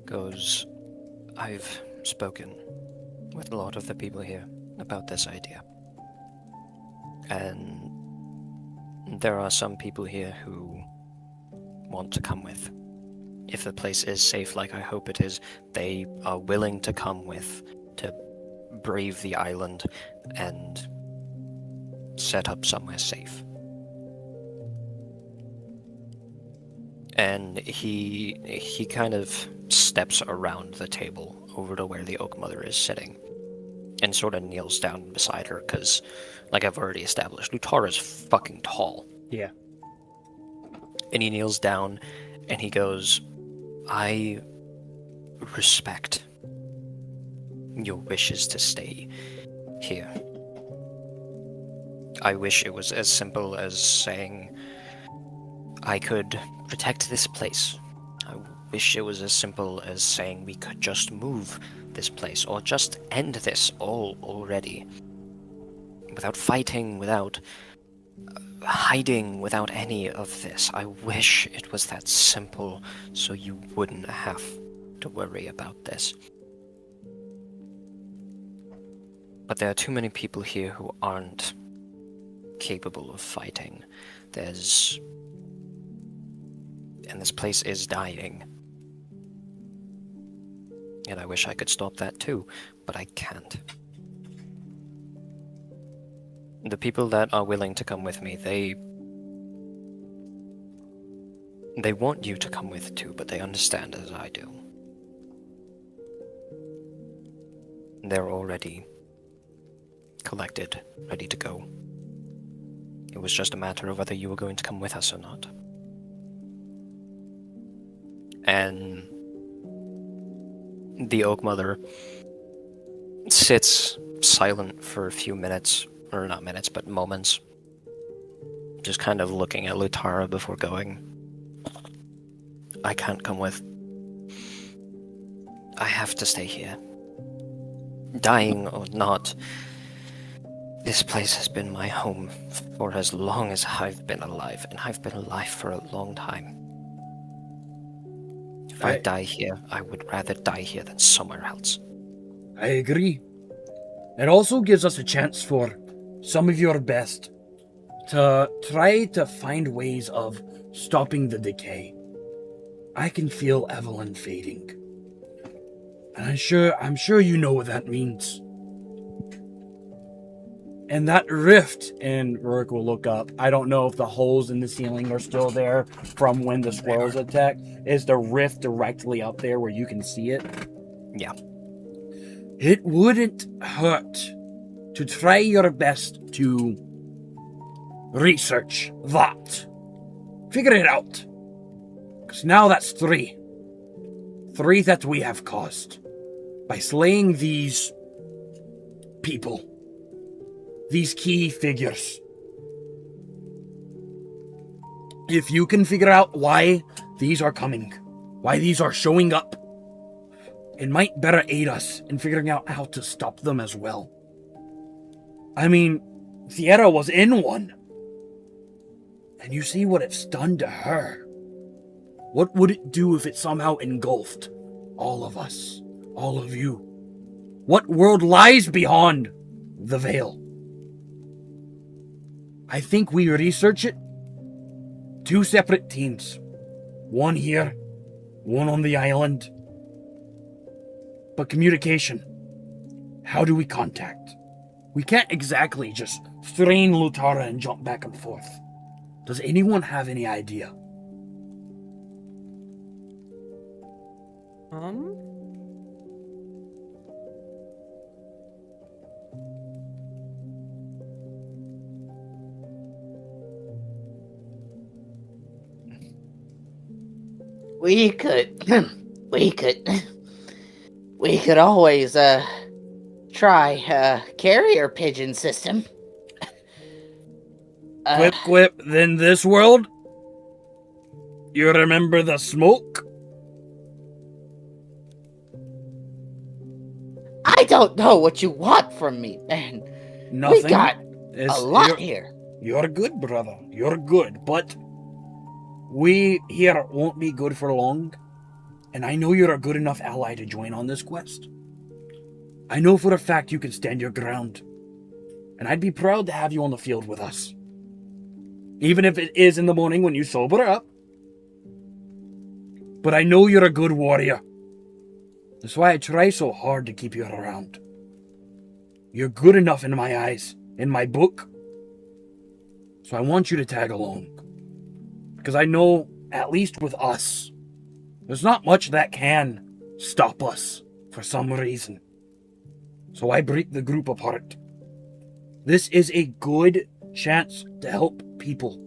C: goes, I've spoken with a lot of the people here about this idea. And there are some people here who want to come with. If the place is safe like I hope it is, they are willing to come with to brave the island and set up somewhere safe. And he kind of steps around the table over to where the Oak Mother is sitting and sort of kneels down beside her because, like I've already established, Lutara's fucking tall.
A: Yeah.
C: And he kneels down and he goes, I respect your wishes to stay here. I wish it was as simple as saying, I could protect this place. I wish it was as simple as saying we could just move this place, or just end this all already. Without fighting, without hiding, without any of this. I wish it was that simple, so you wouldn't have to worry about this. But there are too many people here who aren't capable of fighting. And this place is dying. And I wish I could stop that too, but I can't. The people that are willing to come with me, they want you to come with too, but they understand as I do. They're already collected, ready to go. It was just a matter of whether you were going to come with us or not. And the Oak Mother sits silent for a few minutes, or not minutes, but moments, just kind of looking at Lutara before going. I can't come with. I have to stay here. Dying or not, this place has been my home for as long as I've been alive, and I've been alive for a long time. If I die here, I would rather die here than somewhere else.
A: I agree. It also gives us a chance for some of your best to try to find ways of stopping the decay. I can feel Evelyn fading. And I'm sure you know what that means. And that rift, and Rourke will look up. I don't know if the holes in the ceiling are still there from when the squirrels attacked. Is the rift directly up there where you can see it?
C: Yeah.
A: It wouldn't hurt to try your best to research that. Figure it out. Because now that's 3. 3 that we have caused. By slaying these people. These key figures. If you can figure out why these are coming, why these are showing up, it might better aid us in figuring out how to stop them as well. I mean, Sierra was in one. And you see what it's done to her. What would it do if it somehow engulfed all of us, all of you? What world lies beyond the veil? I think we research it. 2 separate teams. One here, one on the island. But communication. How do we contact? We can't exactly just strain Lutara and jump back and forth. Does anyone have any idea?
G: We could always, try, carrier pigeon system.
A: Quip, then this world? You remember the smoke?
G: I don't know what you want from me, man.
A: Nothing.
G: We got a lot here.
A: You're good, brother. You're good, but we here won't be good for long. And I know you're a good enough ally to join on this quest. I know for a fact you can stand your ground. And I'd be proud to have you on the field with us. Even if it is in the morning when you sober up. But I know you're a good warrior. That's why I try so hard to keep you around. You're good enough in my eyes, in my book. So I want you to tag along. Because I know, at least with us, there's not much that can stop us for some reason. So I break the group apart. This is a good chance to help people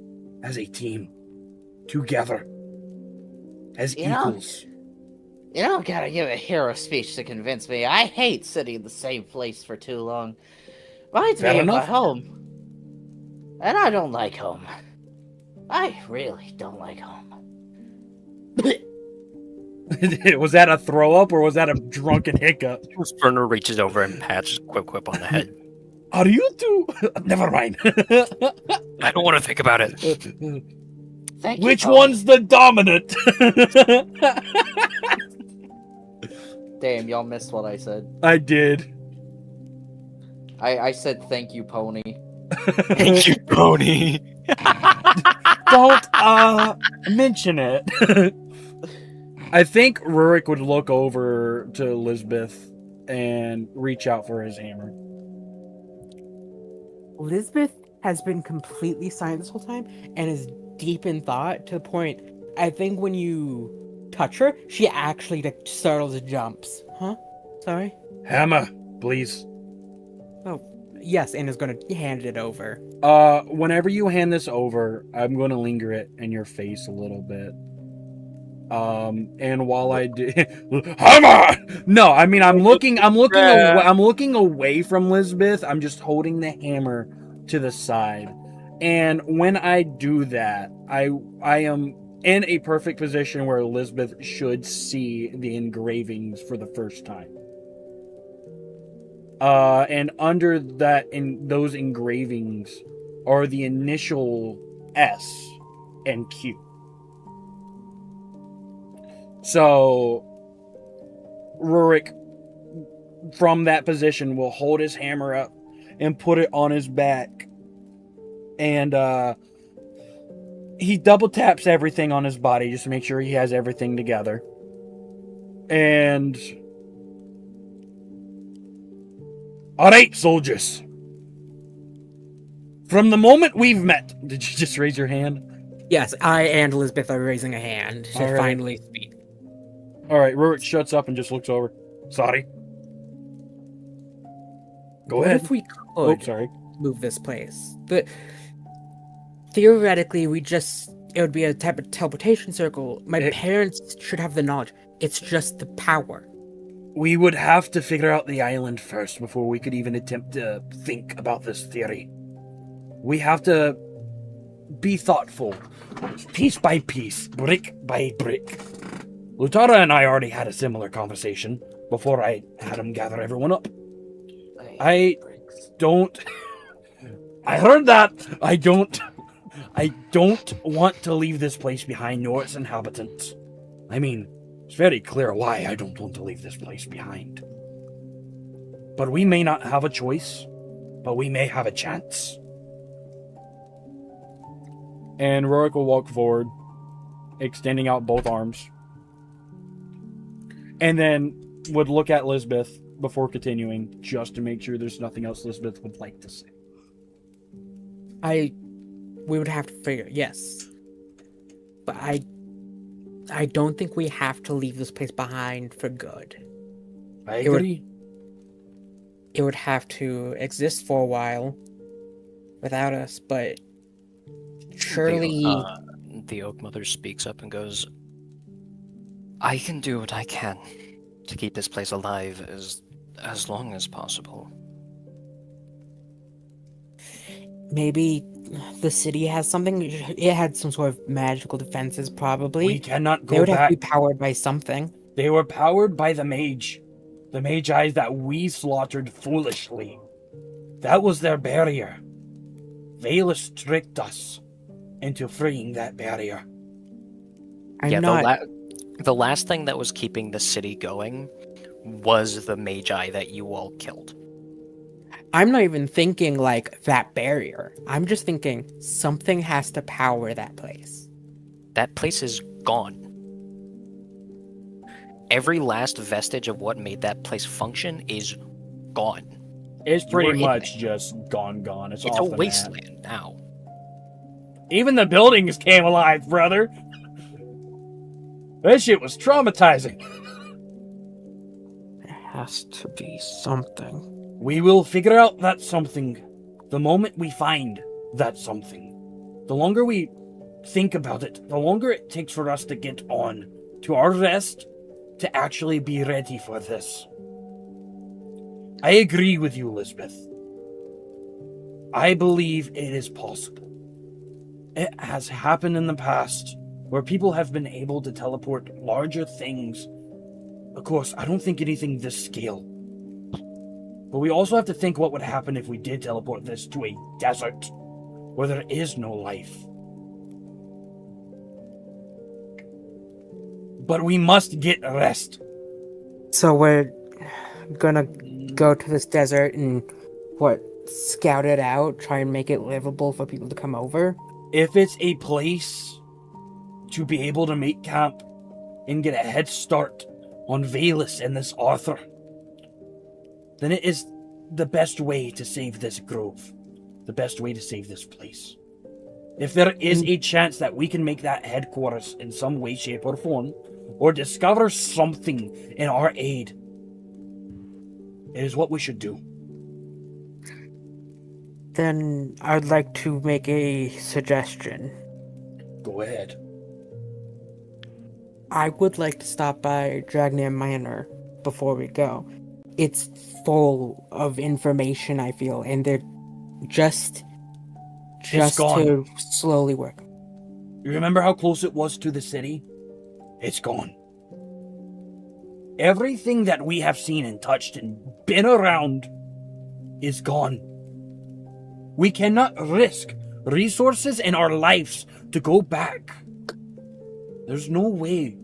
A: as a team. Together. As equals.
G: You don't gotta give a hero speech to convince me. I hate sitting in the same place for too long. Reminds me of my home. And I don't like home. I really don't like home.
A: Was that a throw up or was that a drunken hiccup?
C: Spurner reaches over and pats Quip on the head.
A: Are you two? Never mind.
C: I don't want to think about it.
G: Thank you,
A: Which
G: Pony.
A: one's the dominant?
E: Damn, y'all missed what I said.
A: I did.
E: I said thank you, Pony.
C: Thank you, Pony.
A: Don't mention it. I think Rurik would look over to Elizabeth and reach out for his hammer.
D: Elizabeth has been completely silent this whole time and is deep in thought to the point I think when you touch her, she actually like startles and jumps. Huh? Sorry?
A: Hammer, please.
D: Yes, and is gonna hand it over.
A: Whenever you hand this over, I'm going to linger it in your face a little bit. And while I do, hammer! No, I mean I'm looking away from Lisbeth. I'm just holding the hammer to the side, and when I do that, I am in a perfect position where Elizabeth should see the engravings for the first time. And under that, in those engravings, are the initial S and Q. So, Rurik, from that position, will hold his hammer up and put it on his back. And he double taps everything on his body just to make sure he has everything together. And... Alright, soldiers. From the moment we've met... Did you just raise your hand?
D: Yes, I and Elizabeth are raising a hand to
A: Alright.
D: finally speak.
A: Alright, Rurik shuts up and just looks over. Sorry. Go
D: What
A: ahead.
D: if we
A: Oh,
D: could
A: sorry.
D: move this place? But theoretically, it would be a type of teleportation circle. My parents should have the knowledge. It's just the power.
A: We would have to figure out the island first before we could even attempt to think about this theory. We have to be thoughtful, piece by piece, brick by brick. Lutara and I already had a similar conversation before I had him gather everyone up. I heard that. I don't want to leave this place behind nor its inhabitants. I mean, it's very clear why I don't want to leave this place behind. But we may not have a choice, but we may have a chance. And Rurik will walk forward, extending out both arms. And then would look at Lisbeth before continuing, just to make sure there's nothing else Lisbeth would like to say.
D: We would have to figure, yes. But I don't think we have to leave this place behind for good.
A: I agree.
D: It would have to exist for a while without us, but surely...
C: The Oak Mother speaks up and goes, I can do what I can to keep this place alive as long as possible.
D: Maybe the city has something. It had some sort of magical defenses, probably.
A: We cannot
D: They
A: go
D: would have
A: back.
D: to be powered by something.
A: They were powered by the mage. The magi that we slaughtered foolishly. That was their barrier. Valus tricked us into freeing that barrier.
C: The last thing that was keeping the city going was the magi that you all killed.
D: I'm not even thinking like that barrier. I'm just thinking something has to power that place.
C: That place is gone. Every last vestige of what made that place function is gone.
A: It's pretty
C: were in
A: much just gone. It's
C: It's
A: off
C: a
A: the map.
C: wasteland now.
A: Even the buildings came alive, brother. That shit was traumatizing.
D: There has to be something.
A: We will figure out that something the moment we find that something. The longer we think about it, the longer it takes for us to get on to our rest to actually be ready for this. I agree with you, Lisbeth. I believe it is possible. It has happened in the past. where people have been able to teleport larger things. Of course, I don't think anything this scale. But we also have to think what would happen if we did teleport this to a desert where there is no life. But we must get rest.
D: So we're gonna go to this desert and scout it out, try and make it livable for people to come over.
A: If it's a place to be able to make camp and get a head start on Valus and this Arthur, then it is the best way to save this grove, the best way to save this place. If there is a chance that we can make that headquarters in some way, shape, or form, or discover something in our aid, it is what we should do.
D: Then I'd like to make a suggestion.
A: Go ahead.
D: I would like to stop by Dragnar Manor before we go. It's full of information, I feel, and they're just
A: gone.
D: to slowly work.
A: You remember how close it was to the city? It's gone. Everything that we have seen and touched and been around is gone. We cannot risk resources and our lives to go back. There's no way.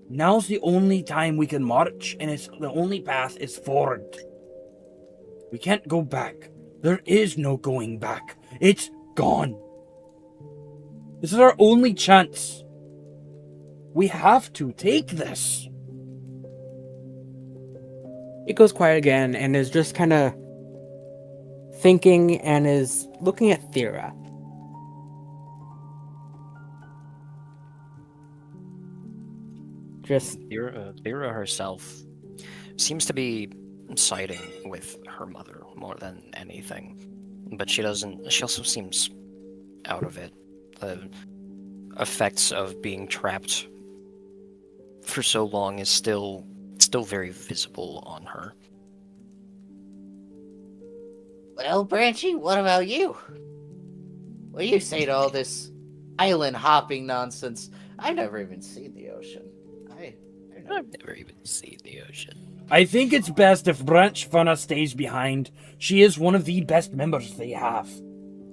A: Now's the only time we can march, and it's the only path is forward. We can't go back. There is no going back. It's gone. This is our only chance. We have to take this.
D: It goes quiet again and is just kind of thinking and is looking at Thera. Just
C: Thera herself seems to be siding with her mother more than anything, but she also seems out of it. The effects of being trapped for so long is still very visible on her.
G: Well, Branchy, what about you? What do you say to all this island hopping nonsense? I've never even seen the ocean.
C: I've never even seen the ocean.
A: I think it's best if Branch Funna stays behind. She is one of the best members they have.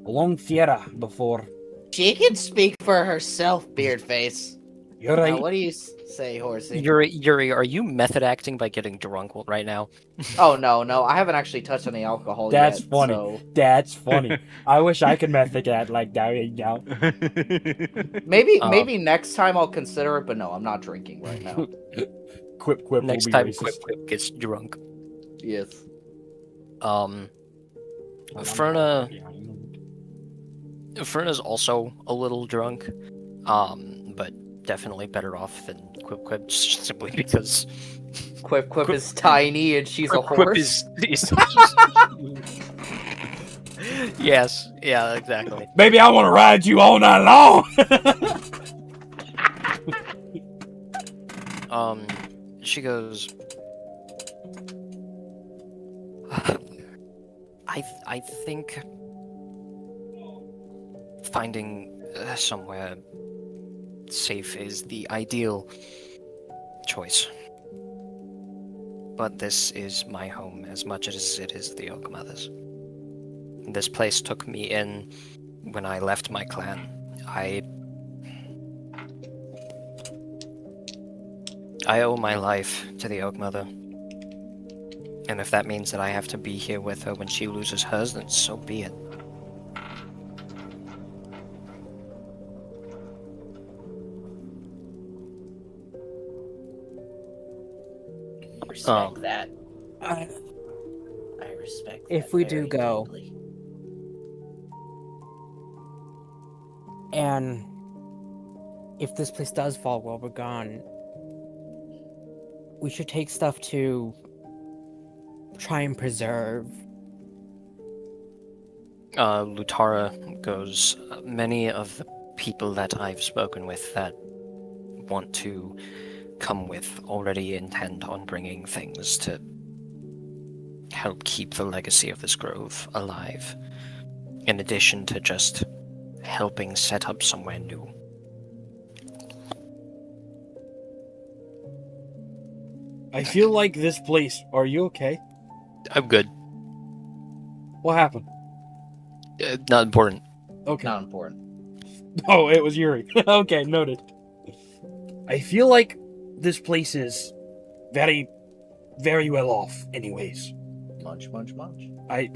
A: Along Thera before.
G: She can speak for herself, Beardface.
A: You're right.
G: Now, what do you say, Horsey?
C: Yuri, are you method acting by getting drunk right now?
G: Oh, no, I haven't actually touched any alcohol
A: That's
G: yet.
A: funny.
G: So...
A: That's funny. I wish I could method act like that right now.
G: Maybe next time I'll consider it, but no, I'm not drinking right now.
A: Quip
C: Next
A: will be
C: time
A: racist.
C: Quip gets drunk.
G: Yes.
C: Ferna's also a little drunk, but definitely better off than Quip simply because
G: Quip is tiny and she's a horse.
C: Yes, yeah, exactly.
A: Baby, I want to ride you all night long.
C: She goes, I think finding somewhere safe is the ideal choice. But this is my home as much as it is the Oak Mother's. This place took me in when I left my clan. I owe my life to the Oak Mother. And if that means that I have to be here with her when she loses hers, then so be it.
G: Respect that.
D: I
G: Respect
D: If
G: that
D: we do
G: very
D: go-
G: deeply.
D: and if this place does fall while we're gone, we should take stuff to try and preserve.
C: Lutara goes, many of the people that I've spoken with that want to come with already intend on bringing things to help keep the legacy of this grove alive, in addition to just helping set up somewhere new.
A: I feel like this place... Are you okay?
C: I'm good.
A: What happened?
C: Not important.
A: Okay.
E: Not important.
A: Oh, it was Yuri. Okay, noted. I feel like this place is very, very well off anyways.
E: Munch, munch, munch.
A: I...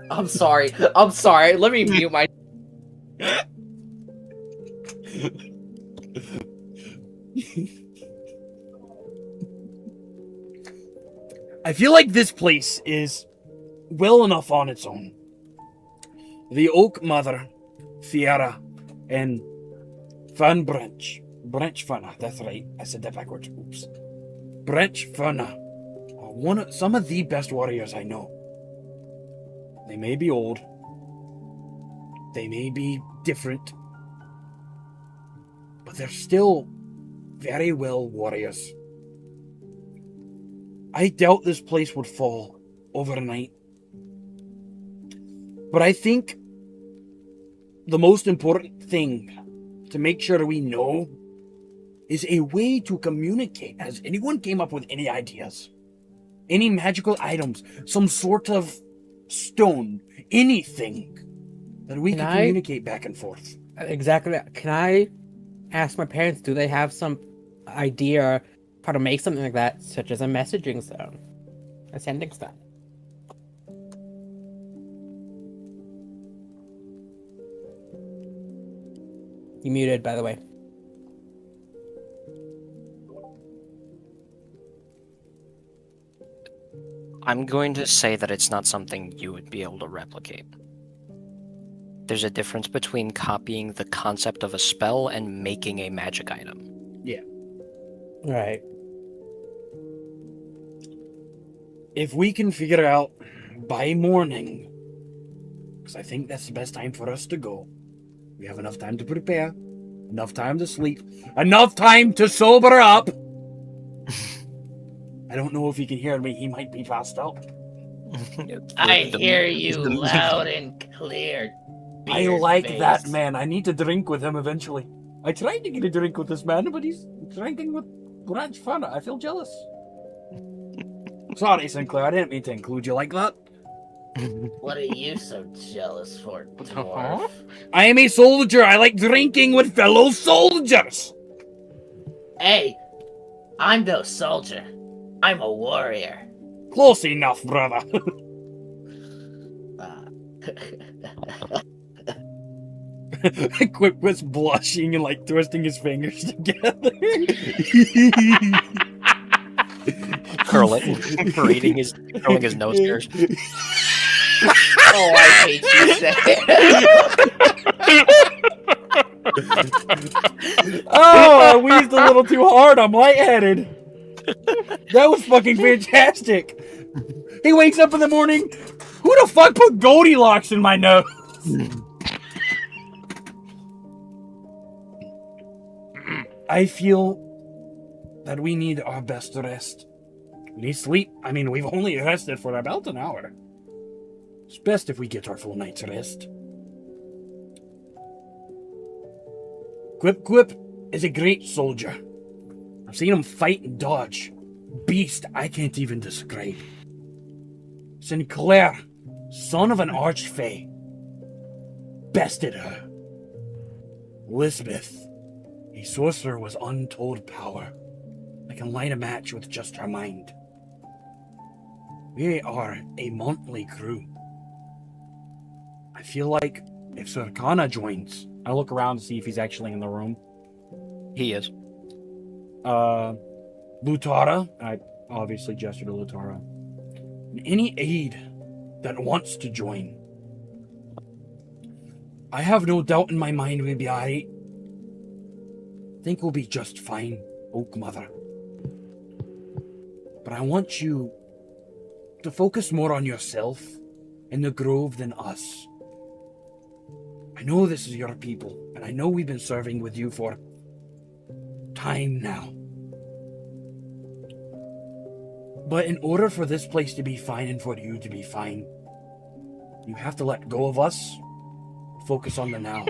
G: I'm sorry. I'm sorry. Let me mute my.
A: I feel like this place is well enough on its own. The Oak Mother, Fiera, and Fern Branch. Branch Ferna, that's right. I said that backwards. Oops. Branch Ferna are some of the best warriors I know. They may be old. They may be different. But they're still very well warriors. I doubt this place would fall overnight. But I think the most important thing to make sure we know is a way to communicate. Has anyone came up with any ideas? Any magical items? Some sort of stone? Anything that we can communicate back and forth?
D: Exactly. Can I ask my parents, do they have some idea how to make something like that, such as a messaging stone? A sending stone? You muted, by the way.
C: I'm going to say that it's not something you would be able to replicate. There's a difference between copying the concept of a spell and making a magic item.
D: Right.
A: If we can figure out by morning, because I think that's the best time for us to go. We have enough time to prepare, enough time to sleep, enough time to sober up. I don't know if he can hear me. He might be passed out.
G: I hear you loud and clear.
A: I like that man. I need to drink with him eventually. I tried to get a drink with this man, but he's drinking with Branch Fana. I feel jealous. Sorry, Sinclair. I didn't mean to include you like that.
G: What are you so jealous for, dwarf?
A: I am a soldier. I like drinking with fellow soldiers.
G: Hey, I'm no soldier. I'm a warrior.
A: Close enough, brother. Quick was blushing and like twisting his fingers together.
C: Curling his nose hairs.
G: Oh, I hate you, say.
A: Oh, I wheezed a little too hard. I'm lightheaded. That was fucking fantastic. He wakes up in the morning. Who the fuck put Goldilocks in my nose? I feel that we need our best rest. We need sleep. I mean, we've only rested for about an hour. It's best if we get our full night's rest. Quip Quip is a great soldier. I've seen him fight and dodge. Beast I can't even describe. Sinclair, son of an archfey, bested her. Lisbeth, a sorcerer with untold power that can light a match with just her mind. We are a motley crew. I feel like if Sarkana joins, I look around to see if he's actually in the room.
C: He is.
A: Lutara, I obviously gesture to Lutara. Any aide that wants to join. I have no doubt in my mind we'll be alright. Think we'll be just fine, Oak Mother. But I want you to focus more on yourself and the grove than us. I know this is your people, and I know we've been serving with you for time now. But in order for this place to be fine and for you to be fine, you have to let go of us, focus on the now.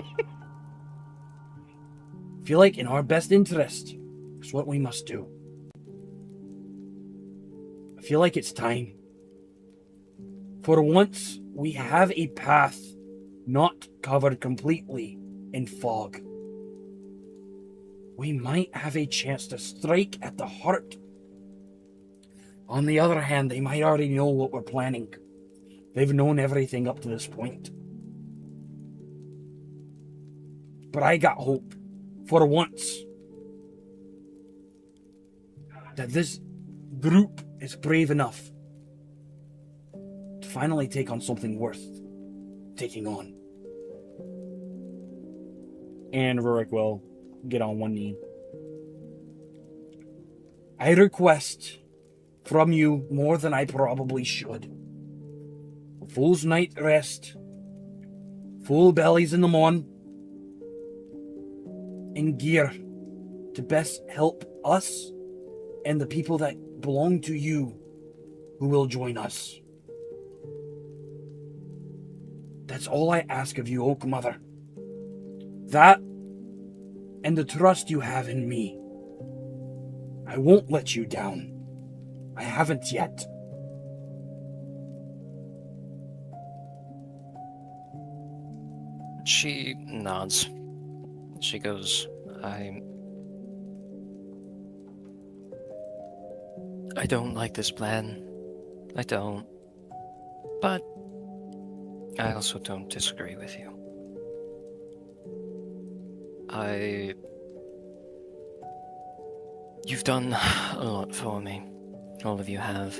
A: Feel like in our best interest, it's what we must do. feel like it's time. For once, we have a path not covered completely in fog. We might have a chance to strike at the heart. On the other hand, they might already know what we're planning. They've known everything up to this point. But I got hope, for once, that this group is brave enough to finally take on something worth taking on. And Rurik will get on one knee. I request from you more than I probably should. A fool's night rest, full bellies in the morn, and gear to best help us and the people that belong to you who will join us. That's all I ask of you, Oak Mother. That and the trust you have in me. I won't let you down. I haven't yet.
C: She nods. She goes, I don't like this plan. I don't. But I also don't disagree with you. You've done a lot for me. All of you have.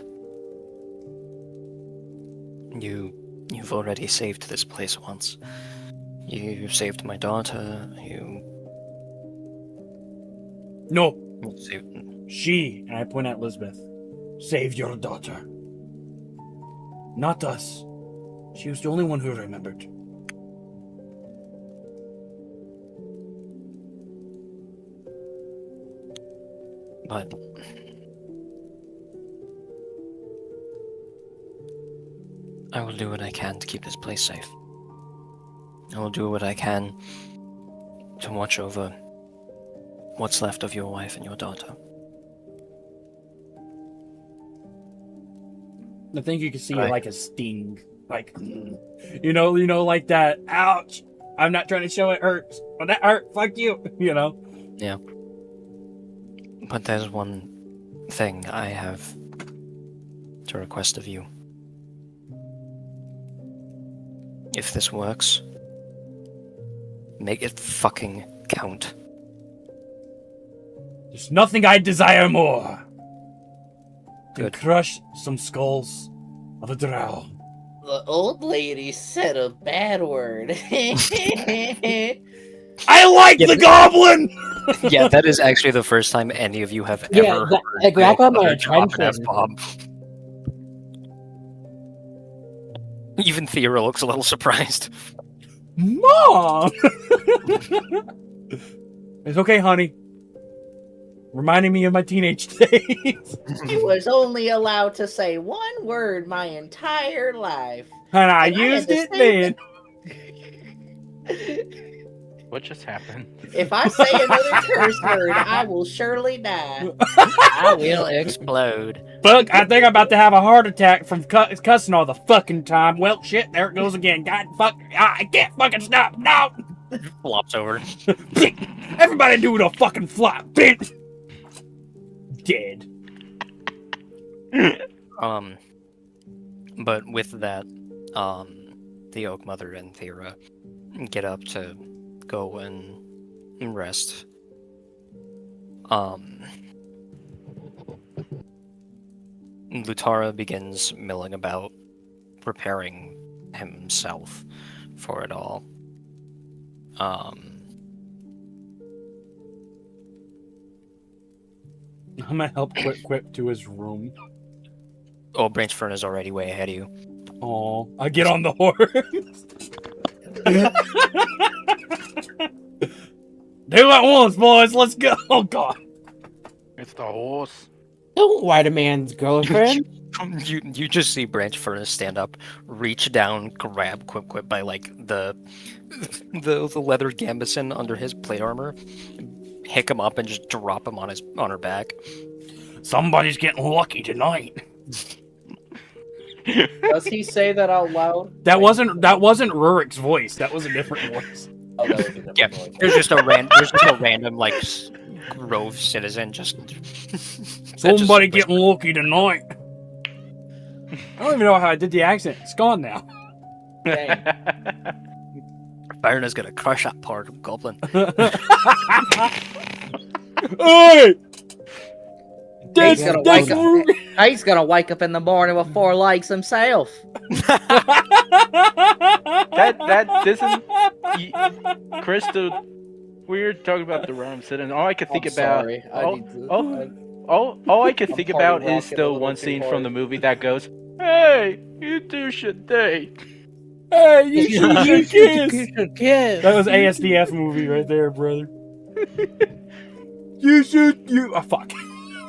C: You've already saved this place once. You saved my daughter.
A: No.
C: Saved...
A: She, and I point at Elizabeth, saved your daughter. Not us. She was the only one who remembered.
C: But I will do what I can to keep this place safe. I will do what I can to watch over what's left of your wife and your daughter.
A: I think you can see
C: Right.
A: like a sting. Like, you know, like that, ouch. I'm not trying to show it hurts. But that hurt, fuck you, you know?
C: Yeah. But there's one thing I have to request of you. If this works, make it fucking count.
A: There's nothing I desire more than
C: Good.
A: crush some skulls of a drow.
G: The old lady said a bad word.
A: I like
C: Yeah,
A: the
C: but-
A: goblin!
C: Yeah, that is actually the first time any of you have
D: Yeah,
C: ever
D: that-
C: heard
D: like, that got my
C: another drop an
D: attention.
C: F-bomb. Even Theora looks a little surprised.
A: Mom! It's okay, honey. Reminding me of my teenage days.
G: I was only allowed to say one word my entire life.
A: And I
G: And I had
A: used
G: to
A: it
G: say
A: then.
B: What just happened?
G: If I say another curse word, I will surely die.
C: I will explode.
A: Fuck, I think I'm about to have a heart attack from cussing all the fucking time. Well, shit, there it goes again. God fuck, I can't fucking stop. No!
C: Flops over.
A: Everybody do the fucking flop, bitch! Dead.
C: But with that, the Oak Mother and Thera get up to go and rest. Lutara begins milling about, preparing himself for it all.
A: I'm gonna help Quip to his room.
C: Oh, Branch Fern is already way ahead of you.
A: Oh, I get on the horse. Do it once, boys. Let's go. Oh, God.
B: It's the horse.
D: Don't white a man's girlfriend.
C: You just see Branch Furnace stand up, reach down, grab Quip by like the leather gambeson under his plate armor, pick him up and just drop him on her back.
A: Somebody's getting lucky tonight.
E: Does he say that out loud?
A: That wasn't Rurik's voice. That was a different voice.
E: Oh, that was a different
C: Yeah,
E: voice.
C: there's just a random like Grove citizen just.
A: Somebody getting lucky tonight. I don't even know how I did the accent. It's gone now.
E: Dang.
C: Byron is gonna crush that part of Goblin.
A: Hey!
G: He's gonna wake up in the morning with 4 legs himself.
B: This is Krista. We're talking about the rhyme set, and all I could think about.
E: Sorry.
B: All I could think
E: I'm
B: about
E: party
B: is
E: rocking a
B: the
E: little
B: one
E: too
B: scene
E: hard.
B: from the movie that goes, "Hey, you two should date."
A: Hey, you should kiss. That was
D: That
A: ASDF movie right there, brother. You should. Oh, fuck.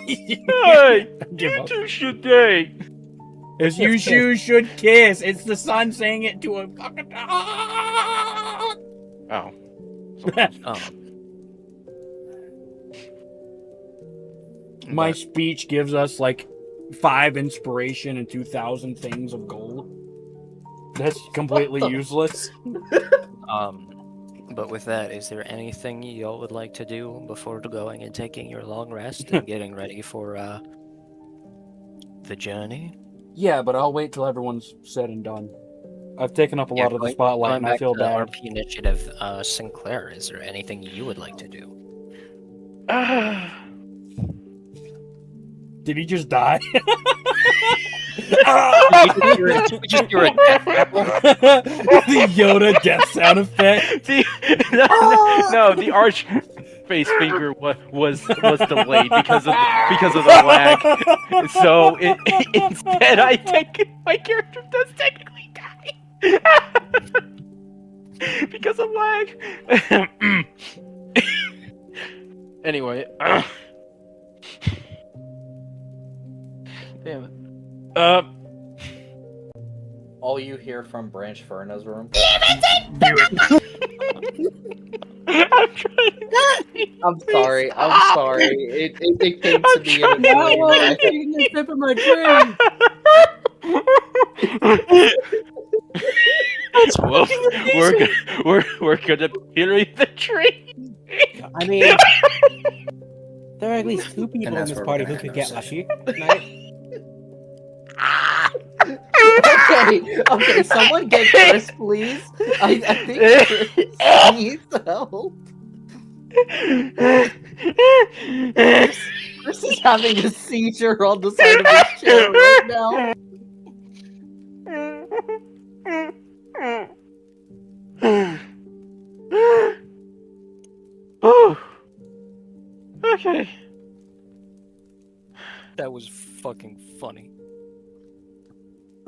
B: Hey,
A: Give
B: you
A: up.
B: two should date.
A: It's you should kiss. It's the son saying it to a fucking.
B: Oh.
A: My speech gives us like 5 inspiration and 2,000 things of gold. That's completely useless.
C: But with that, is there anything y'all would like to do before going and taking your long rest and getting ready for the journey?
A: Yeah, but I'll wait till everyone's said and done. I've taken up a lot of the spotlight,
C: Going
A: and I
C: back
A: feel
C: to
A: bad.
C: RP Initiative, Sinclair, is there anything you would like to do?
A: Did he just die?
C: You just hear a death rattle.
A: The Yoda death sound effect.
B: No, the arch face finger was delayed because of the lag. So instead, my character does technically die because of lag. Anyway, damn it.
E: All you hear from Branch Ferna's room.
B: I'm trying.
E: I'm sorry. It came to me in a dream.
D: I'm taking a sip of my drink.
B: Well, we're gonna bury the tree.
D: I mean, there are at least 2 people in
C: that's
D: this
C: where
D: party
C: we're
D: who
C: gonna
D: could
C: end
D: get
C: our
D: lucky tonight.
E: Okay, someone get Chris, please. I think Chris needs help. Chris is having a seizure on the side of his chair right now.
B: Oh. Okay.
C: That was fucking funny.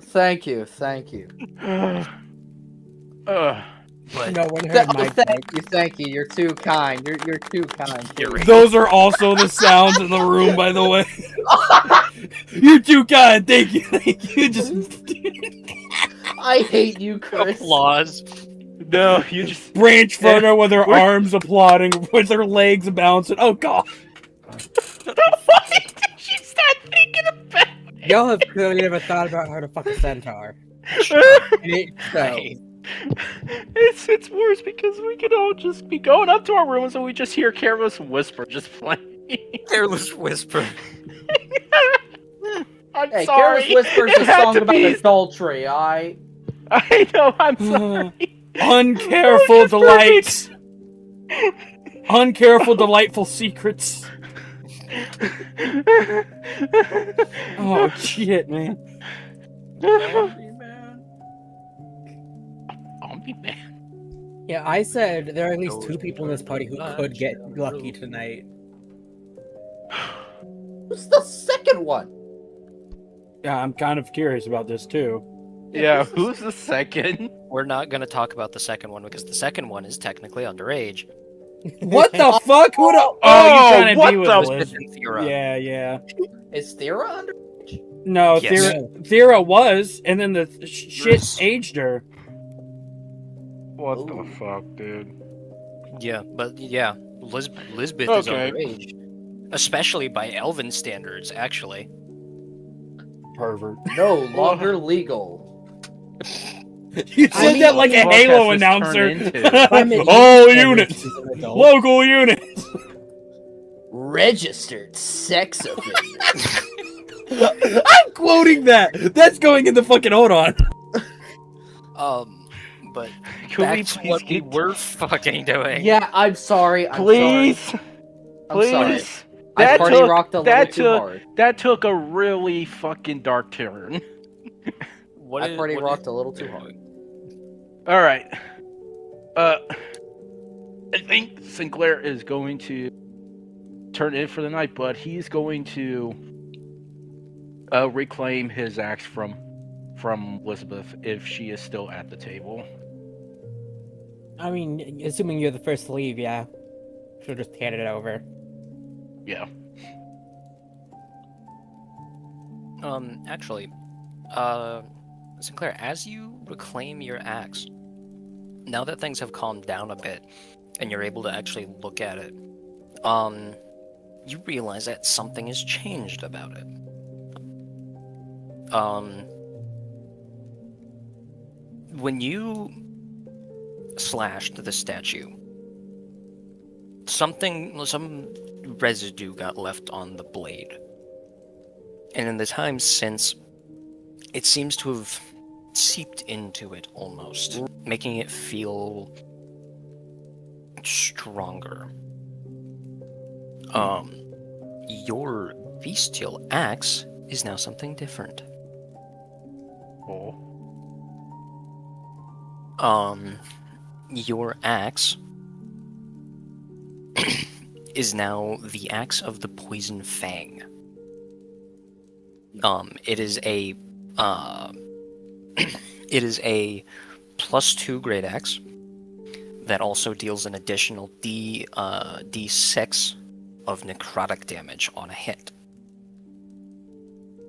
E: Thank you.
C: But
D: No one heard my
E: Thank you. You're too kind. You're too kind.
C: You're
A: Those are also the sounds in the room, by the way. You're too kind. Thank you. Just
E: I hate you, Chris.
C: applause.
B: No, you just.
A: Branch Ferner with her
B: We're-
A: arms applauding, with her legs bouncing. Oh god.
B: What did you start thinking about?
D: Y'all have clearly never thought about how to fuck a centaur.
B: It's worse because we could all just be going up to our rooms and we just hear Careless Whisper just playing.
C: Careless whisper.
B: I'm
E: Hey,
B: sorry.
E: Careless Whisper's
B: It
E: a
B: had
E: song
B: to
E: about
B: be-
E: adultery, I
B: I know, I'm sorry.
A: Uncareful
B: just
A: delights. Uncareful, delightful secrets. Oh shit, man.
B: Zombie man.
D: Yeah, I said there are at least
C: Those
D: 2 people in this party who could get lucky tonight.
E: Who's the second one?
A: Yeah, I'm kind of curious about this too.
B: Yeah, who's the second?
C: We're not going to talk about the second one because the second one is technically underage.
A: What the fuck? Who the? Oh,
B: Oh,
A: you trying to
B: what
A: be with
B: the-
A: Liz?
C: Lisbeth and Thera.
A: Yeah.
E: Is Thera under?
A: No,
C: Yes.
A: Thera was, and then the shit
C: Yes.
A: aged her.
B: What
E: Ooh.
B: the fuck, dude?
C: Yeah, but yeah, Lisbeth is
B: Okay.
C: underage. Especially by elven standards, actually.
A: pervert.
E: No longer legal.
A: You
D: I
A: said
D: mean,
A: that like a
B: what has
A: Halo
B: this
A: announcer.
B: turned into?
D: I'm an
A: All
D: 87
A: units,
D: as an adult.
A: local units.
G: Registered sex offender.
A: I'm quoting that. That's going in the fucking hold on.
C: But
B: Can
C: back
B: we
C: to
B: please
C: what we
B: get
C: were fucking doing.
E: Yeah, I'm sorry.
B: Please,
E: I'm sorry.
B: please.
E: I
B: That
E: party
B: took
E: rocked a little
B: that
E: too
B: took
E: hard.
B: that took a really fucking dark turn.
E: I party rocked a little too hard.
B: All right. I think Sinclair is going to turn in for the night, but he's going to reclaim his axe from Elizabeth if she is still at the table.
D: I mean, assuming you're the first to leave, yeah. She'll just hand it over.
B: Yeah.
C: Actually, Sinclair, as you reclaim your axe, now that things have calmed down a bit, and you're able to actually look at it, you realize that something has changed about it. When you slashed the statue, some residue got left on the blade. And in the time since, it seems to have seeped into it almost, making it feel stronger. Your bestial axe is now something different.
B: Oh.
C: Your axe is now the axe of the Poison Fang. It is a it is a +2 great axe that also deals an additional D6 of necrotic damage on a hit.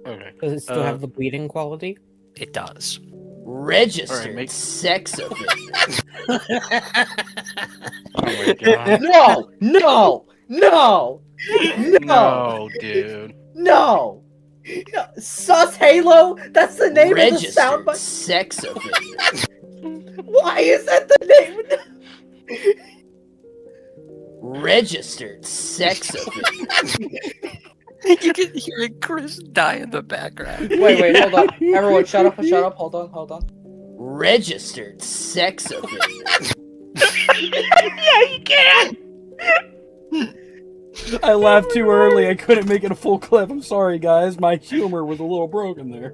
B: Okay.
D: Does it still have the bleeding quality?
C: It does.
G: Registered
B: make-
G: sex offender.
B: Oh my god.
E: No! No! No! No!
B: No, dude.
E: No! No! Sus Halo? That's the name of the
G: Registered
E: soundbite.
G: sex offender.
E: Why is that the name?
G: Registered sex offender.
C: You can hear Chris die in the background.
E: Wait, hold on. Everyone, shut up, hold on.
G: Registered sex offender.
B: Yeah, you can.
A: I laughed too early. I couldn't make it a full clip. I'm sorry, guys. My humor was a little broken there.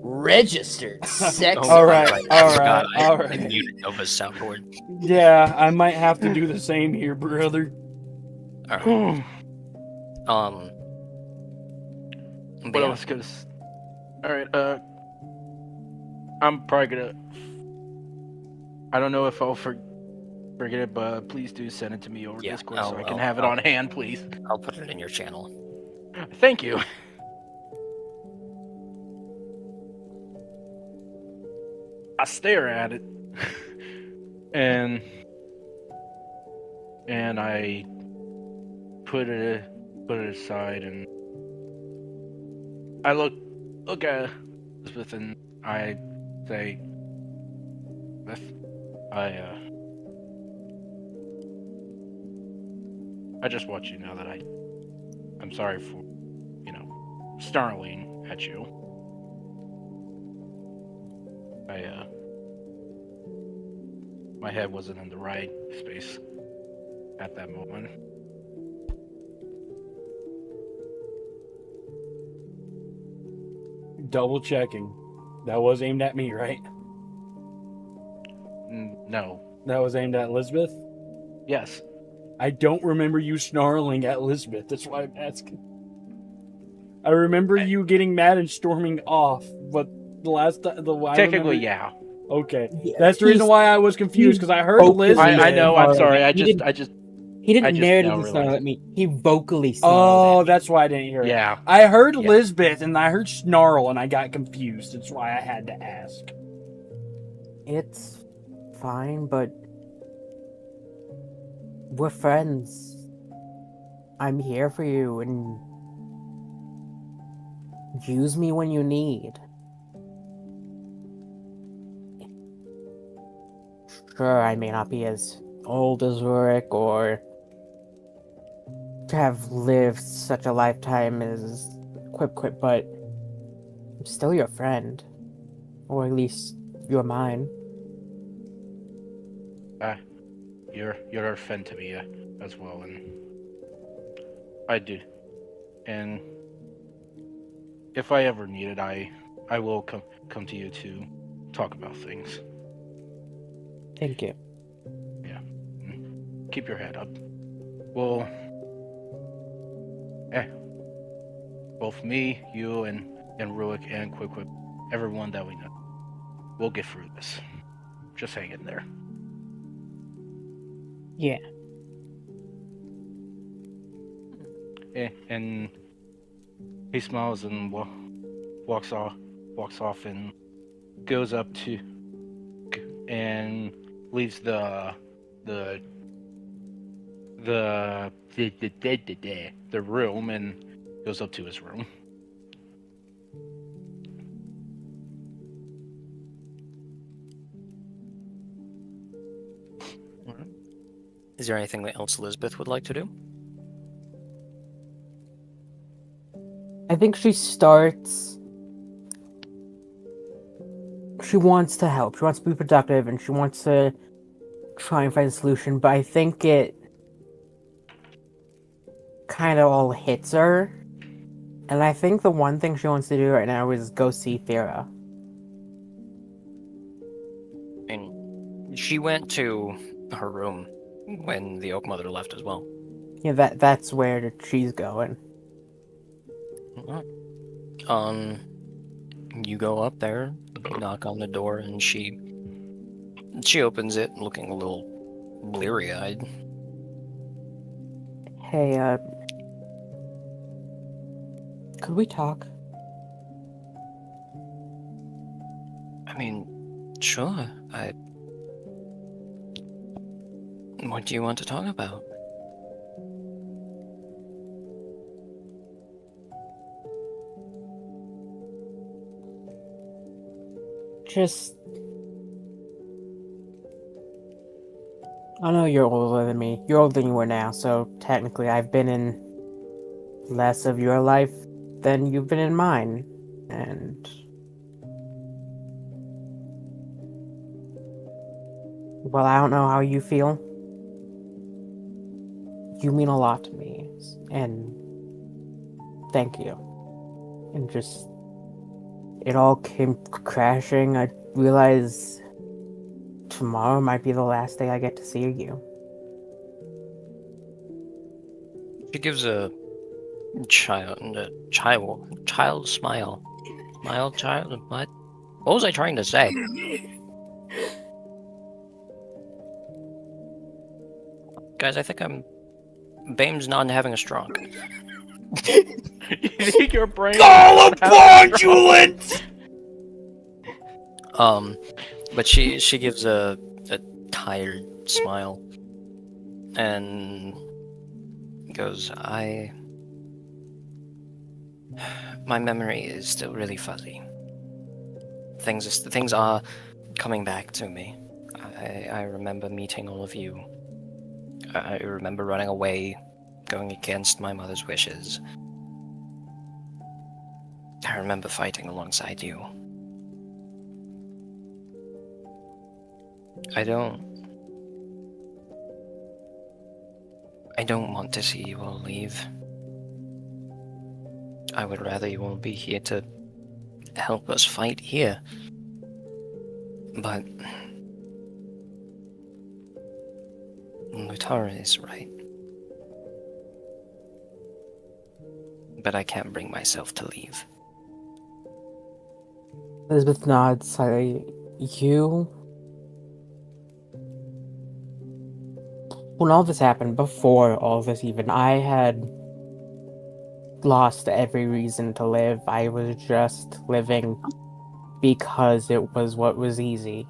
G: Registered sex
A: All right,
G: offender.
A: all right,
C: God,
A: all
C: I
A: right.
C: muted Nova's soundboard.
A: Yeah, I might have to do the same here, brother.
C: Alright. But
B: What
C: yeah,
B: else? All right. I'm probably gonna. I don't know if I'll forget it, but please do send it to me over
C: Yeah,
B: Discord so I can
C: I'll-
B: have it
C: I'll-
B: on hand, please.
C: I'll put it in your channel.
B: Thank you. I stare at it, and I put it aside, and I look at Elizabeth, and I say, "Beth, I just want you to know that I'm sorry for, snarling at you. My head wasn't in the right space at that moment."
A: Double checking. That was aimed at me, right?
B: No.
A: That was aimed at Elizabeth?
B: Yes.
A: I don't remember you snarling at Elizabeth. That's why I'm asking. I remember you getting mad and storming off, but the last time,
B: Technically, yeah.
A: Okay, that's the reason why I was confused because I heard
D: vocally-
A: Elizabeth.
B: I know. I'm
D: Snarling.
B: sorry.
D: He didn't
B: I just
D: narratively
B: now
D: snarl
B: realized.
D: at me. He vocally snarled
A: Oh,
D: at me.
A: that's why I didn't hear it.
B: Yeah.
A: I heard
C: Yeah.
A: Elizabeth and I heard snarl and I got confused. That's why I had to ask.
D: It's fine, but we're friends. I'm here for you, and use me when you need. Sure, I may not be as old as Rurik or have lived such a lifetime as Quip, but I'm still your friend. Or at least you're mine.
B: You're a friend to me as well, and I do. And if I ever need it, I will come to you to talk about things.
D: Thank you.
B: Yeah. Keep your head up. Well, both me, you, and Ruik and Quick, everyone that we know, we'll get through this. Just hang in there.
D: Yeah.
B: And he smiles and walks off and goes up to and leaves the room and goes up to his room.
C: Is there anything else Elizabeth would like to do?
D: I think she starts. She wants to help. She wants to be productive and she wants to try and find a solution, but I think it kind of all hits her. And I think the one thing she wants to do right now is go see Thera.
C: And she went to her room when the Oak Mother left as well.
D: Yeah, that's where she's going.
C: You go up there, knock on the door, and she opens it, looking a little bleary-eyed.
D: Hey, could we talk?
C: I mean, sure. What do you want to talk about?
D: Just... I know you're older than me. You're older than you were now, so technically I've been in less of your life than you've been in mine. And... well, I don't know how you feel. You mean a lot to me, and thank you. And just... it all came crashing. I realize tomorrow might be the last day I get to see you.
C: She gives a child smile. Smile, child, what? What was I trying to say? Guys, I think Bame's not having a stroke.
B: You think your brain?
A: Julant!
C: But she gives a tired smile and goes, my memory is still really fuzzy. Things are coming back to me. I remember meeting all of you. I remember running away, going against my mother's wishes. I remember fighting alongside you. I don't want to see you all leave. I would rather you all be here to help us fight here. But Lutara is right. But I can't bring myself to leave.
D: Elizabeth nods. When all this happened, before all this even, I had lost every reason to live. I was just living because it was what was easy.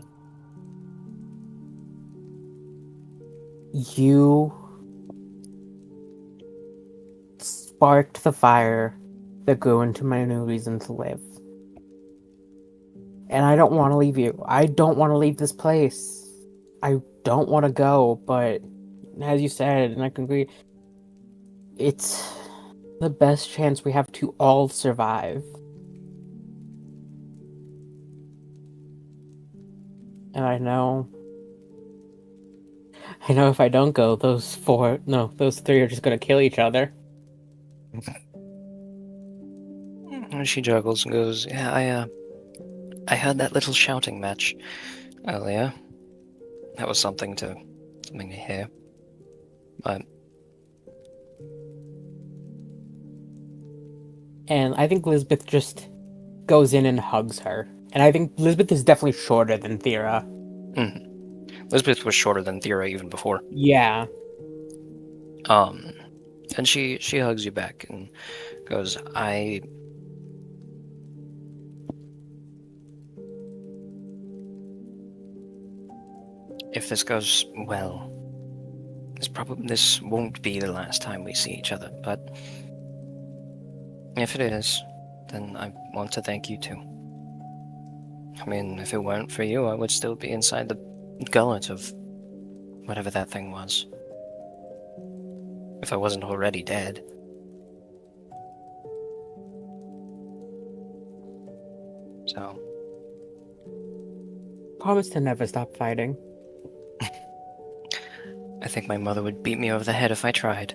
D: You sparked the fire the glue into my new reason to live. And I don't want to leave you. I don't want to leave this place. I don't want to go, but as you said, and I can agree, it's the best chance we have to all survive. And I know if I don't go, those three are just gonna kill each other.
C: She juggles and goes, yeah, I heard that little shouting match earlier. That was something to hear. But
D: And I think Lisbeth just goes in and hugs her. And I think Lisbeth is definitely shorter than Thera.
C: Elizabeth was shorter than Thera even before.
D: Yeah.
C: And she hugs you back and goes, if this goes well, this won't be the last time we see each other, but if it is, then I want to thank you too. I mean, if it weren't for you, I would still be inside the gullet of whatever that thing was. If I wasn't already dead. So.
D: Promise to never stop fighting.
C: I think my mother would beat me over the head if I tried.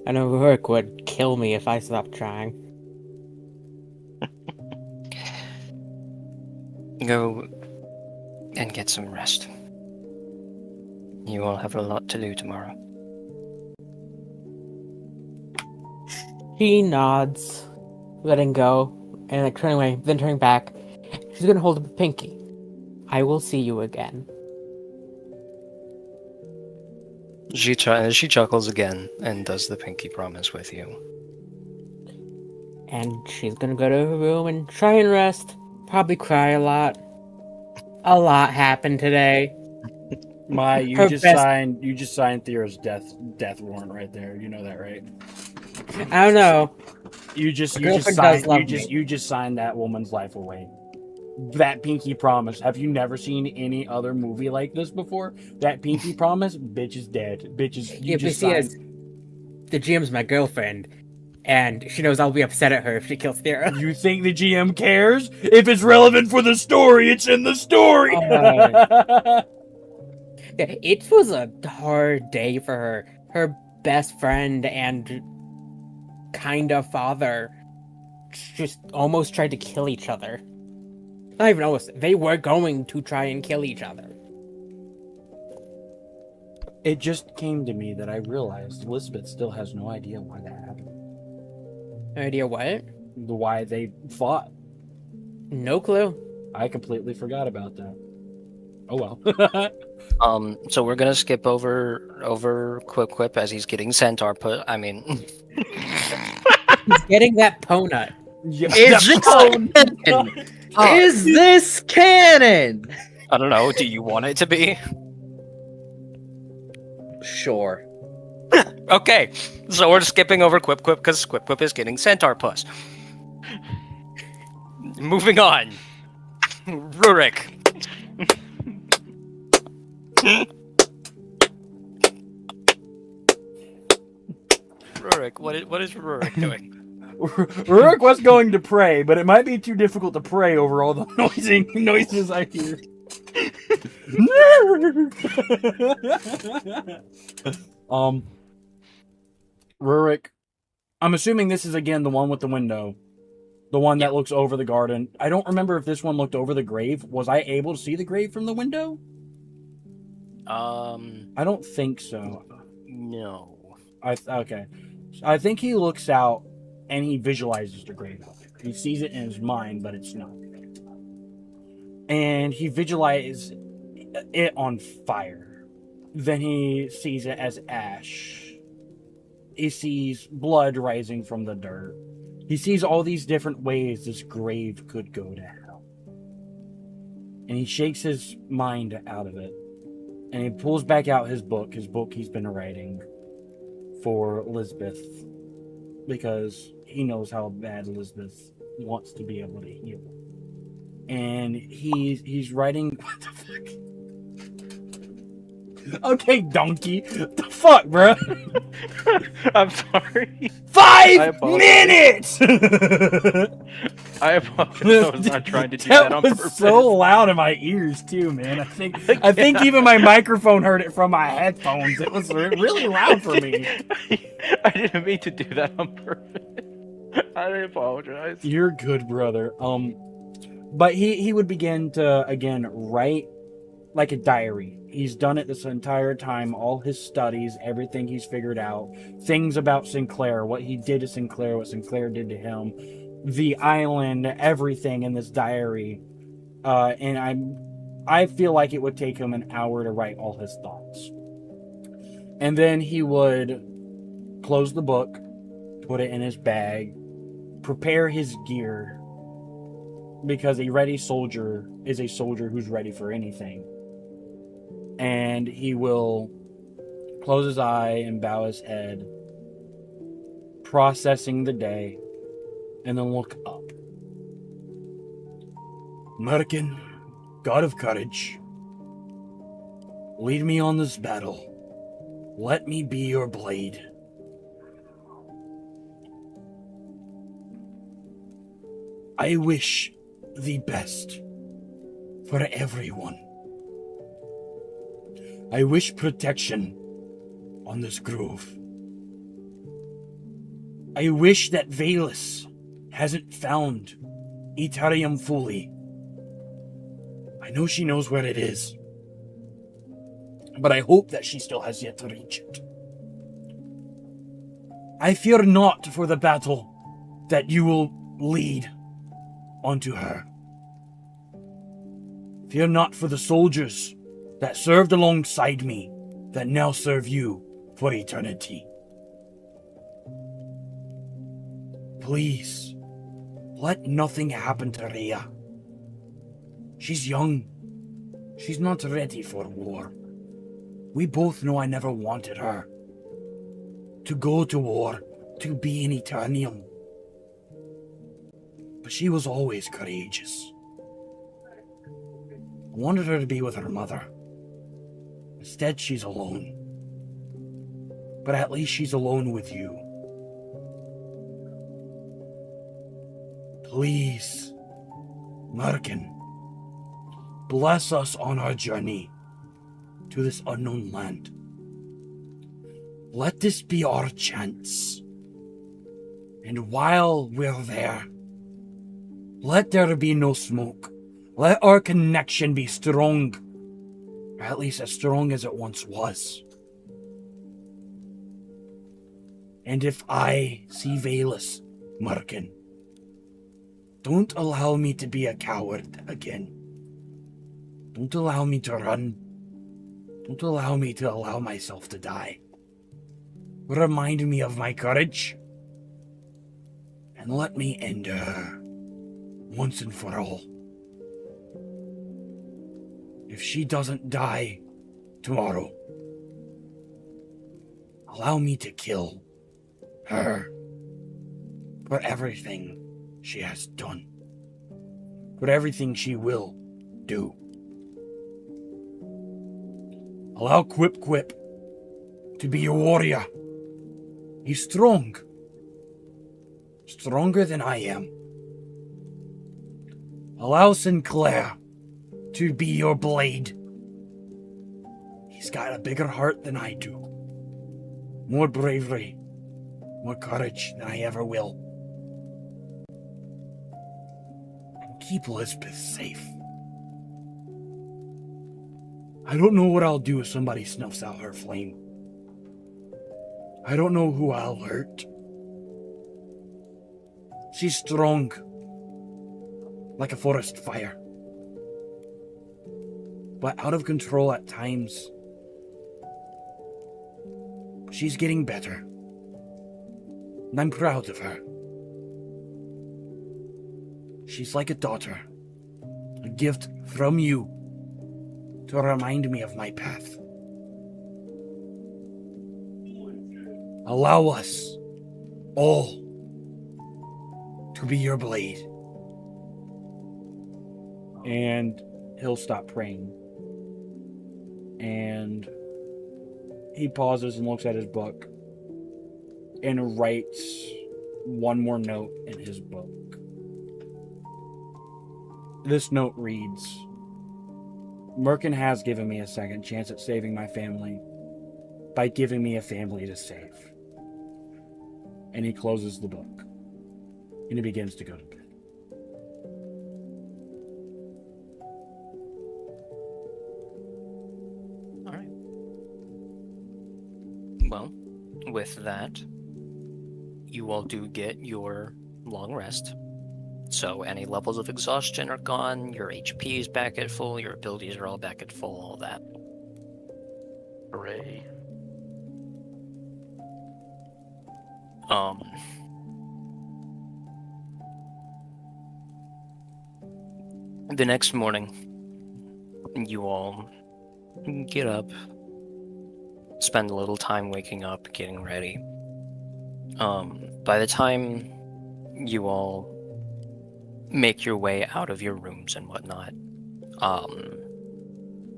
D: I know Rourke would kill me if I stopped trying.
C: Go and get some rest. You all have a lot to do tomorrow.
D: He nods, letting go, and like turning away, then turning back. She's gonna hold up a pinky. I will see you again.
C: She chuckles again and does the pinky promise with you.
D: And she's gonna go to her room and try and rest. Probably cry a lot. A lot happened today.
A: You just signed Thera's death warrant right there. You know that, right?
D: I don't know.
A: You just signed that woman's life away. That pinky promise. Have you never seen any other movie like this before? That pinky promise, bitch is dead.
D: The GM's my girlfriend, and she knows I'll be upset at her if she kills Thera.
A: You think the GM cares? If it's relevant for the story, it's in the story.
D: It was a hard day for her. Her best friend and kind of father just almost tried to kill each other. Not even almost. They were going to try and kill each other.
A: It just came to me that I realized Elizabeth still has no idea why that happened.
D: No idea what?
A: Why they fought.
D: No clue.
A: I completely forgot about that. Oh well.
C: So we're gonna skip over Quip as he's getting centaur put. I mean,
D: He's getting that ponut.
A: Yeah,
E: Is this canon?
C: I don't know. Do you want it to be?
E: Sure.
C: Okay, so we're skipping over Quip because Quip is getting centaur puss. Moving on. Rurik. Rurik, what is Rurik doing?
A: Rurik was going to pray, but it might be too difficult to pray over all the noises I hear. Rurik, I'm assuming this is again the one with the window. The one that looks over the garden. I don't remember if this one looked over the grave. Was I able to see the grave from the window? I don't think so.
C: No.
A: Okay. I think he looks out and he visualizes the grave out there. He sees it in his mind, but it's not. And he visualizes it on fire. Then he sees it as ash. He sees blood rising from the dirt. He sees all these different ways this grave could go to hell. And he shakes his mind out of it. And he pulls back out his book he's been writing for Elizabeth. because he knows how bad Elizabeth wants to be able to heal. And he's writing. What the fuck? Okay, donkey. What the fuck, bro?
B: I'm sorry.
A: 5 minutes.
B: I apologize. I was not trying to do that on
A: was
B: purpose.
A: so loud in my ears too, man. I think even my microphone heard it from my headphones. It was really loud for me.
B: I didn't mean to do that on purpose. I apologize.
A: You're good, brother. But he would begin to again write like a diary. He's done it this entire time, all his studies, everything he's figured out, things about Sinclair, what he did to Sinclair, what Sinclair did to him, the island, everything in this diary. And I feel like it would take him an hour to write all his thoughts. And then he would close the book, put it in his bag, prepare his gear, because a ready soldier is a soldier who's ready for anything. And he will close his eye and bow his head, processing the day, and then look up. Merkin, god of courage, lead me on this battle. Let me be your blade. I wish the best for everyone. I wish protection on this grove. I wish that Valus hasn't found Etarium Folly. I know she knows where it is, but I hope that she still has yet to reach it. I fear not for the battle that you will lead onto her. Fear not for the soldiers that served alongside me, that now serve you for eternity. Please, let nothing happen to Rhea. She's young. She's not ready for war. We both know I never wanted her to go to war, to be in Eternium. But she was always courageous. I wanted her to be with her mother. Instead, she's alone. But at least she's alone with you. Please, Merkin, bless us on our journey to this unknown land. Let this be our chance. And while we're there, let there be no smoke. Let our connection be strong, or at least as strong as it once was. And if I see Valus, Merkin, don't allow me to be a coward again. Don't allow me to run. Don't allow me to allow myself to die. Remind me of my courage. And let me end her once and for all. If she doesn't die tomorrow, allow me to kill her for everything she has done, for everything she will do. Allow Quip Quip to be a warrior. He's strong. Stronger than I am. Allow Sinclair to be your blade. He's got a bigger heart than I do. More bravery, more courage than I ever will. And keep Elizabeth safe. I don't know what I'll do if somebody snuffs out her flame. I don't know who I'll hurt. She's strong, like a forest fire, but out of control at times. She's getting better, and I'm proud of her. She's like a daughter, a gift from you to remind me of my path. Allow us all to be your blade. And he'll stop praying. And he pauses and looks at his book and writes one more note in his book. This note reads, Merkin has given me a second chance at saving my family by giving me a family to save. And he closes the book. And he begins to go to bed.
C: Alright. Well, with that, you all do get your long rest. So any levels of exhaustion are gone, your HP is back at full, your abilities are all back at full, all that.
B: Hooray.
C: The next morning, you all get up, spend a little time waking up, getting ready. By the time you all make your way out of your rooms and whatnot,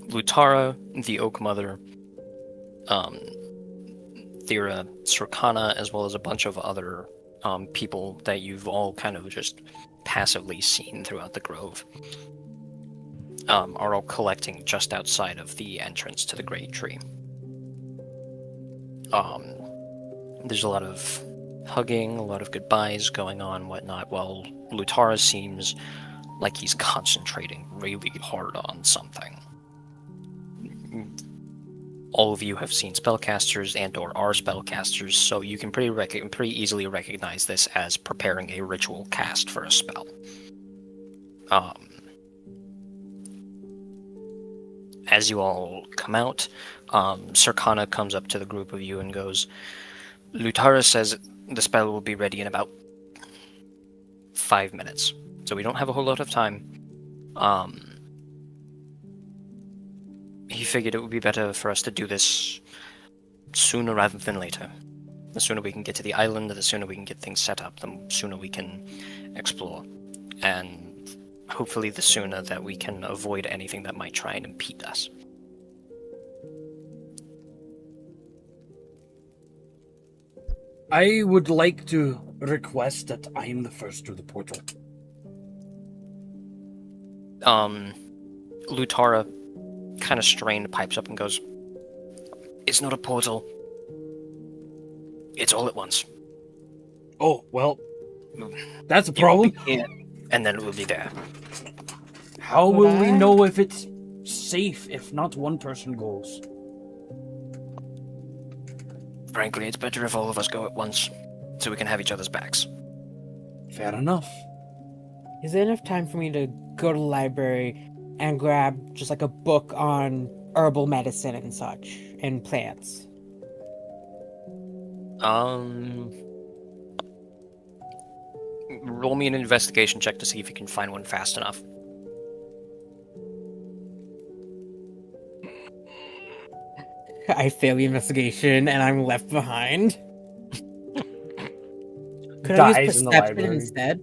C: Lutara, the Oak Mother, Thera, Circana, as well as a bunch of other people that you've all kind of just passively seen throughout the grove, are all collecting just outside of the entrance to the Great Tree. There's a lot of hugging, a lot of goodbyes going on, whatnot, while Lutara seems like he's concentrating really hard on something. All of you have seen spellcasters and/or are spellcasters, so you can pretty easily recognize this as preparing a ritual cast for a spell. As you all come out, Circana comes up to the group of you and goes, Lutara says the spell will be ready in about 5 minutes, so we don't have a whole lot of time. He figured it would be better for us to do this sooner rather than later. The sooner we can get to the island, the sooner we can get things set up, the sooner we can explore. And hopefully the sooner that we can avoid anything that might try and impede us.
A: I would like to request that I am the first through the portal.
C: Lutara kind of strained pipes up and goes, It's not a portal. It's all at once.
A: Oh, well, that's a problem.
C: Here, and then it will be there.
A: How will we know if it's safe if not one person goes?
C: Frankly, it's better if all of us go at once, so we can have each other's backs.
A: Fair enough.
D: Is there enough time for me to go to the library and grab just like a book on herbal medicine and such, and plants?
C: Roll me an investigation check to see if you can find one fast enough.
D: I fail the investigation and I'm left behind. Could I use
A: Dies in the
D: perception
A: library.
D: instead?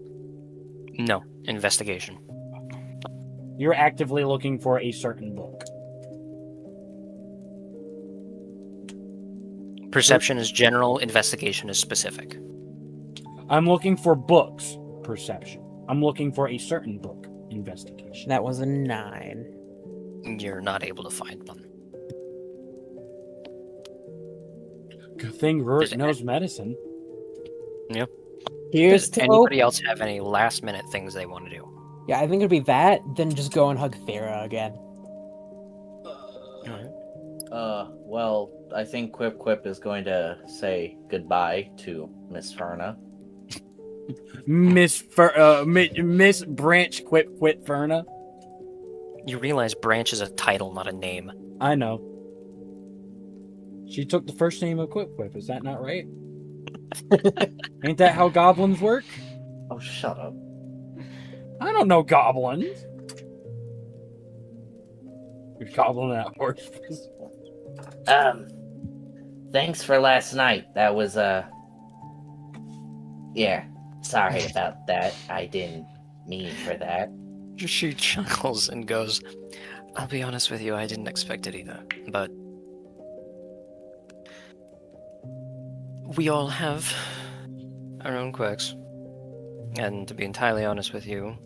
C: No, investigation.
A: You're actively looking for a certain book.
C: Perception is general, investigation is specific.
A: I'm looking for books. Perception. I'm looking for a certain book. Investigation.
D: That was a 9.
C: You're not able to find one.
A: Good thing Rurik
C: Does it-
A: knows medicine.
C: Yep.
D: Here's
C: Does
D: to
C: anybody
D: hope.
C: else have any last minute things they want to do?
D: Yeah, I think it'd be that, then just go and hug Thera again.
E: Well, I think Quip is going to say goodbye to Miss Ferna.
A: Miss Branch Quit Ferna.
C: You realize Branch is a title, not a name.
A: I know. She took the first name of Quip. Is that not right? Ain't that how goblins work?
E: Oh, shut up.
A: I don't know goblins. You're gobbling that horse.
G: Thanks for last night. That was Yeah, sorry about that. I didn't mean for that.
C: She chuckles and goes, I'll be honest with you, I didn't expect it either. But we all have our own quirks. And to be entirely honest with you,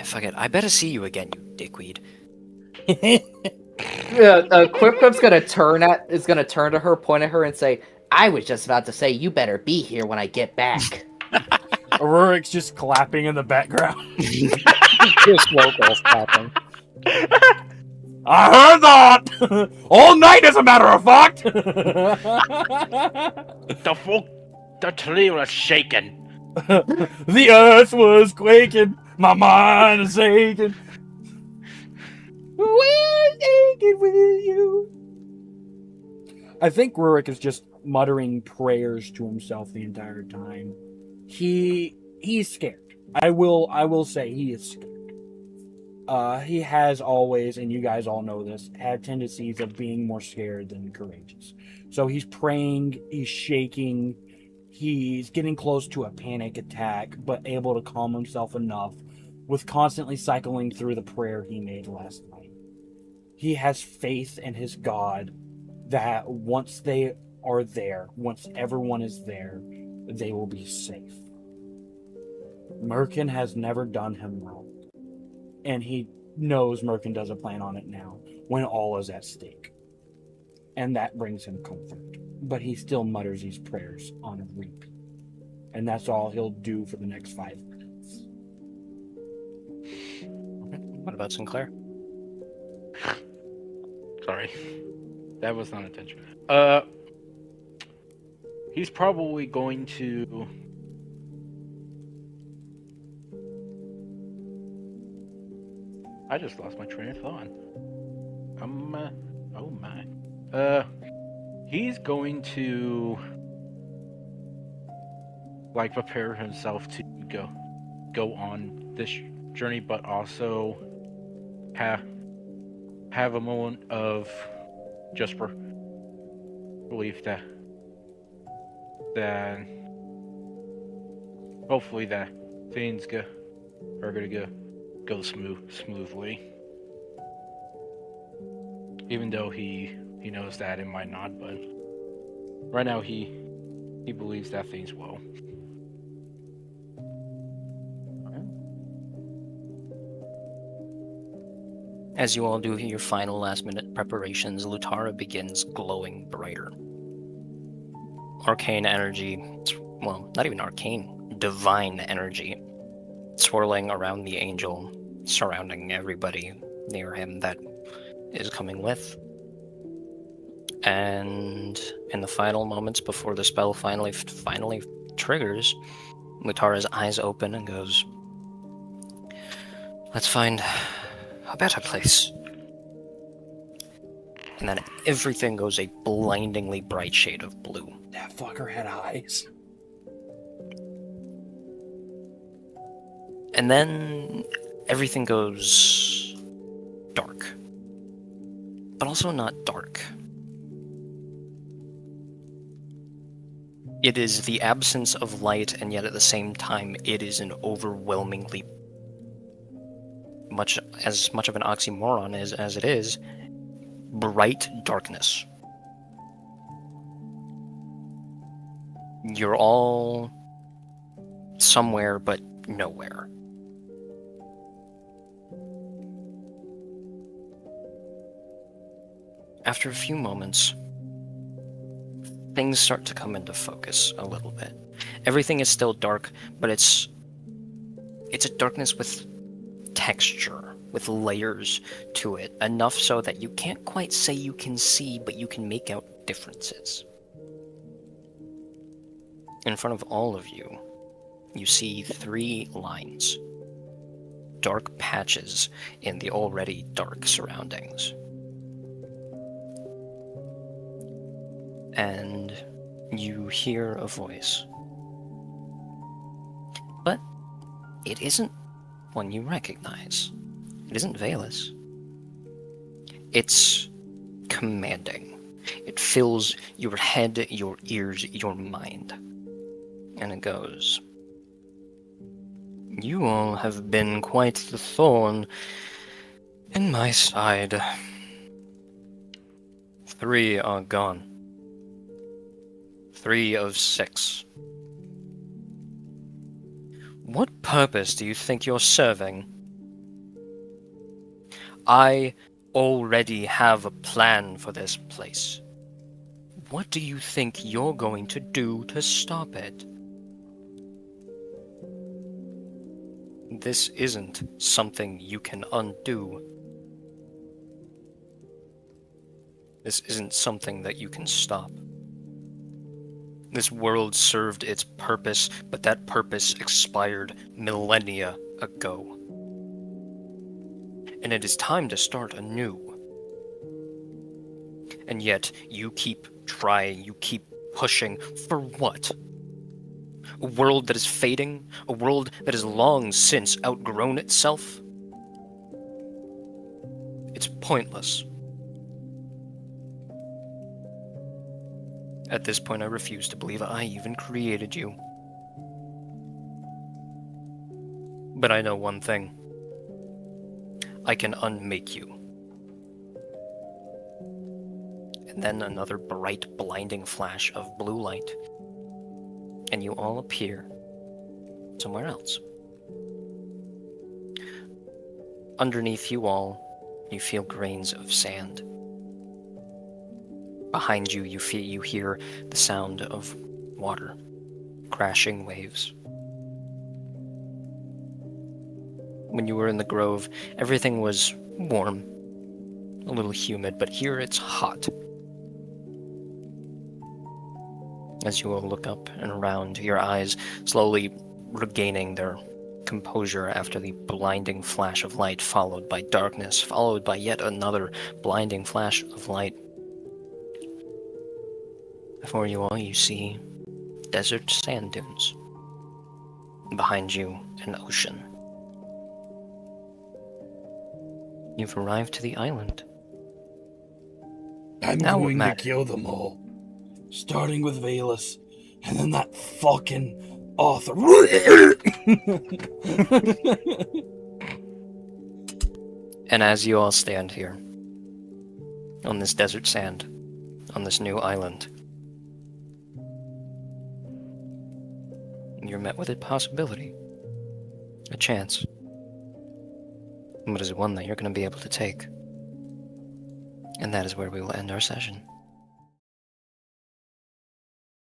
C: fuck it, I better see you again, you dickweed.
E: Yeah, Quip Quip's gonna turn to her, point at her, and say,
G: I was just about to say you better be here when I get back.
A: Rurik's just clapping in the background.
C: Just locals clapping.
A: I heard that! All night, as a matter of fact!
B: The tree was shaking.
A: The earth was quaking, my mind is aching. We're aching with you. I think Rurik is just muttering prayers to himself the entire time. He's scared. I will say he is scared. He has always, and you guys all know this, had tendencies of being more scared than courageous. So he's praying, he's shaking, he's getting close to a panic attack, but able to calm himself enough with constantly cycling through the prayer he made last night. He has faith in his God that once they are there, once everyone is there, they will be safe. Merkin has never done him wrong. And he knows Merkin doesn't plan on it now, when all is at stake. And that brings him comfort. But he still mutters these prayers on repeat. And that's all he'll do for the next 5 minutes.
C: What about Sinclair?
B: Sorry. That was not intentional. He's probably going to... I just lost my train of thought. Oh my. He's going to like prepare himself to go on this journey, but also have a moment of just relief that hopefully that things are gonna go smoothly. Even though he knows that it might not, but right now he believes that things will.
C: As you all do your final last-minute preparations, Lutara begins glowing brighter. Arcane energy, well, not even arcane, divine energy, swirling around the angel, surrounding everybody near him that is coming with. And in the final moments before the spell finally triggers, Lutara's eyes open and goes, "Let's find a better place." And then everything goes a blindingly bright shade of blue.
A: That fucker had eyes.
C: And then everything goes dark. But also not dark. It is the absence of light, and yet at the same time, it is an overwhelmingly much of an oxymoron as it is, bright darkness. You're all somewhere but nowhere. After a few moments, things start to come into focus a little bit. Everything is still dark, but it's a darkness with texture, with layers to it, enough so that you can't quite say you can see, but you can make out differences. In front of all of you, you see 3 lines. Dark patches in the already dark surroundings. And you hear a voice. But it isn't one you recognize. It isn't Valus. It's commanding. It fills your head, your ears, your mind. And it goes, "You all have been quite the thorn in my side. 3 are gone. 3 of 6. What purpose do you think you're serving? I already have a plan for this place. What do you think you're going to do to stop it? This isn't something you can undo. This isn't something that you can stop. This world served its purpose, but that purpose expired millennia ago. And it is time to start anew. And yet, you keep trying, you keep pushing. For what? A world that is fading? A world that has long since outgrown itself? It's pointless. At this point, I refuse to believe I even created you. But I know one thing. I can unmake you. And then another bright, blinding flash of blue light. And you all appear somewhere else. Underneath you all, you feel grains of sand. Behind you, you hear the sound of water, crashing waves. When you were in the grove, everything was warm, a little humid, but here it's hot. As you all look up and around, your eyes slowly regaining their composure after the blinding flash of light, followed by darkness, followed by yet another blinding flash of light. Before you all, you see desert sand dunes. Behind you, an ocean. You've arrived to the island.
A: I'm
C: Now what
A: going to
C: matters?
A: kill them all. Starting with Valus, and then that fucking author.
C: And as you all stand here, on this desert sand, on this new island, you're met with a possibility, a chance. But is one that you're going to be able to take. And that is where we will end our session.